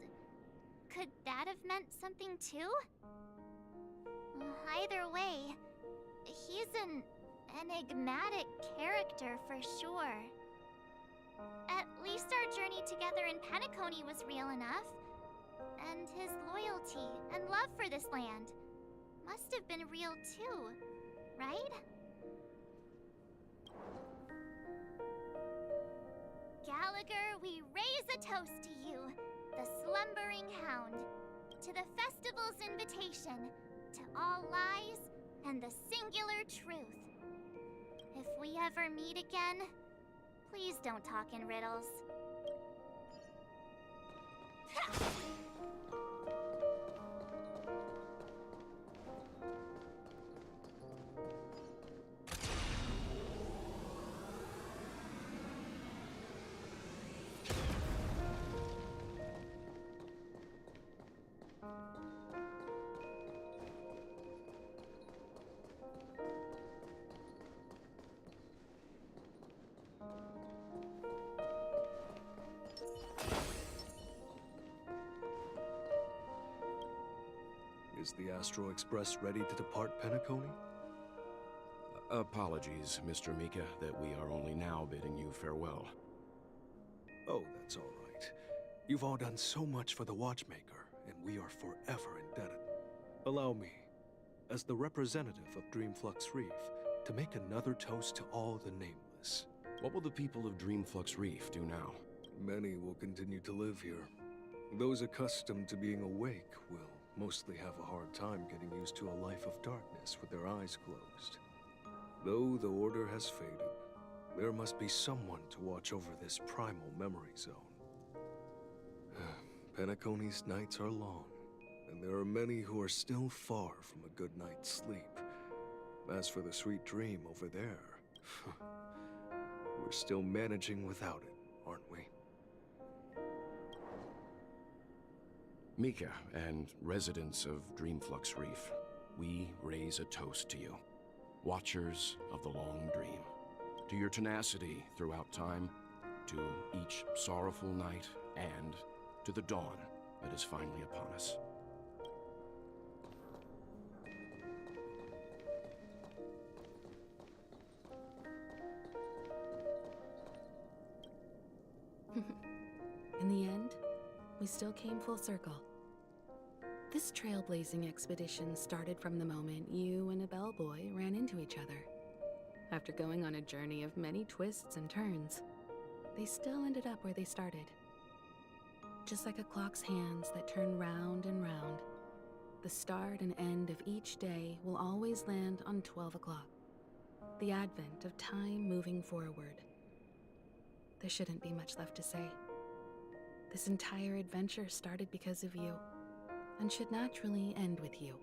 Could that have meant something too? Either way, he's an enigmatic character for sure. At least our journey together in Penacony was real enough. And his loyalty and love for this land must have been real too, right? Gallagher, we raise a toast to you, the slumbering hound, to the festival's invitation, to all lies and the singular truth. If we ever meet again, please don't talk in riddles. Is the Astro Express ready to depart Penacony? Apologies, Mr. Mika, that we are only now bidding you farewell. Oh, that's all right. You've all done so much for the Watchmaker, and we are forever indebted. Allow me, as the representative of Dreamflux Reef, to make another toast to all the nameless. What will the people of Dreamflux Reef do now? Many will continue to live here. Those accustomed to being awake will mostly have a hard time getting used to a life of darkness with their eyes closed. Though the order has faded, there must be someone to watch over this primal memory zone. Penacony's nights are long, and there are many who are still far from a good night's sleep. As for the sweet dream over there, we're still managing without it, aren't we? Mika and residents of Dreamflux Reef, we raise a toast to you, watchers of the long dream, to your tenacity throughout time, to each sorrowful night, and to the dawn that is finally upon us. In the end, we still came full circle. This trailblazing expedition started from the moment you and a bellboy ran into each other. After going on a journey of many twists and turns, they still ended up where they started. Just like a clock's hands that turn round and round, the start and end of each day will always land on 12 o'clock, the advent of time moving forward. There shouldn't be much left to say. This entire adventure started because of you, and should naturally end with you.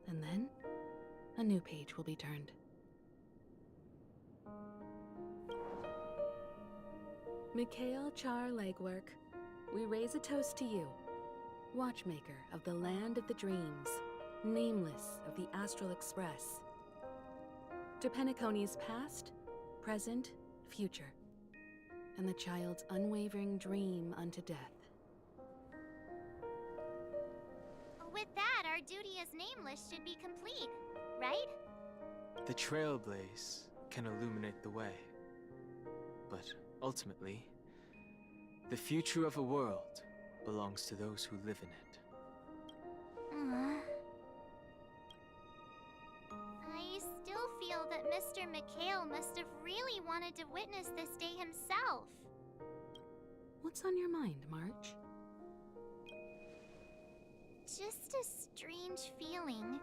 And then, a new page will be turned. Mikhail Char Legwork, we raise a toast to you, watchmaker of the land of the dreams, nameless of the Astral Express. To Penacony's past, present, future, and the child's unwavering dream unto death. With that, our duty as nameless should be complete, right? The trailblaze can illuminate the way. But ultimately, the future of a world belongs to those who live in it. I still feel that Mr. Mikhail must have really wanted to witness this day himself. What's on your mind, March? Just a strange feeling.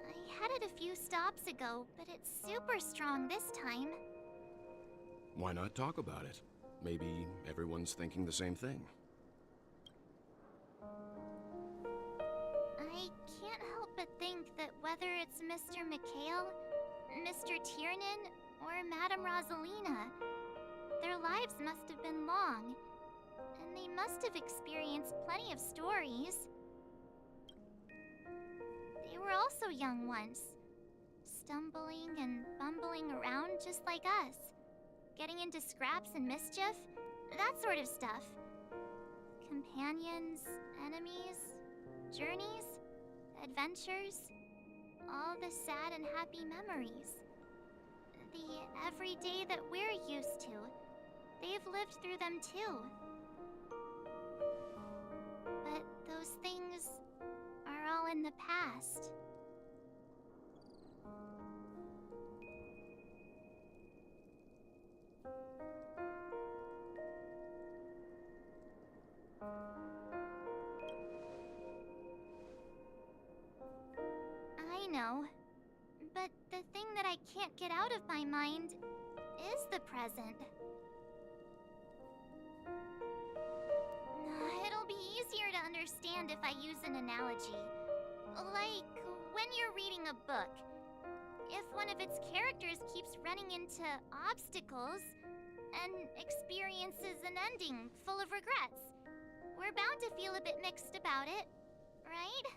I had it a few stops ago, but it's super strong this time. Why not talk about it? Maybe everyone's thinking the same thing. I can't help but think that whether it's Mr. Mikhail, Mr. Tiernan, or Madame Rosalina, their lives must have been long, and they must have experienced plenty of stories. They were also young once. Stumbling and bumbling around just like us. Getting into scraps and mischief, that sort of stuff. Companions, enemies, journeys, adventures, all the sad and happy memories. The everyday that we're used to, they've lived through them too. But those things are all in the past. I know, but the thing that I can't get out of my mind is the present. It'll be easier to understand if I use an analogy. Like when you're reading a book. If one of its characters keeps running into obstacles and experiences an ending full of regrets, we're bound to feel a bit mixed about it, right?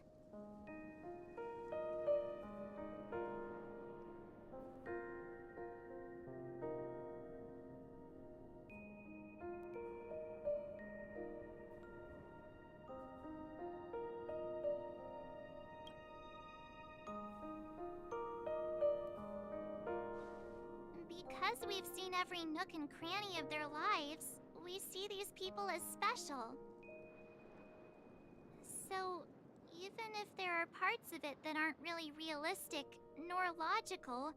Because we've seen every nook and cranny of their lives, we see these people as special. So, even if there are parts of it that aren't really realistic nor logical,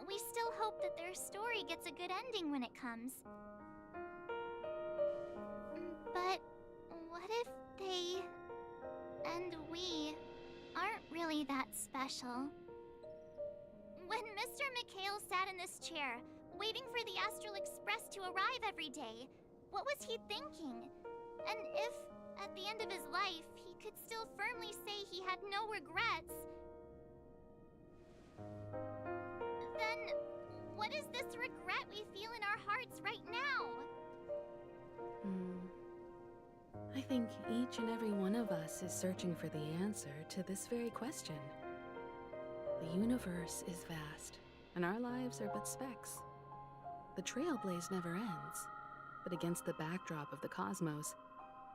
we still hope that their story gets a good ending when it comes. But what if they and we aren't really that special? When Mr. McHale sat in this chair, waiting for the Astral Express to arrive every day, what was he thinking? And if, at the end of his life, he could still firmly say he had no regrets, then what is this regret we feel in our hearts right now? I think each and every one of us is searching for the answer to this very question. The universe is vast, and our lives are but specks. The trailblaze never ends, but against the backdrop of the cosmos,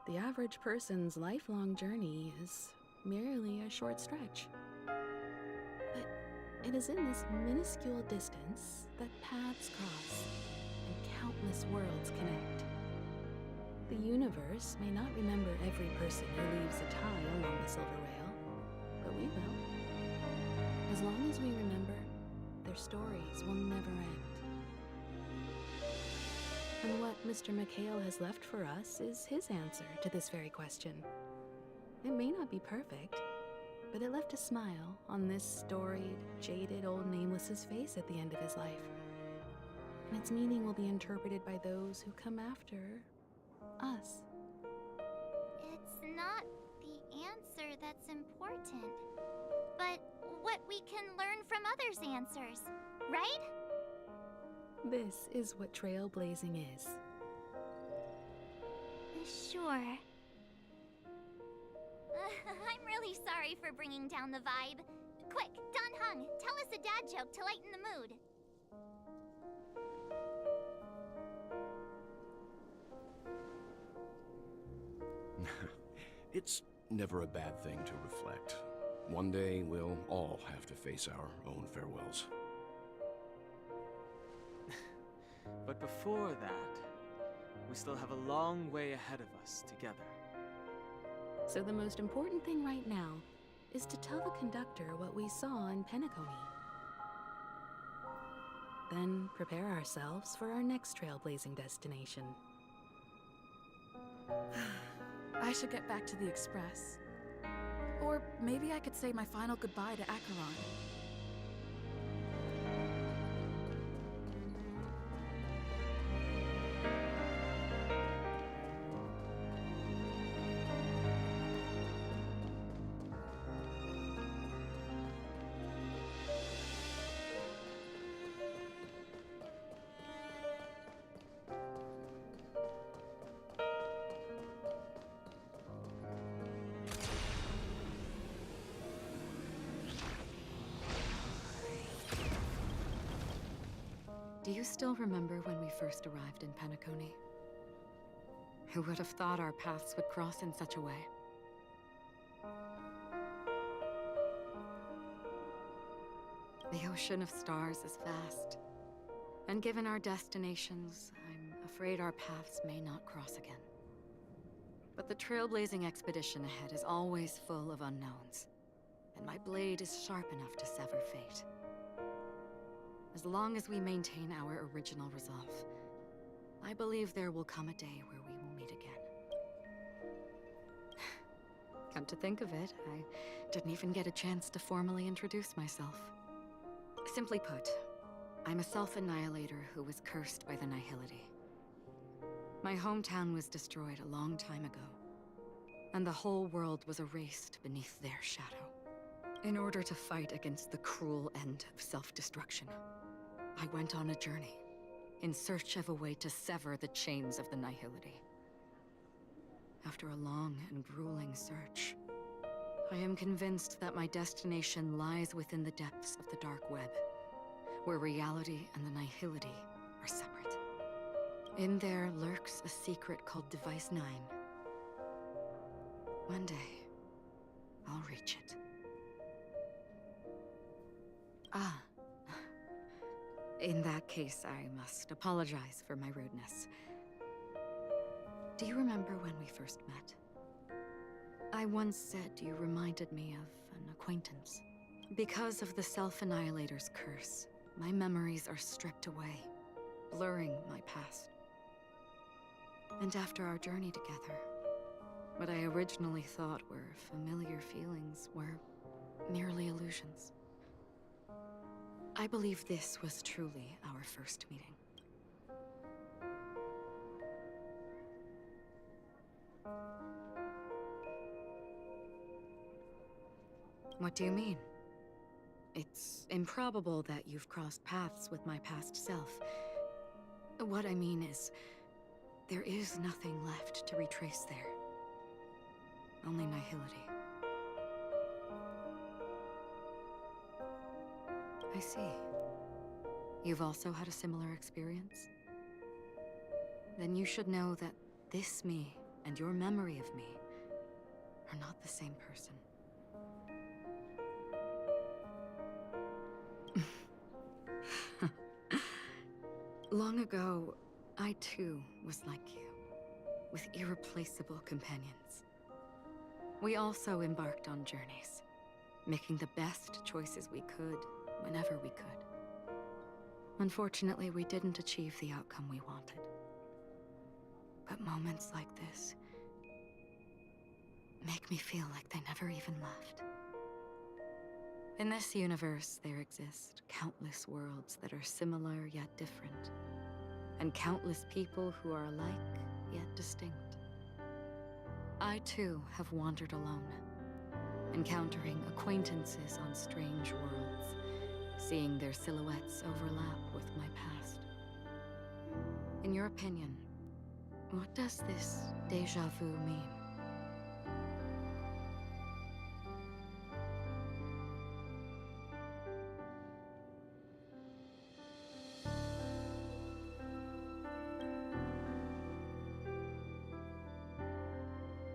the average person's lifelong journey is merely a short stretch. But it is in this minuscule distance that paths cross and countless worlds connect. The universe may not remember every person who leaves a tie along the silver rail, but we will. As long as we remember, their stories will never end. And what Mr. McHale has left for us is his answer to this very question. It may not be perfect, but it left a smile on this storied, jaded old Nameless's face at the end of his life. And its meaning will be interpreted by those who come after us. It's not the answer that's important, but what we can learn from others' answers, right? This is what trailblazing is. Sure. I'm really sorry for bringing down the vibe. Quick, Don Hung, tell us a dad joke to lighten the mood. It's never a bad thing to reflect. One day, we'll all have to face our own farewells. But before that, we still have a long way ahead of us together. So the most important thing right now is to tell the conductor what we saw in Penacony. Then prepare ourselves for our next trailblazing destination. I should get back to the Express. Or maybe I could say my final goodbye to Acheron. Do you still remember when we first arrived in Penacony? Who would have thought our paths would cross in such a way? The ocean of stars is vast. And given our destinations, I'm afraid our paths may not cross again. But the trailblazing expedition ahead is always full of unknowns. And my blade is sharp enough to sever fate. As long as we maintain our original resolve, I believe there will come a day where we will meet again. Come to think of it, I didn't even get a chance to formally introduce myself. Simply put, I'm a self-annihilator who was cursed by the Nihility. My hometown was destroyed a long time ago, and the whole world was erased beneath their shadow. In order to fight against the cruel end of self-destruction, I went on a journey, in search of a way to sever the chains of the Nihility. After a long and grueling search, I am convinced that my destination lies within the depths of the dark web, where reality and the Nihility are separate. In there lurks a secret called Device 9. One day, I'll reach it. Ah. In that case, I must apologize for my rudeness. Do you remember when we first met? I once said you reminded me of an acquaintance. Because of the Self-Annihilator's curse, my memories are stripped away, blurring my past. And after our journey together, what I originally thought were familiar feelings were merely illusions. I believe this was truly our first meeting. What do you mean? It's improbable that you've crossed paths with my past self. What I mean is, there is nothing left to retrace there. Only Nihility. I see. You've also had a similar experience? Then you should know that this me and your memory of me are not the same person. Long ago, I too was like you, with irreplaceable companions. We also embarked on journeys, making the best choices we could, whenever we could. Unfortunately, we didn't achieve the outcome we wanted. But moments like this make me feel like they never even left. In this universe, there exist countless worlds that are similar yet different, and countless people who are alike yet distinct. I too have wandered alone, encountering acquaintances on strange worlds, seeing their silhouettes overlap with my past. In your opinion, what does this déjà vu mean?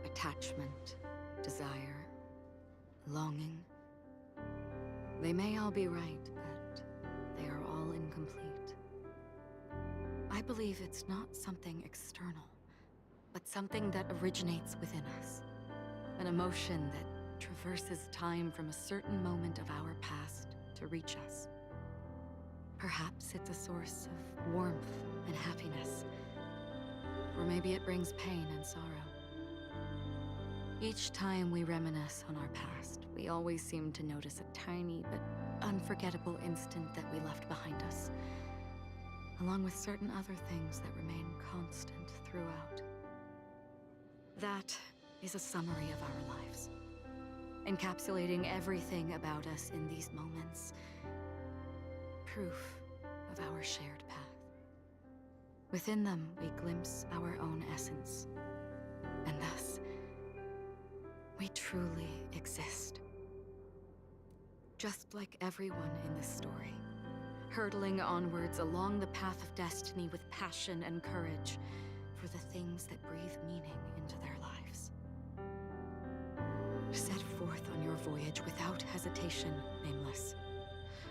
Attachment, desire, longing. They may all be right, but they are all incomplete. I believe it's not something external, but something that originates within us. An emotion that traverses time from a certain moment of our past to reach us. Perhaps it's a source of warmth and happiness, or maybe it brings pain and sorrow. Each time we reminisce on our past, we always seem to notice a tiny but unforgettable instant that we left behind us, along with certain other things that remain constant throughout. That is a summary of our lives, encapsulating everything about us in these moments. Proof of our shared path. Within them, we glimpse our own essence, and thus, we truly exist. Just like everyone in this story, hurtling onwards along the path of destiny with passion and courage for the things that breathe meaning into their lives. Set forth on your voyage without hesitation, Nameless,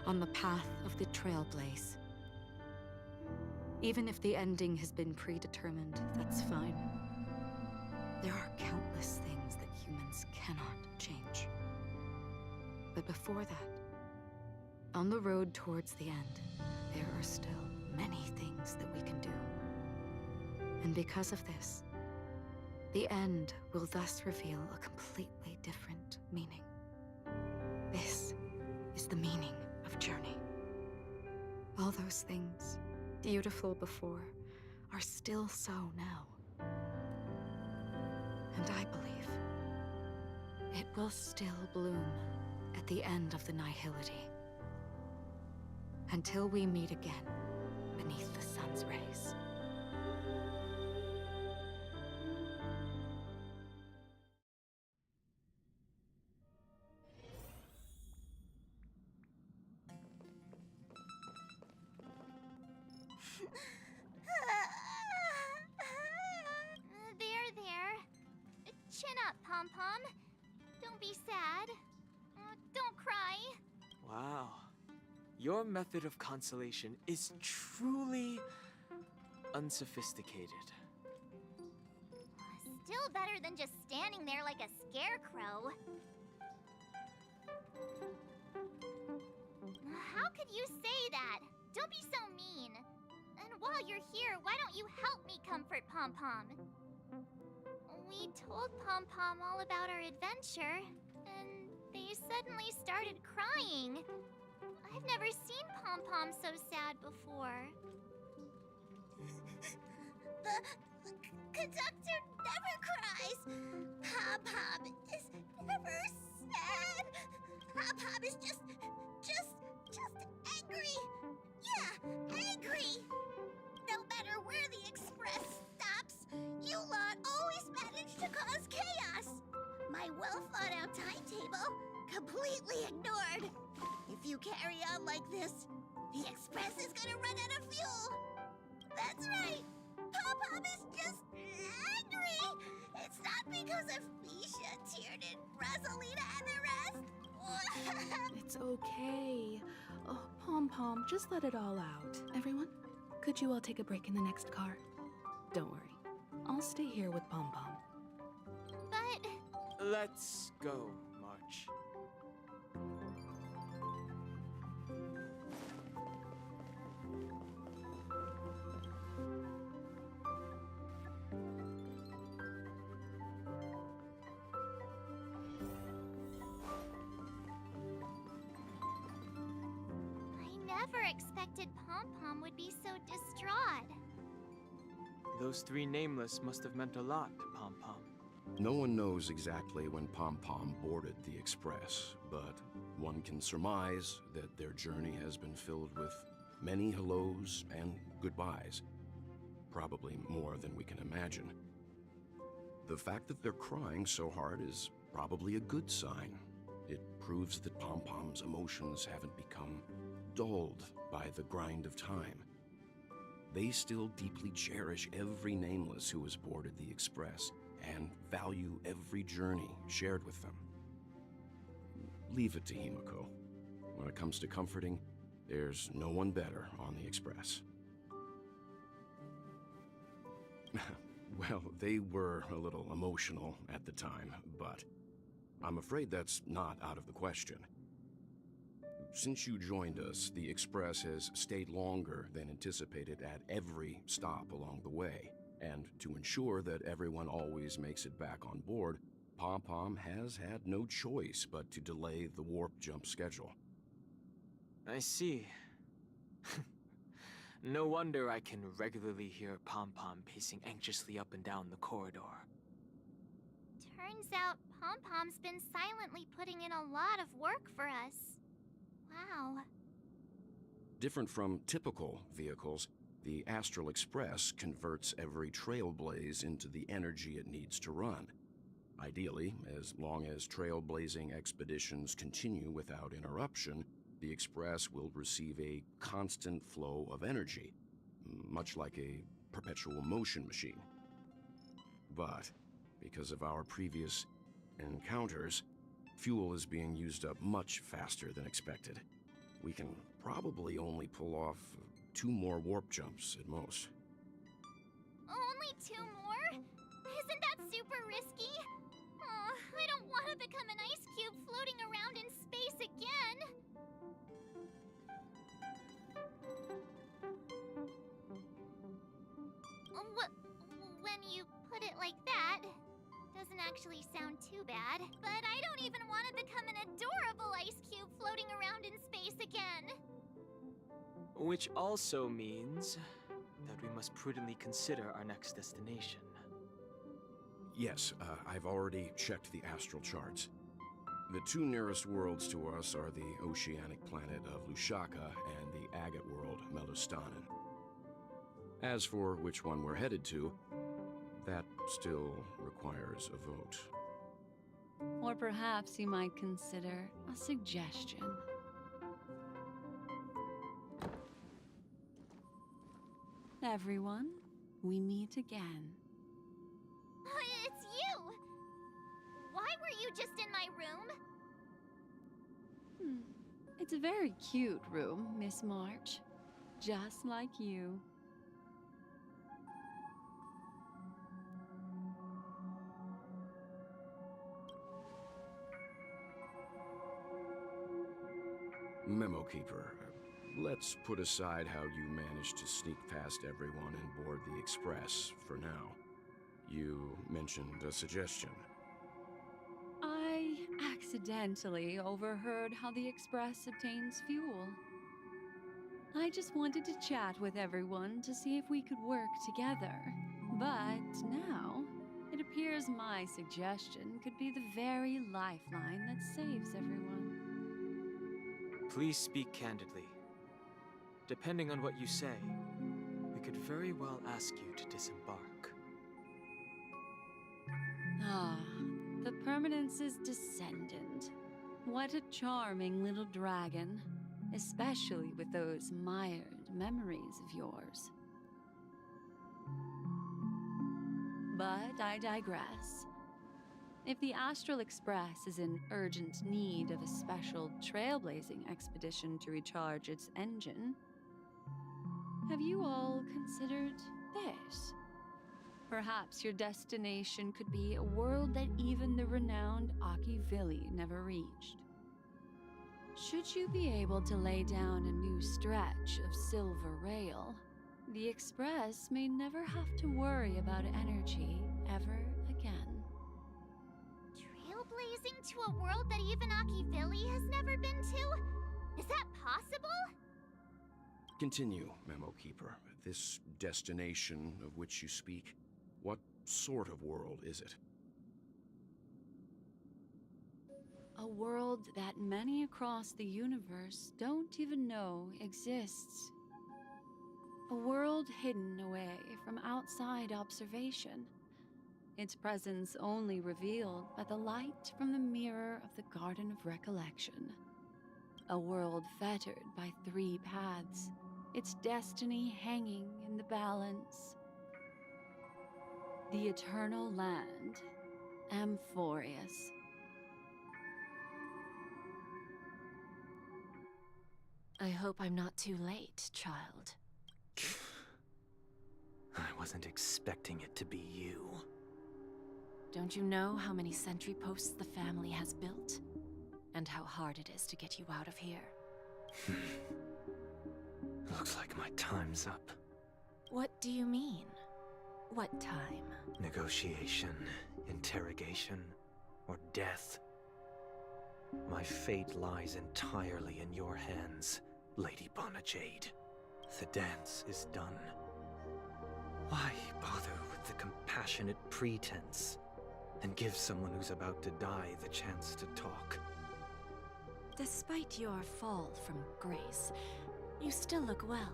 on the path of the Trailblaze. Even if the ending has been predetermined, that's fine. There are countless things that humans cannot change. But before that, on the road towards the end, there are still many things that we can do. And because of this, the end will thus reveal a completely different meaning. This is the meaning of journey. All those things, beautiful before, are still so now. And I believe it will still bloom at the end of the nihility. Until we meet again beneath the sun's rays. There. Chin up, Pom-Pom. Don't be sad. Don't cry. Wow. Your method of consolation is truly unsophisticated. Still better than just standing there like a scarecrow. How could you say that? Don't be so mean. And while you're here, why don't you help me comfort Pom-Pom? We told Pom-Pom all about our adventure, and they suddenly started crying. I've never seen Pom-Pom so sad before. The conductor never cries. Pom-Pom is never sad. Pom-Pom is just angry. Yeah, angry. No matter where the express stops, you lot always manage to cause chaos. My well-thought-out timetable completely ignored. If you carry on like this, the express is gonna run out of fuel. That's right. Pom-Pom is just angry. It's not because of Misha, Tiernan, Rosalina, and the rest. It's okay. Oh, Pom-Pom, just let it all out. Everyone, could you all take a break in the next car? Don't worry. I'll stay here with Pom-Pom. But... Let's go, March. Never expected Pom-Pom would be so distraught. Those three nameless must have meant a lot to Pom-Pom. No one knows exactly when Pom-Pom boarded the Express, but one can surmise that their journey has been filled with many hellos and goodbyes. Probably more than we can imagine. The fact that they're crying so hard is probably a good sign. It proves that Pom-Pom's emotions haven't become dulled by the grind of time. They still deeply cherish every nameless who has boarded the Express and value every journey shared with them. Leave it to Himiko. When it comes to comforting, there's no one better on the Express. Well, they were a little emotional at the time, but I'm afraid that's not out of the question. Since you joined us, the Express has stayed longer than anticipated at every stop along the way. And to ensure that everyone always makes it back on board, Pom-Pom has had no choice but to delay the warp jump schedule. I see. No wonder I can regularly hear Pom-Pom pacing anxiously up and down the corridor. Turns out Pom-Pom's been silently putting in a lot of work for us. Wow. Different from typical vehicles, the Astral Express converts every trailblaze into the energy it needs to run. Ideally, as long as trailblazing expeditions continue without interruption, The Express will receive a constant flow of energy, much like a perpetual motion machine. But because of our previous encounters, fuel is being used up much faster than expected. We can probably only pull off 2 more warp jumps at most. Only 2 more? Isn't that super risky? Oh, I don't want to become an ice cube floating around in space again. When you put it like that, doesn't actually sound too bad. But I don't even want to become an adorable ice cube floating around in space again. Which also means that we must prudently consider our next destination. Yes, I've already checked the astral charts. The 2 nearest worlds to us are the oceanic planet of Lushaka and the agate world, Melostanin. As for which one we're headed to, that still requires a vote. Or perhaps you might consider a suggestion. Everyone, we meet again. It's you! Why were you just in my room? It's a very cute room, Miss March. Just like you. Memo Keeper, let's put aside how you managed to sneak past everyone and board the Express for now. You mentioned a suggestion. I accidentally overheard how the Express obtains fuel. I just wanted to chat with everyone to see if we could work together. But now, it appears my suggestion could be the very lifeline that saves everyone. Please speak candidly. Depending on what you say, we could very well ask you to disembark. Ah, the Permanence's descendant. What a charming little dragon, especially with those mired memories of yours. But I digress. If the Astral Express is in urgent need of a special trailblazing expedition to recharge its engine, have you all considered this? Perhaps your destination could be a world that even the renowned Akivili never reached. Should you be able to lay down a new stretch of silver rail, the Express may never have to worry about energy ever again. Trailblazing to a world that even Akivili has never been to? Is that possible? Continue, Memo Keeper. This destination of which you speak, what sort of world is it? A world that many across the universe don't even know exists. A world hidden away from outside observation. Its presence only revealed by the light from the mirror of the Garden of Recollection. A world fettered by 3 paths, its destiny hanging in the balance. The Eternal Land, Amphorius. I hope I'm not too late, child. I wasn't expecting it to be you. Don't you know how many sentry posts the family has built? And how hard it is to get you out of here? Looks like my time's up. What do you mean? What time? Negotiation, interrogation, or death. My fate lies entirely in your hands, Lady Bonajade. The dance is done. Why bother with the compassionate pretense and give someone who's about to die the chance to talk? Despite your fall from grace, you still look well.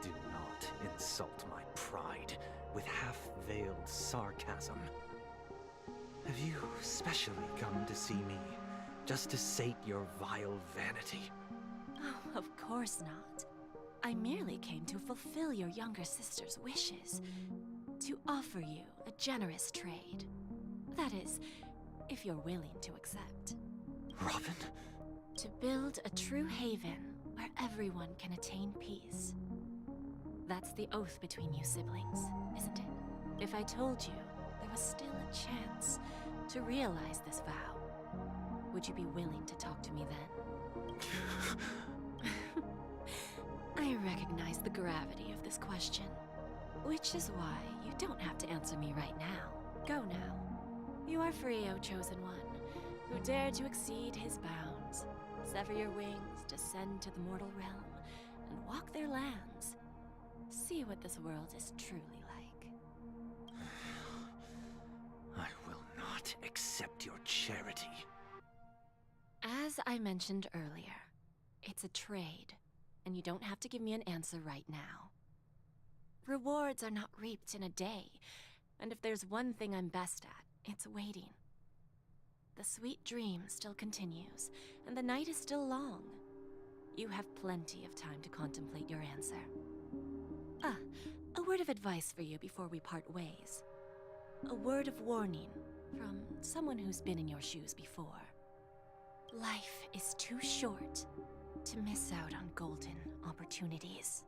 Do not insult my pride with half-veiled sarcasm. Have you specially come to see me just to sate your vile vanity. Oh, of course not. I merely came to fulfill your younger sister's wishes. To offer you a generous trade. That is, if you're willing to accept. Robin? To build a true haven where everyone can attain peace. That's the oath between you siblings, isn't it? If I told you there was still a chance to realize this vow, would you be willing to talk to me then? I recognize the gravity of this question, which is why you don't have to answer me right now. Go now. You are free, O Chosen One, who dare to exceed his bounds, sever your wings, descend to the mortal realm, and walk their lands. See what this world is truly like. I will not accept your charity. As I mentioned earlier, it's a trade, and you don't have to give me an answer right now. Rewards are not reaped in a day, and if there's one thing I'm best at, it's waiting. The sweet dream still continues, and the night is still long. You have plenty of time to contemplate your answer. Ah, a word of advice for you before we part ways. A word of warning from someone who's been in your shoes before. Life is too short to miss out on golden opportunities.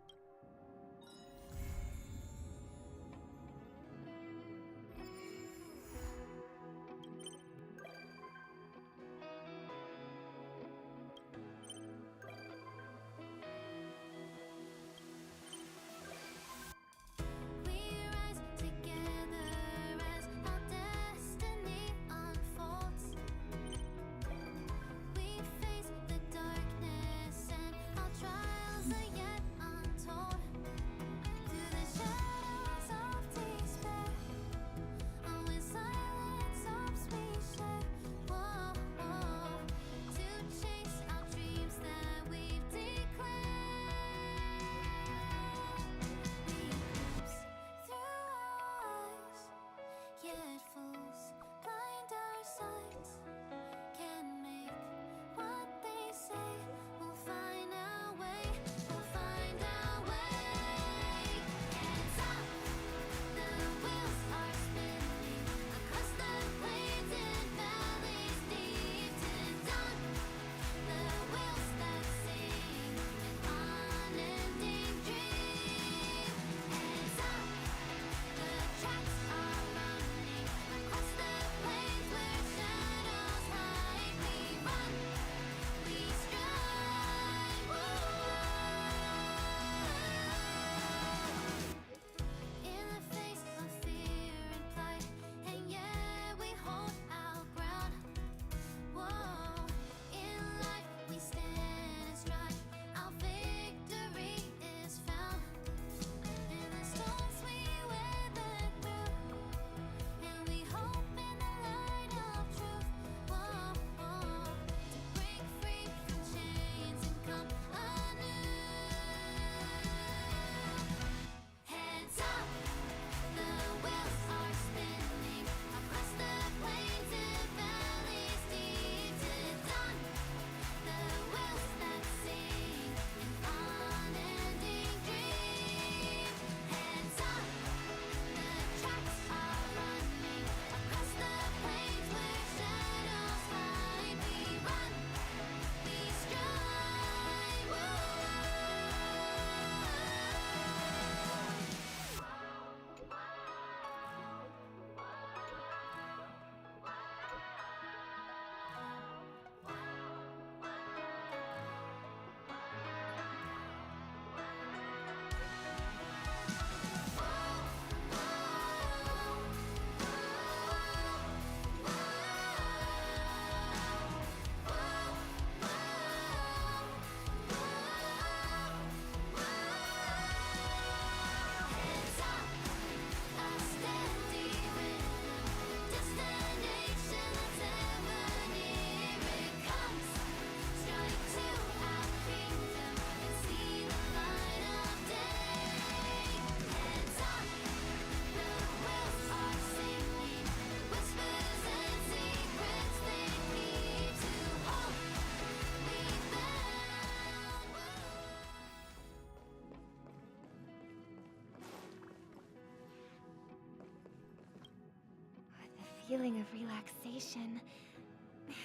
feeling of relaxation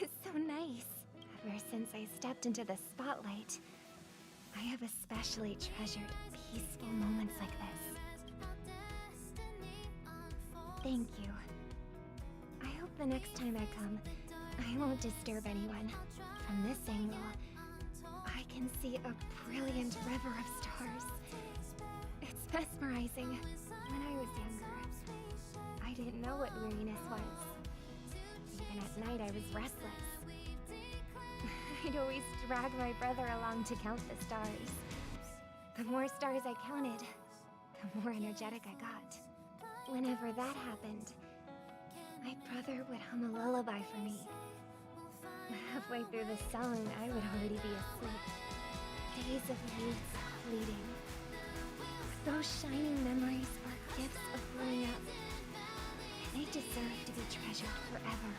is so nice. Ever since I stepped into the spotlight, I have especially treasured peaceful moments like this. Thank you. I hope the next time I come, I won't disturb anyone. From this angle, I can see a brilliant river of stars. It's mesmerizing. When I was younger, I didn't know what weariness was. Even at night, I was restless. I'd always drag my brother along to count the stars. The more stars I counted, the more energetic I got. Whenever that happened, my brother would hum a lullaby for me. Halfway through the song, I would already be asleep. Days of youth fleeting. Those shining memories are gifts of growing up. And they deserve to be treasured forever.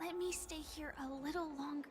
Let me stay here a little longer.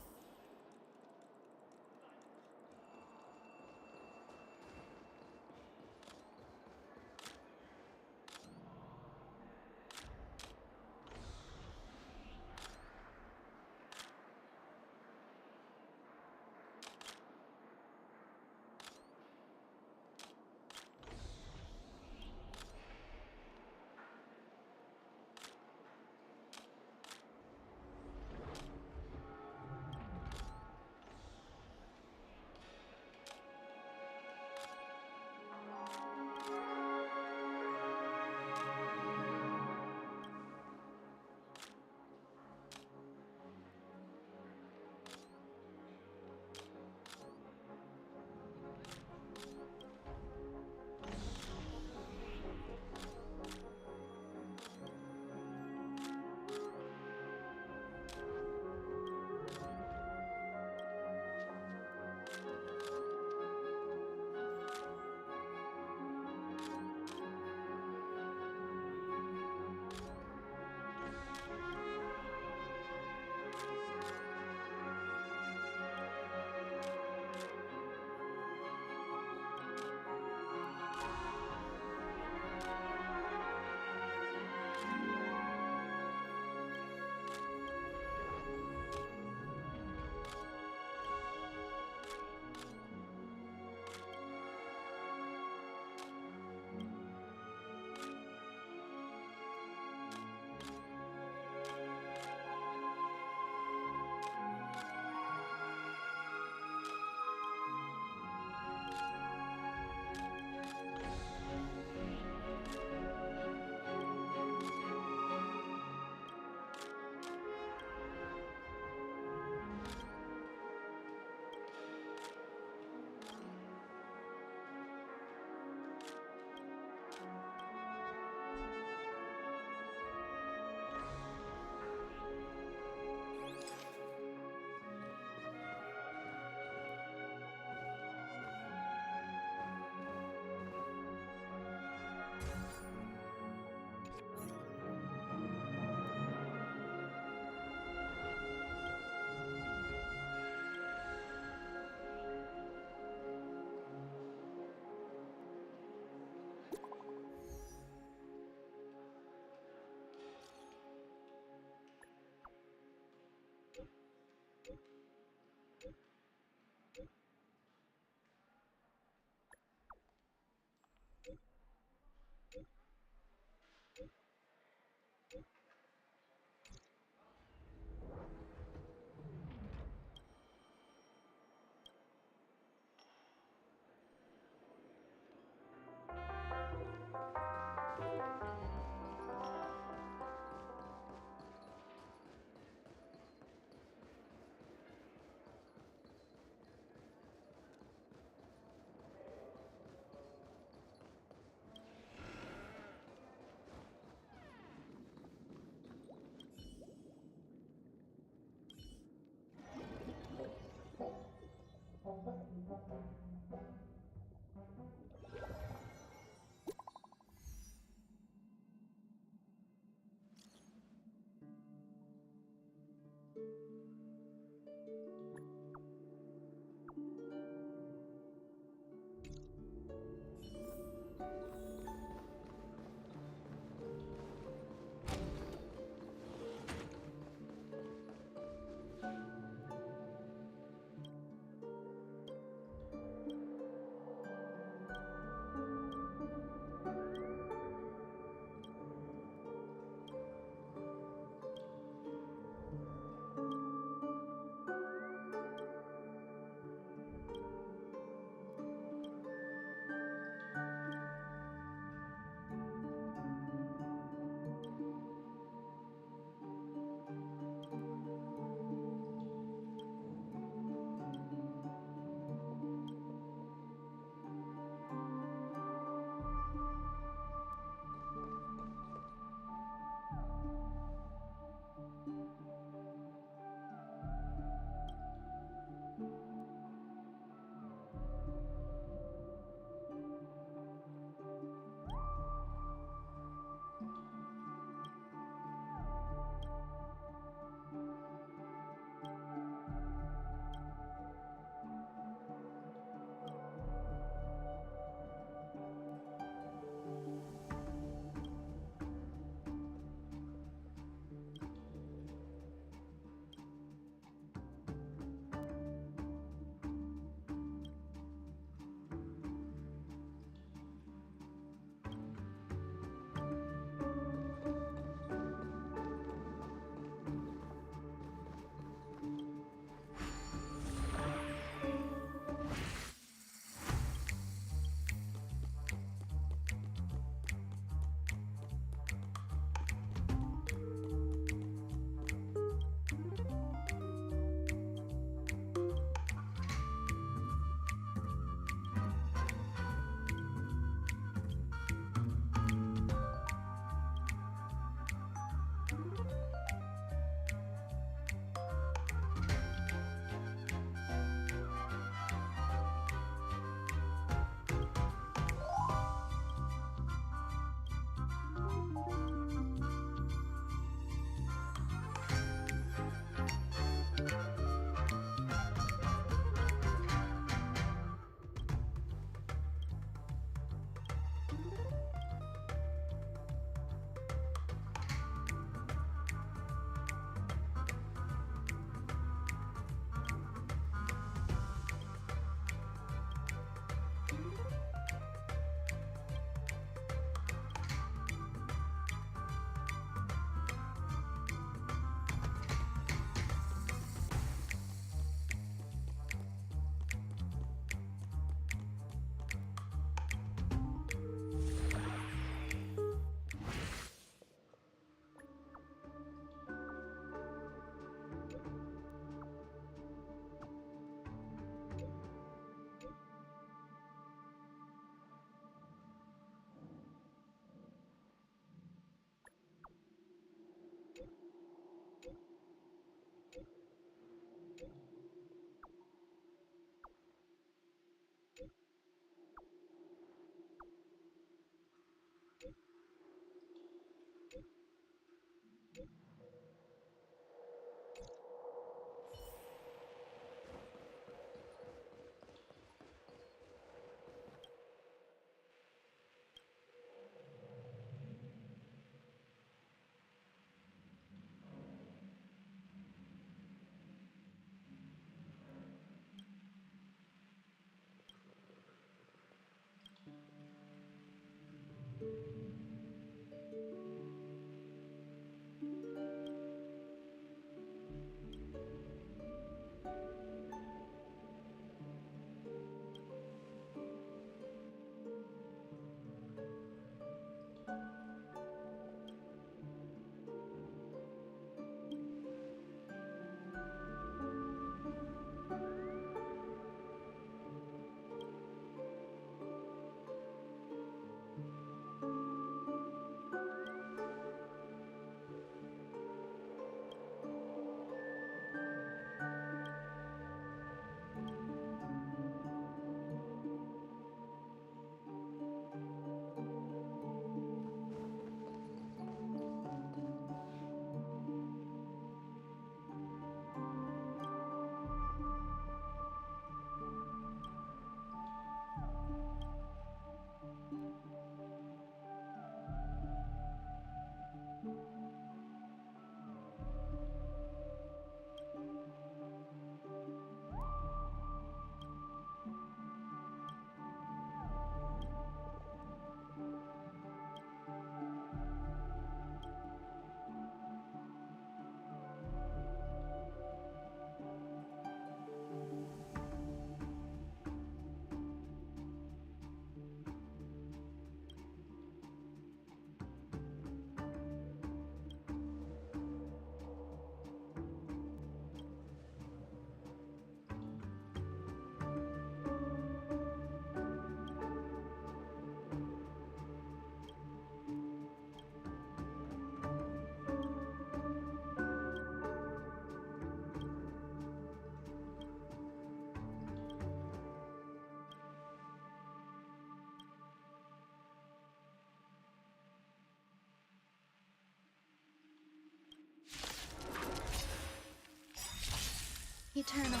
Eternal.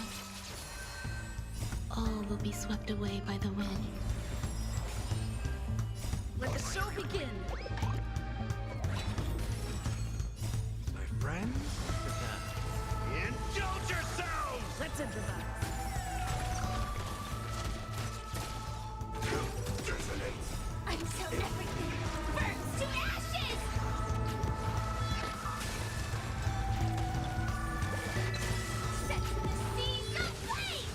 All will be swept away by the wind. Let the show begin! My friends, indulge yourselves! Let's improvise. Until everything burns to ashes! Set the seas aflame!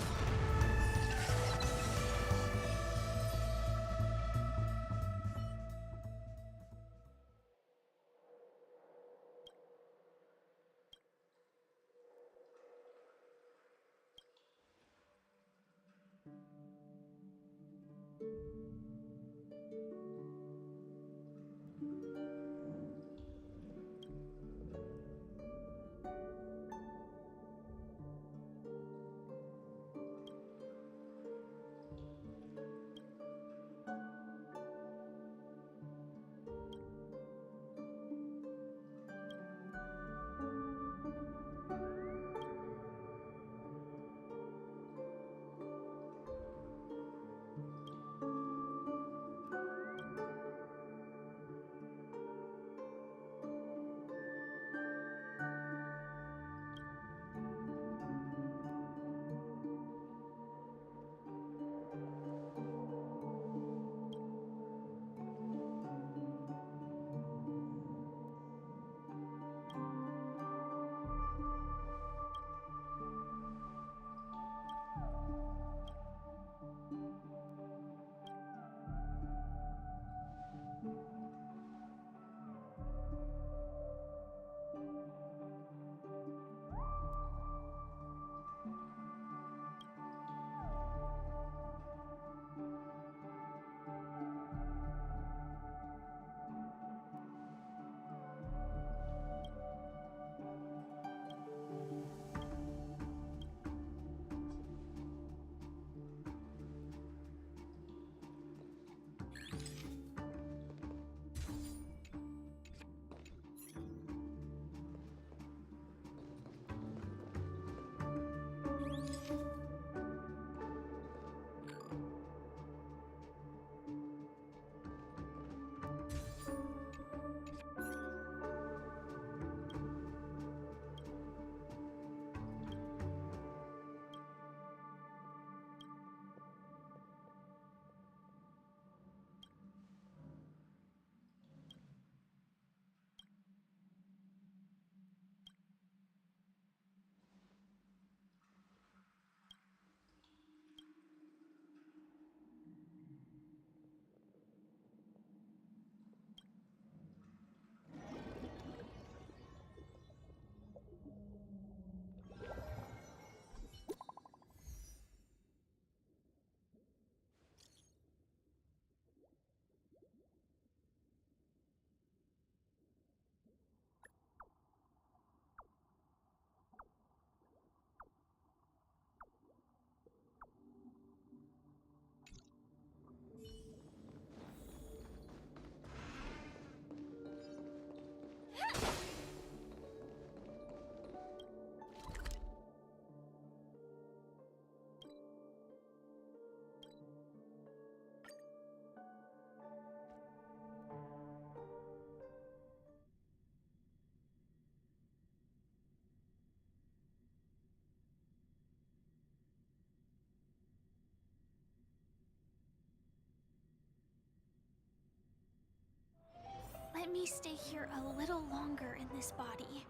me stay here a little longer in this body.